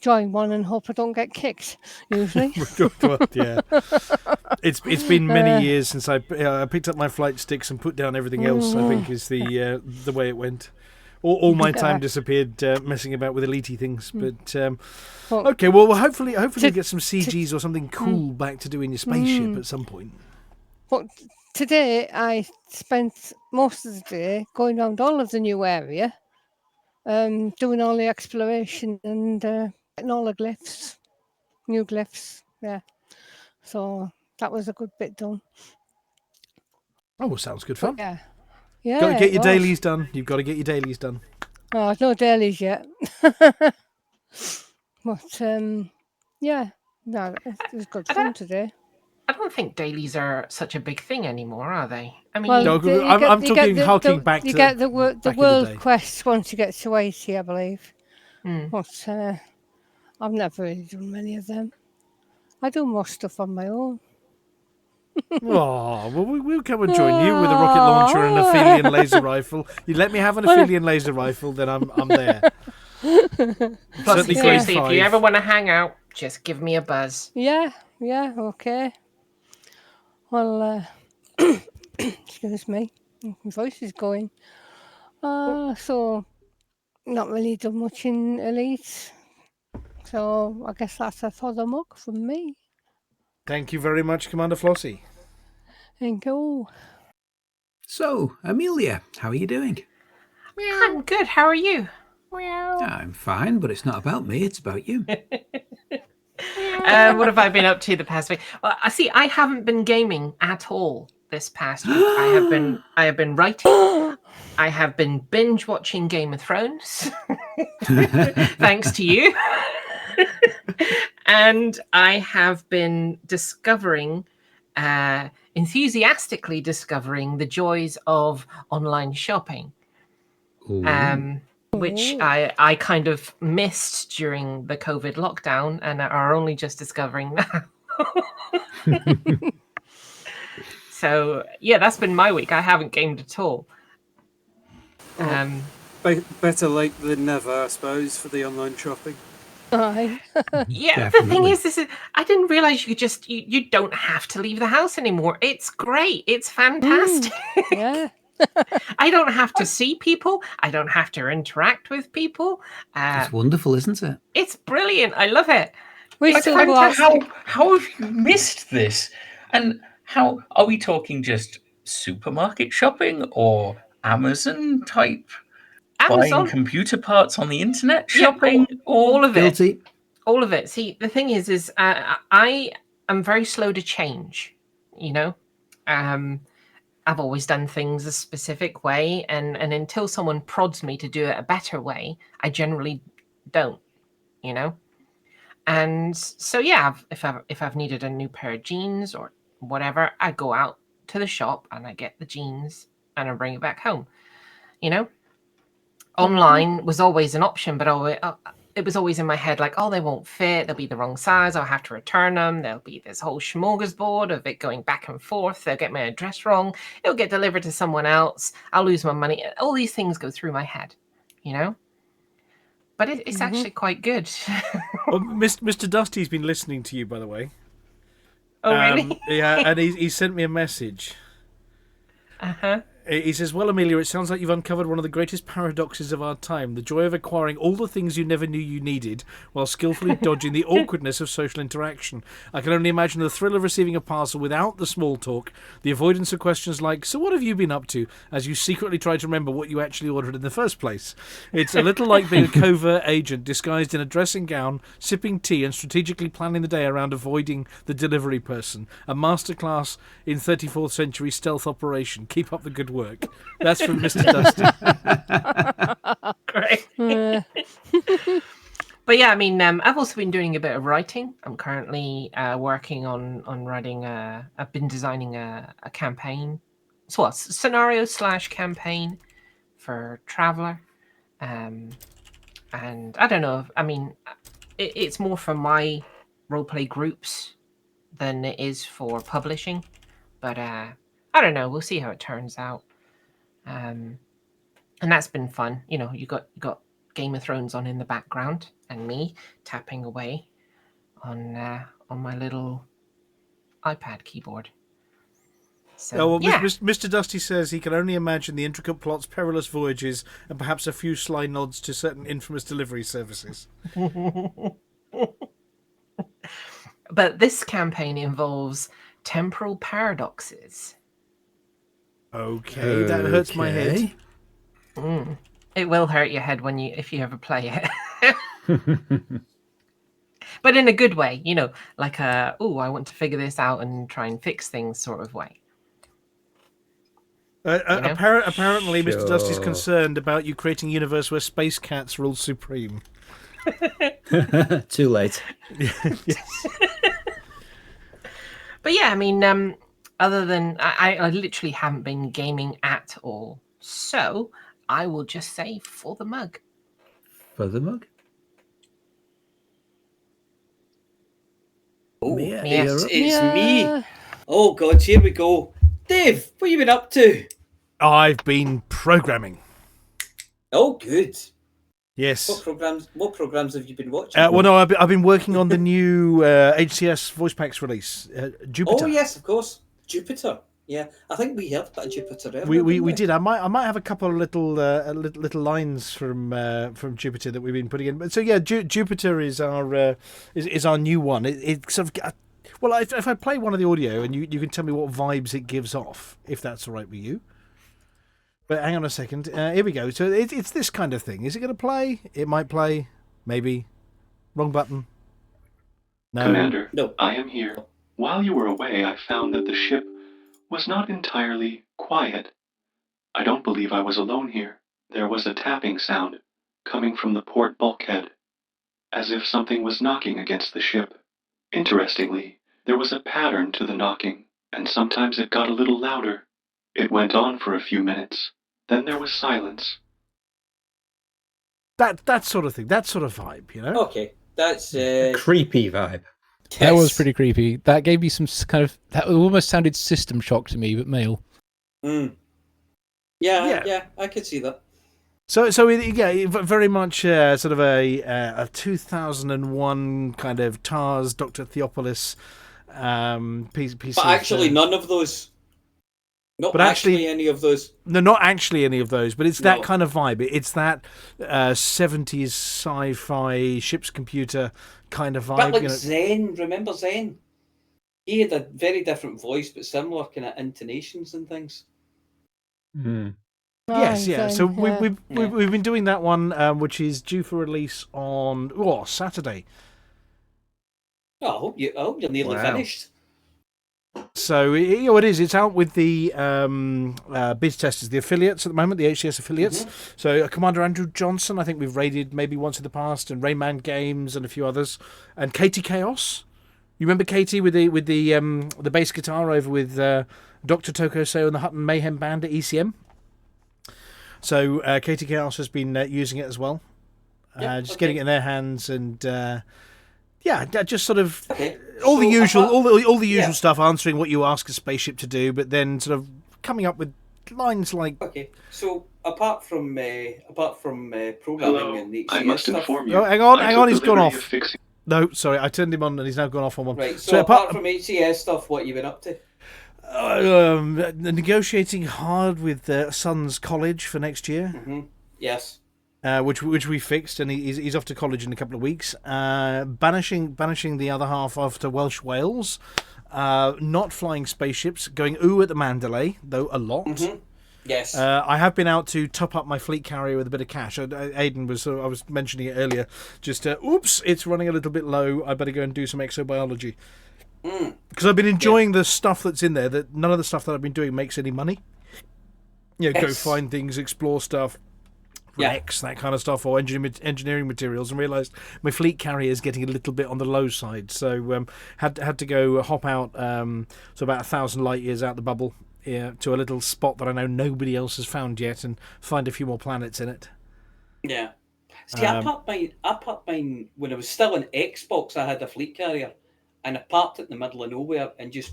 join one and hope I don't get kicked. Usually, yeah. It's been many years since I picked up my flight sticks and put down everything else. I think is the way it went. All my time disappeared messing about with elite things, but okay. Well, hopefully you get some CGs or something cool back to do in your spaceship at some point. But today I spent most of the day going around all of the new area, doing all the exploration and getting all the glyphs, new glyphs. Yeah, so that was a good bit done. Oh, well, sounds good fun. But, yeah, got to get your dailies done. You've got to get your dailies done. Oh, no dailies yet. But yeah, no, it was good fun today. I don't think dailies are such a big thing anymore, are they? I mean, I'm talking harking back to you get the world the quest once you get to 80, I believe. But I've never really done many of them. I do more stuff on my own. Oh, well, we'll come and join you with a rocket launcher and an Aphelion laser rifle. You let me have an Aphelion laser rifle, then I'm there. Plus, seriously, if you ever want to hang out, just give me a buzz. Yeah, okay. Well, excuse me, my voice is going. So, not really done much in Elite. So, I guess that's a further mug from me. Thank you very much, Commander Flossie. Thank you. So, Amelia, how are you doing? I'm good. How are you? I'm fine, but it's not about me, it's about you. What have I been up to the past week? Well, I haven't been gaming at all this past week. I have been writing. I have been binge watching Game of Thrones, thanks to you. And I have been enthusiastically discovering the joys of online shopping, which I kind of missed during the COVID lockdown and are only just discovering now. So, yeah, that's been my week. I haven't gamed at all. Better late than never, I suppose, for the online shopping. Aye. Yeah, Definitely. The thing is I didn't realize you don't have to leave the house anymore. It's great. It's fantastic. Yeah. I don't have to see people. I don't have to interact with people. It's wonderful, isn't it? It's brilliant. I love it. How have you missed this? And how are we talking? Just supermarket shopping or Amazon type? Buying computer parts on the internet shopping? All of it. Guilty. All of it. See, the thing is I am very slow to change, you know? I've always done things a specific way, and until someone prods me to do it a better way, I generally don't, you know? And so, yeah, if I've needed a new pair of jeans or whatever, I go out to the shop and I get the jeans and I bring it back home. You know, online was always an option, but it was always in my head like, oh, they won't fit. They'll be the wrong size. I'll have to return them. There'll be this whole smorgasbord of it going back and forth. They'll get my address wrong. It'll get delivered to someone else. I'll lose my money. All these things go through my head, you know? But it's actually quite good. Well, Mr. Dusty's been listening to you, by the way. Oh, really? Yeah, and he sent me a message. Uh-huh. He says, well, Amelia, it sounds like you've uncovered one of the greatest paradoxes of our time, the joy of acquiring all the things you never knew you needed while skillfully dodging the awkwardness of social interaction. I can only imagine the thrill of receiving a parcel without the small talk, the avoidance of questions like, so what have you been up to, as you secretly try to remember what you actually ordered in the first place. It's a little like being a covert agent disguised in a dressing gown, sipping tea and strategically planning the day around avoiding the delivery person. A masterclass in 34th century stealth operation. Keep up the good work. That's from Mr. Dusty. Great. But yeah, I mean, I've also been doing a bit of writing. I'm currently working on writing. I've been designing a campaign, so a scenario / campaign for Traveller, and I don't know. I mean, it's more for my roleplay groups than it is for publishing, but I don't know. We'll see how it turns out. And that's been fun. You know, you got Game of Thrones on in the background and me tapping away on my little iPad keyboard. So, yeah. Mr. Dusty says he can only imagine the intricate plots, perilous voyages, and perhaps a few sly nods to certain infamous delivery services. But this campaign involves temporal paradoxes. Okay, that hurts my head. It will hurt your head if you ever play it. But in a good way, you know, like I want to figure this out and try and fix things sort of way. Apparently, Mr. Dusty's concerned about you creating a universe where space cats rule supreme. Too late. But yeah, I mean, other than I literally haven't been gaming at all, so I will just say for the mug. For the mug? Oh, yes. it's me. Oh, God, here we go. Dave, what have you been up to? I've been programming. Oh, good. Yes. What programs have you been watching? Well, no, I've been working on the new HCS voice packs release, Jupiter. Oh, yes, of course. Jupiter. Yeah, I think we have that Jupiter earlier. We did. I might have a couple of little lines from Jupiter that we've been putting in. But so yeah, Jupiter is our new one. It's sort of well, if I play one of the audio and you can tell me what vibes it gives off, if that's all right with you. But hang on a second. Here we go. So it's this kind of thing. Is it going to play? It might play. Maybe. Wrong button. No. Commander, no. I am here. While you were away, I found that the ship was not entirely quiet. I don't believe I was alone here. There was a tapping sound coming from the port bulkhead, as if something was knocking against the ship. Interestingly, there was a pattern to the knocking, and sometimes it got a little louder. It went on for a few minutes. Then there was silence. That sort of thing. That sort of vibe, you know? Okay, that's... creepy vibe. Yes. That was pretty creepy. That gave me some kind of... That almost sounded System Shock to me, but male. Yeah, I could see that. So yeah, very much sort of a 2001 kind of TARS, Dr. Theopolis piece. But actually, none of those. Not actually any of those. No, not actually any of those. But it's that kind of vibe. It's that 70s sci-fi ship's computer kind of vibe. But like Zen, remember Zen? He had a very different voice, but similar kind of intonations and things. Yes, yeah. So we've been doing that one, which is due for release on Saturday. Oh, I hope you're nearly finished. So it is. It's out with the biz testers, the affiliates at the moment, the HCS affiliates. So Commander Andrew Johnson, I think we've raided maybe once in the past, and Rayman Games and a few others, and Katie Chaos. You remember Katie with the bass guitar over with Dr. Toko Seo and the Hutton Mayhem Band at ECM? So Katie Chaos has been using it as well. Getting it in their hands and just sort of all the usual stuff, answering what you ask a spaceship to do, but then sort of coming up with lines like. Okay, so apart from programming and the I must inform you. Oh, hang on, he's gone off. No, sorry, I turned him on and he's now gone off on one. Right. So apart from HCS stuff, what have you been up to? Negotiating hard with Son's college for next year. Mm-hmm. Yes. Which we fixed, and he's off to college in a couple of weeks. Banishing the other half off to Welsh Wales. Not flying spaceships. Going at the Mandalay, though, a lot. Mm-hmm. Yes. I have been out to top up my fleet carrier with a bit of cash. Aidan I was mentioning it earlier. Just oops, it's running a little bit low. I better go and do some exobiology. Because I've been enjoying the stuff that's in there. That none of the stuff that I've been doing makes any money. Go find things, explore stuff, wrecks, that kind of stuff, or engineering materials, and realised my fleet carrier is getting a little bit on the low side. So had to go hop out, so about 1,000 light years out the bubble, to a little spot that I know nobody else has found yet, and find a few more planets in it. Yeah. See, I parked mine when I was still on Xbox. I had a fleet carrier. And I parked it in the middle of nowhere, and just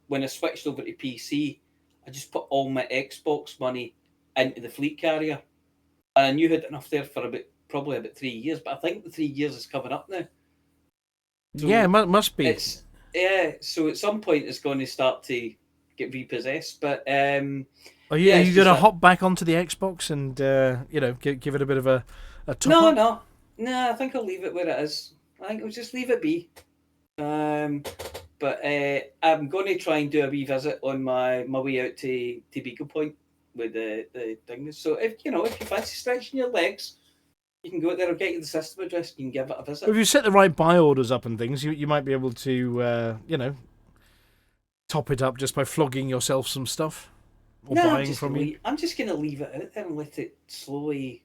when I switched over to PC, I just put all my Xbox money into the fleet carrier. And I knew I had enough there for probably about 3 years, but I think the 3 years is coming up now. So it must be. So at some point it's going to start to get repossessed. But are you going to hop back onto the Xbox and give it a bit of a top up? No. I think I'll leave it where it is. I think I'll just leave it be. But I'm going to try and do a wee visit on my way out to Beagle Point with the thing. So if you fancy stretching your legs, you can go out there. I'll get you the system address. You can give it a visit. If you set the right buy orders up and things, you might be able to top it up just by flogging yourself some stuff or buying from you. I'm just going to leave it out there and let it slowly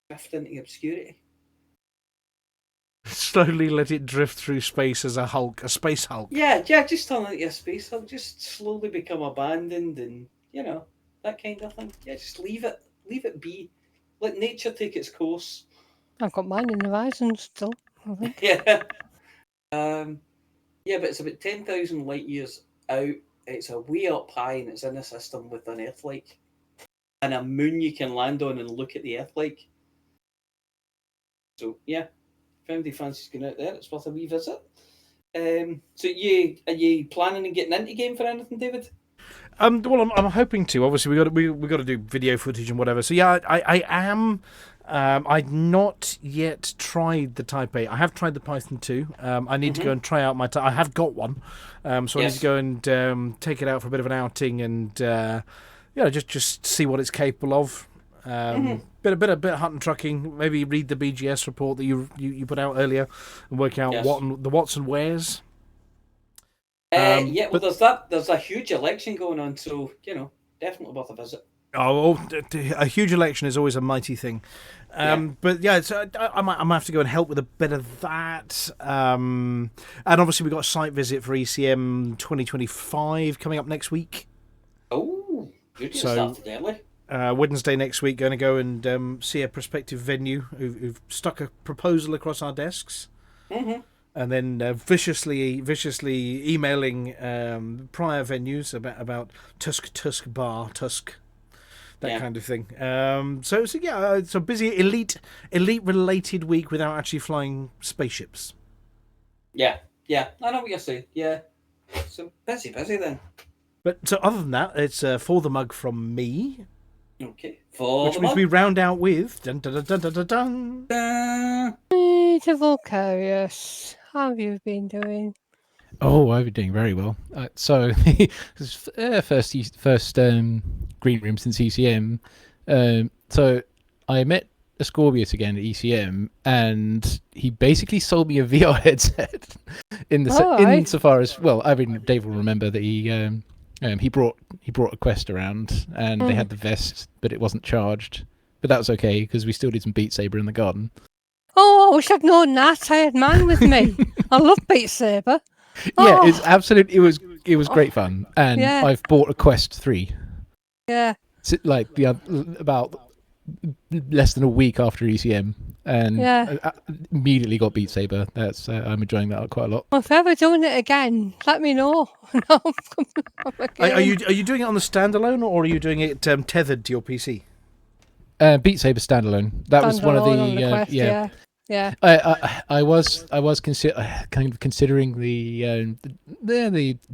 drift into obscurity. Slowly let it drift through space as a space hulk. Yeah, just turn it into a space hulk. Just slowly become abandoned, and that kind of thing. Yeah, just leave it be. Let nature take its course. I've got mine in the horizon still, I think. Yeah. But it's about 10,000 light years out. It's a way up high, and it's in a system with an Earth-like and a moon you can land on and look at the Earth-like. So yeah. If anybody fancies going out there, it's worth a wee visit. So are you planning on getting into game for anything, David? Well, I'm hoping to. Obviously, we got to do video footage and whatever. So yeah, I am. I've not yet tried the Type A. I have tried the Python 2. I need to go and try out my. I have got one, so I need to go and take it out for a bit of an outing and just see what it's capable of. Bit of Hutton trucking. Maybe read the BGS report that you put out earlier and work out the whats and wheres. There's a huge election going on, so definitely worth a visit. A huge election is always a mighty thing. But yeah, I might have to go and help with a bit of that. And obviously we've got a site visit for ECM 2025 coming up next week. Oh, good. Started early. Wednesday next week, going to go and see a prospective venue who've stuck a proposal across our desks, and then viciously emailing prior venues about Tusk Bar, that kind of thing. It's a busy elite related week without actually flying spaceships. Yeah, I know what you're saying. Yeah, so busy then. But so other than that, it's for the mug from me. Okay. Which means we round out with dun dun dun dun dun dun. Beautiful Curious. How have you been doing? Oh, I've been doing very well. So, first green room since ECM. So I met Ascorbius again at ECM, and he basically sold me a VR headset. Insofar as, well, I mean, Dave will remember that he brought a Quest around, and they had the vest, but it wasn't charged. But that was okay because we still did some Beat Saber in the garden. Oh, I wish I'd known that. I had mine with me. I love Beat Saber. Yeah, it's absolutely. It was great fun, and Yeah. I've bought a Quest 3. Yeah. Like about less than a week after ECM, and Yeah. I immediately got Beat Saber. That's I'm enjoying that quite a lot. Well, if ever doing it again, let me know. Are you doing it on the standalone, or are you doing it tethered to your PC? Beat Saber standalone. That was one of Standalone on the Quest, yeah. I was kind of considering the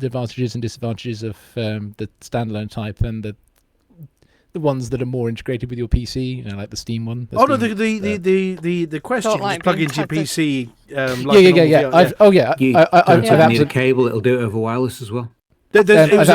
advantages and disadvantages of the standalone type and the ones that are more integrated with your PC, like the Steam one. The Quest you can just plug into your PC. You don't need a cable; it'll do it over wireless as well. It was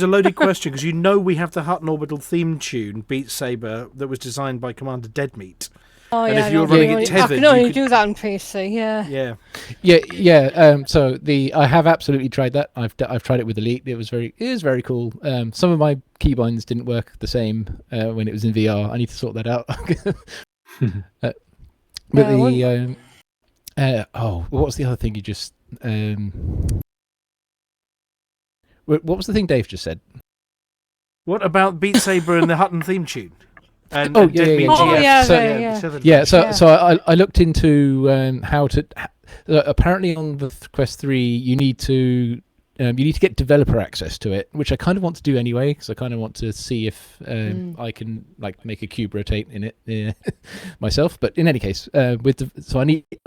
a loaded question because we have the Hutton Orbital theme tune, Beat Saber, that was designed by Commander Deadmeat. Oh, and yeah, if you were running it tethered, I can only do that on PC. Yeah. Yeah. So I have absolutely tried that. I've tried it with Elite. It was very cool. Some of my keybinds didn't work the same when it was in VR. I need to sort that out. What was the other thing you just? What was the thing Dave just said? What about Beat Saber and the Hutton theme tune? And So I looked into how to. Apparently, on the Quest 3, you need to get developer access to it, which I kind of want to do anyway, because I kind of want to see if I can make a cube rotate in it myself. But in any case, I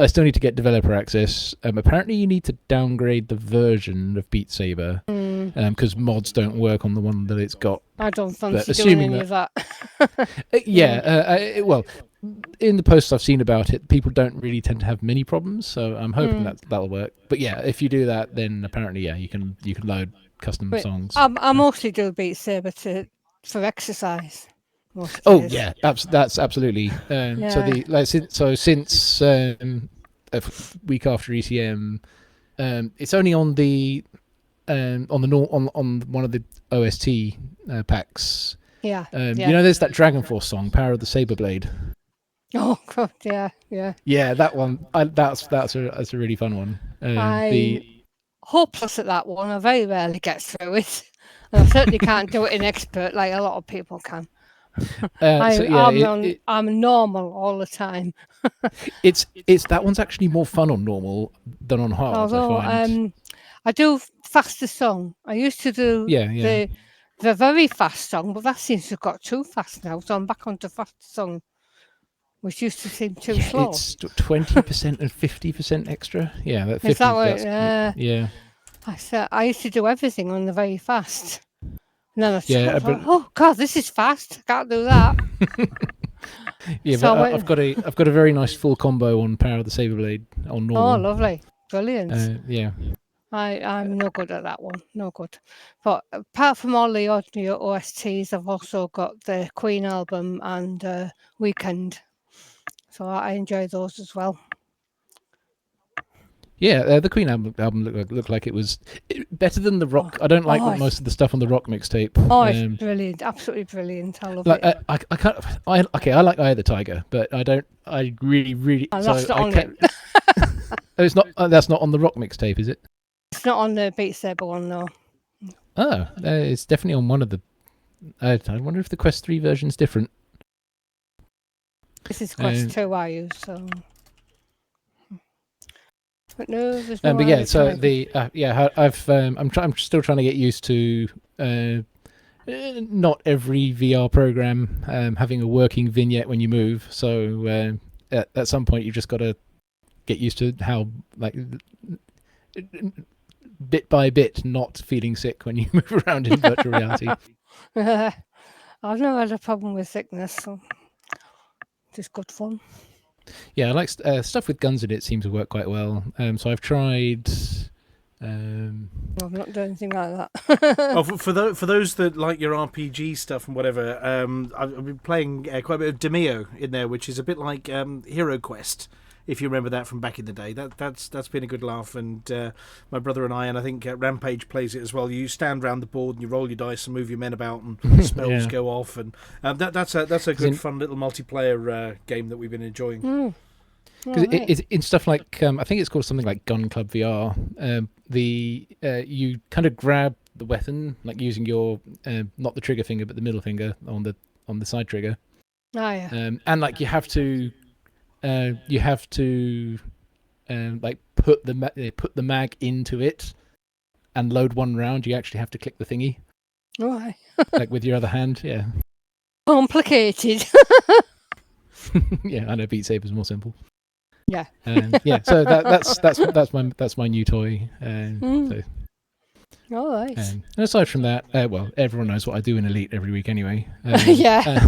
still need to get developer access. Apparently, you need to downgrade the version of Beat Saber because mods don't work on the one that it's got. I don't fancy doing any of that. Well, in the posts I've seen about it, people don't really tend to have many problems, so I'm hoping that'll work. But yeah, if you do that, then apparently you can load custom songs. I mostly do Beat Saber for exercise. That's absolutely. Since a week after ECM, it's only on one of the OST packs. Yeah. There's that Dragon Force song, Power of the Saber Blade. Oh God, yeah. Yeah, that one. That's a really fun one. I'm hopeless at that one. I very rarely get through it, and I certainly can't do it in expert like a lot of people can. I'm normal all the time. It's that one's actually more fun on normal than on hard. Although I do faster song. I used to do the very fast song, but that seems to have got too fast now. So I'm back onto fast song, which used to seem too slow. It's 20% and 50% extra. Yeah, that 50. Is that right? Yeah. I used to do everything on the very fast. And then I thought, oh God, this is fast. I can't do that. I've got a very nice full combo on Power of the Saber Blade on normal. Oh, lovely, brilliant. Yeah. I'm no good at that one. No good. But apart from all the audio OSTs, I've also got the Queen album and Weekend. So I enjoy those as well. Yeah, the Queen album looked like it was better than the Rock. I don't like most of the stuff on the Rock mixtape. Oh, it's brilliant, absolutely brilliant. I love it. I like Eye of the Tiger, but I don't. I really. That's not on it. It's not. That's not on the Rock mixtape, is it? It's not on the Beat Saber one, no. Oh, it's definitely on one of the. I wonder if the Quest 3 version's different. This is Quest 2 I use, so. But no, there's no. But yeah, so I'm still trying to get used to not every VR program having a working vignette when you move. So at some point you've just got to get used to how bit by bit not feeling sick when you move around in virtual reality. I've never had a problem with sickness, so it's good fun. Yeah, I like stuff with guns in it. Seems to work quite well. So I've tried. I've not done anything like that. For those that like your RPG stuff and whatever, I've been playing quite a bit of Demeo in there, which is a bit like Hero Quest. If you remember that from back in the day, that's been a good laugh. And my brother and I think Rampage plays it as well. You stand around the board and you roll your dice and move your men about, and spells go off, and that's a good fun little multiplayer game that we've been enjoying. Because in stuff like I think it's called something like Gun Club VR. You kind of grab the weapon like using your not the trigger finger but the middle finger on the side trigger. Oh yeah. And like you have to like put the mag into it and load one round. You actually have to click the thingy. Right. Like with your other hand, yeah. Complicated. Yeah, I know Beat Saber's more simple. Yeah. Yeah. So that's my new toy. So. All right. And aside from that, well, everyone knows what I do in Elite every week anyway. Yeah.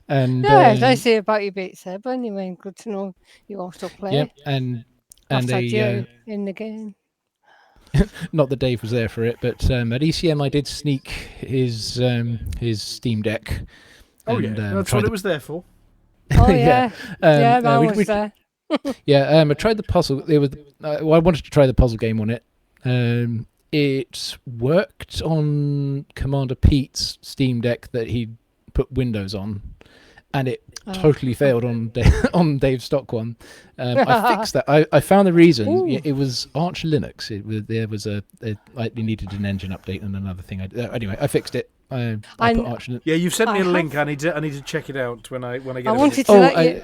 And yeah, I say about your Beat Saber anyway. Good to know you also play. Yep, and in the game. Not that Dave was there for it, but at ECM I did sneak his Steam Deck. Oh and, yeah, that's what it was there for. Oh yeah, mine was there. Yeah, I tried the puzzle. It was I wanted to try the puzzle game on it. It worked on Commander Pete's Steam Deck that he put Windows on, and it totally failed on Dave's stock one. I fixed that. I found the reason. It was Arch Linux. It needed an engine update and another thing. Anyway, I fixed it. I put Arch Linux. Yeah, you've sent me a link. I need to check it out when I get. I wanted to let you.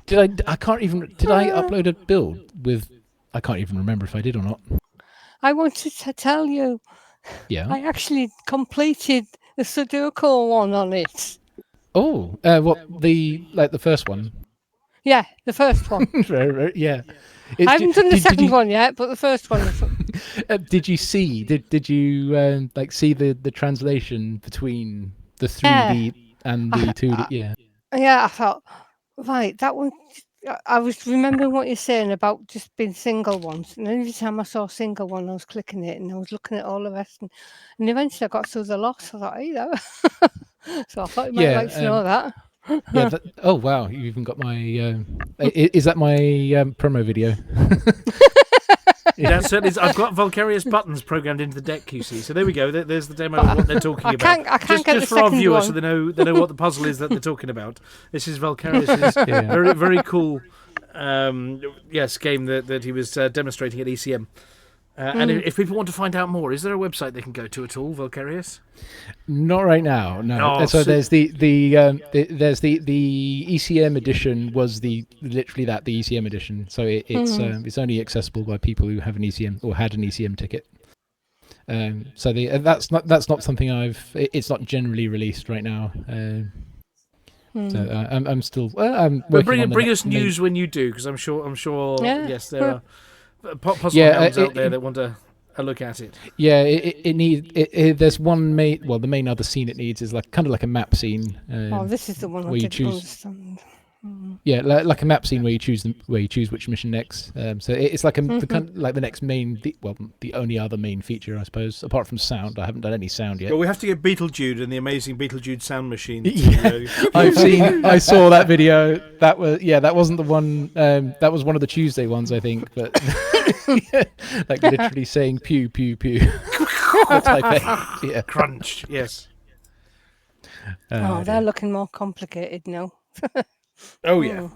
Did I upload a build with? I can't even remember if I did or not. I wanted to tell you. Yeah. I actually completed the Sudoku one on it. Oh, what the first one? Yeah, the first one. Right, yeah. I haven't done the second one yet, but the first one. Did you see? Did you see the translation between the 3D and the 2D? Yeah. Yeah, I thought, right, that one. I was remembering what you're saying about just being single ones, and every time I saw a single one, I was clicking it, and I was looking at all the rest, and eventually I got through the lot. I thought, hey, so I thought you might like to know that. Yeah. Oh wow, you even got my. Is that my promo video? Yeah, certainly. I've got Volcarious buttons programmed into the deck, you see. So there we go. There's the demo of what they're talking about. I can't get just the for our second viewers, one. so they know what the puzzle is that they're talking about. This is Volcarious's very very cool, game that he was demonstrating at ECM. And if people want to find out more, is there a website they can go to at all, Volcarious? Not right now, no. Oh, so there's the ECM edition was literally the ECM edition. So it's only accessible by people who have an ECM or had an ECM ticket. So that's not something it's not generally released right now. So I'm still I'm working on bring us news when you do, because I'm sure yes there are. Possible hounds out there that want to look at it. Yeah, it needs. There's one main. Well, the main other scene it needs is kind of like a map scene. This is the one where I you didn't choose. understand. Yeah, like a map scene where you choose which mission next. So it's like the next main. The only other main feature, I suppose, apart from sound. I haven't done any sound yet. Well, we have to get Beetlejude and the amazing Beetlejude sound machine. I saw that video. That wasn't the one. That was one of the Tuesday ones, I think. But like literally saying pew pew pew. Crunch. Yes. They're looking more complicated now. Oh yeah.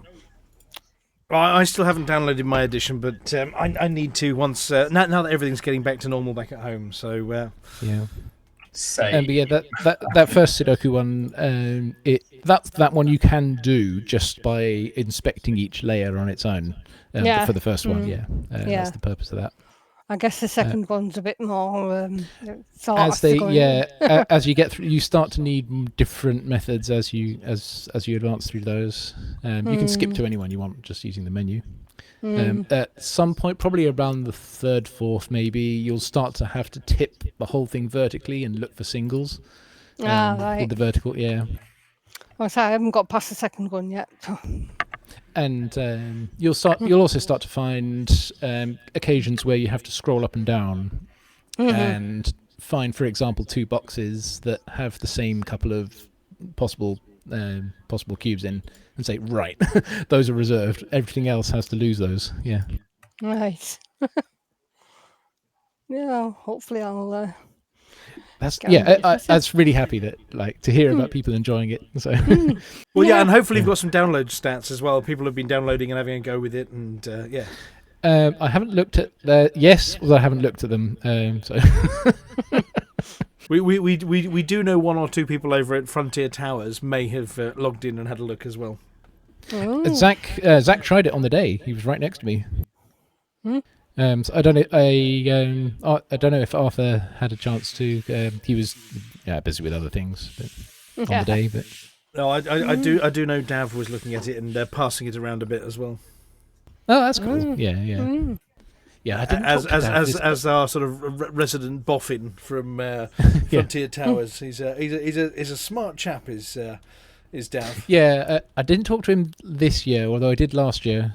I still haven't downloaded my edition, but I need to once now that everything's getting back to normal back at home. So yeah. Same. But that first Sudoku one, that one you can do just by inspecting each layer on its own. For the first one, that's the purpose of that. I guess the second one's a bit more as you get through, you start to need different methods as you advance through those. You can skip to anyone you want just using the menu. At some point, probably around the third, fourth, maybe you'll start to have to tip the whole thing vertically and look for singles. Right. With the vertical, yeah. Well, I haven't got past the second one yet. And you'll also start to find occasions where you have to scroll up and down and find, for example, two boxes that have the same couple of possible cubes in, and say, right, those are reserved. Everything else has to lose those. Yeah. Right. Yeah. Hopefully, I'll That's really happy to hear about people enjoying it. So, well, yeah, and hopefully you've got some download stats as well. People have been downloading and having a go with it, and I haven't looked at although I haven't looked at them. So, we do know one or two people over at Frontier Towers may have logged in and had a look as well. Zach tried it on the day. He was right next to me. So I don't know. I don't know if Arthur had a chance to. He was busy with other things on the day. But no, I do know Dav was looking at it and passing it around a bit as well. Oh, that's cool. Yeah. I didn't as our sort of resident boffin from Frontier Towers. He's a smart chap. Is Dav. Yeah, I didn't talk to him this year, although I did last year,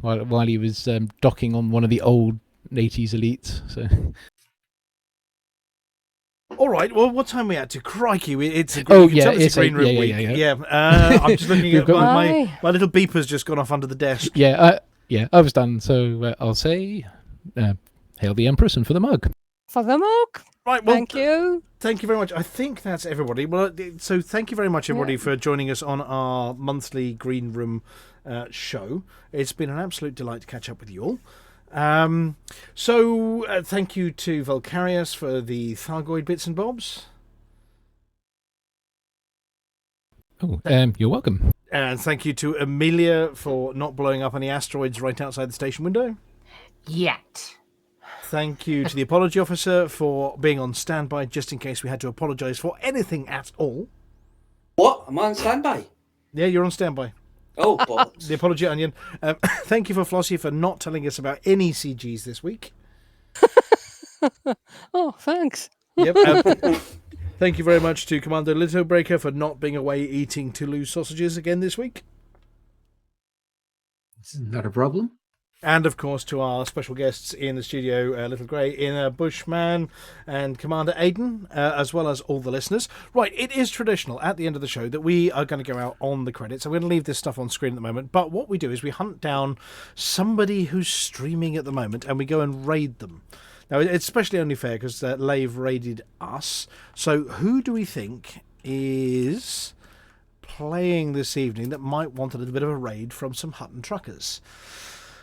while he was docking on one of the old 80s elites. So. All right, well, what time are we at? To crikey, it's a green, it's a green room week. Yeah. I'm just looking at my little beeper's just gone off under the desk. I was done. So I'll say, hail the Empress and for the mug. For the mug. Right, well, thank you. Thank you very much. I think that's everybody. Well, so thank you very much, everybody, for joining us on our monthly Green Room show. It's been an absolute delight to catch up with you all. Thank you to Volcarius for the Thargoid bits and bobs. Oh, you're welcome. And thank you to Amelia for not blowing up any asteroids right outside the station window. Yet. Thank you to the apology officer for being on standby just in case we had to apologise for anything at all. What? Am I on standby? Yeah, you're on standby. Oh, bollocks. The apology onion. Thank you for Flossie for not telling us about any CGs this week. Oh, thanks. Yep. Thank you very much to Commander Littlebreaker for not being away eating Toulouse sausages again this week. Not a problem. And, of course, to our special guests in the studio, Little Grey, Inner Bushman, and Commander Aidan, as well as all the listeners. Right, it is traditional at the end of the show that we are going to go out on the credits. I'm going to leave this stuff on screen at the moment, but what we do is we hunt down somebody who's streaming at the moment, and we go and raid them. Now, it's especially only fair because Lave raided us. So who do we think is playing this evening that might want a little bit of a raid from some Hutton truckers?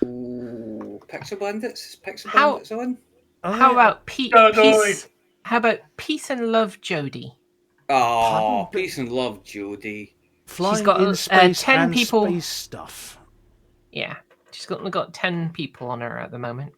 Ooh, Pixel Bandits? Is Pixel Bandits on? How about peace? How about Peace and Love Jody? Oh, Peace and Love Jody. Flying she's got in space 10 and people. Space stuff. Yeah, she's got 10 people on her at the moment.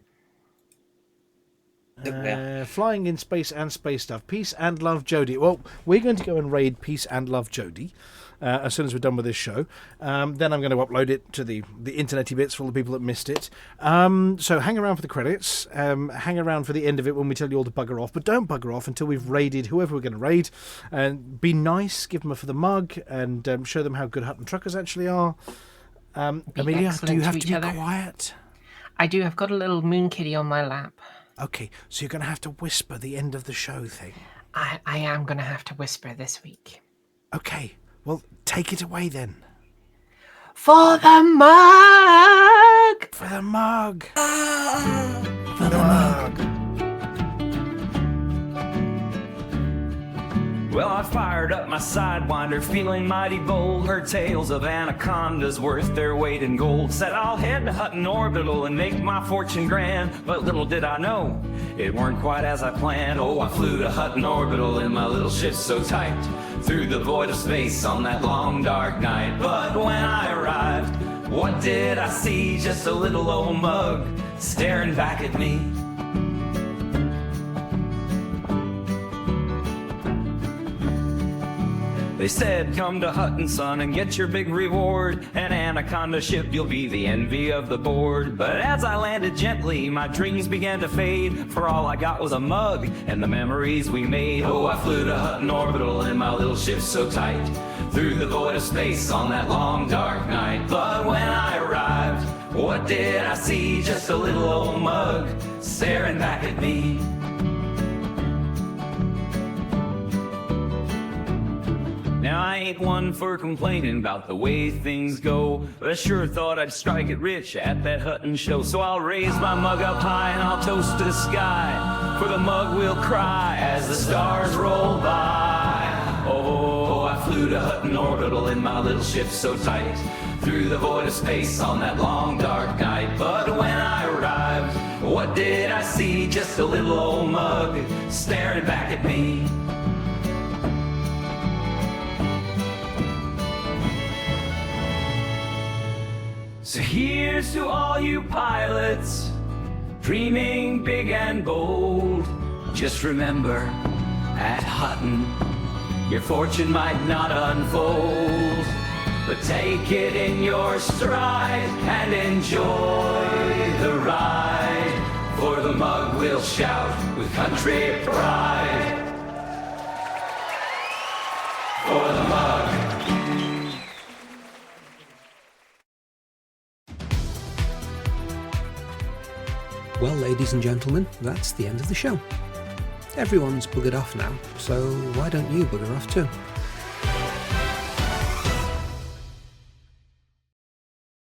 Flying in space and space stuff. Peace and Love Jody. Well, we're going to go and raid Peace and Love Jody as soon as we're done with this show. Then I'm going to upload it to the internety bits for all the people that missed it. So hang around for the credits. Hang around for the end of it when we tell you all to bugger off. But don't bugger off until we've raided whoever we're going to raid. And be nice, give them a for the mug, and show them how good Hutton truckers actually are. Amelia, do you have to be quiet? I do. I've got a little moon kitty on my lap. Okay, so you're going to have to whisper the end of the show thing. I am going to have to whisper this week. Okay, well, take it away then. For the mug! For the mug! For the mug! Well, I fired up my sidewinder, feeling mighty bold. Heard tales of anacondas worth their weight in gold. Said I'll head to Hutton Orbital and make my fortune grand. But little did I know, it weren't quite as I planned. Oh, I flew to Hutton Orbital in my little ship so tight, through the void of space on that long dark night. But when I arrived, what did I see? Just a little old mug staring back at me. They said, come to Hutton, son, and get your big reward. An anaconda ship, you'll be the envy of the board. But as I landed gently, my dreams began to fade. For all I got was a mug and the memories we made. Oh, I flew to Hutton Orbital in my little ship so tight, through the void of space on that long dark night. But when I arrived, what did I see? Just a little old mug staring back at me. Now I ain't one for complaining about the way things go, but I sure thought I'd strike it rich at that Hutton show. So I'll raise my mug up high and I'll toast to the sky, for the mug will cry as the stars roll by. Oh, I flew to Hutton Orbital in my little ship so tight, through the void of space on that long dark night. But when I arrived, what did I see? Just a little old mug staring back at me. So here's to all you pilots, dreaming big and bold. Just remember, at Hutton, your fortune might not unfold. But take it in your stride and enjoy the ride, for the mug will shout with country pride. For the mug. Well, ladies and gentlemen, that's the end of the show. Everyone's buggered off now, so why don't you bugger off too?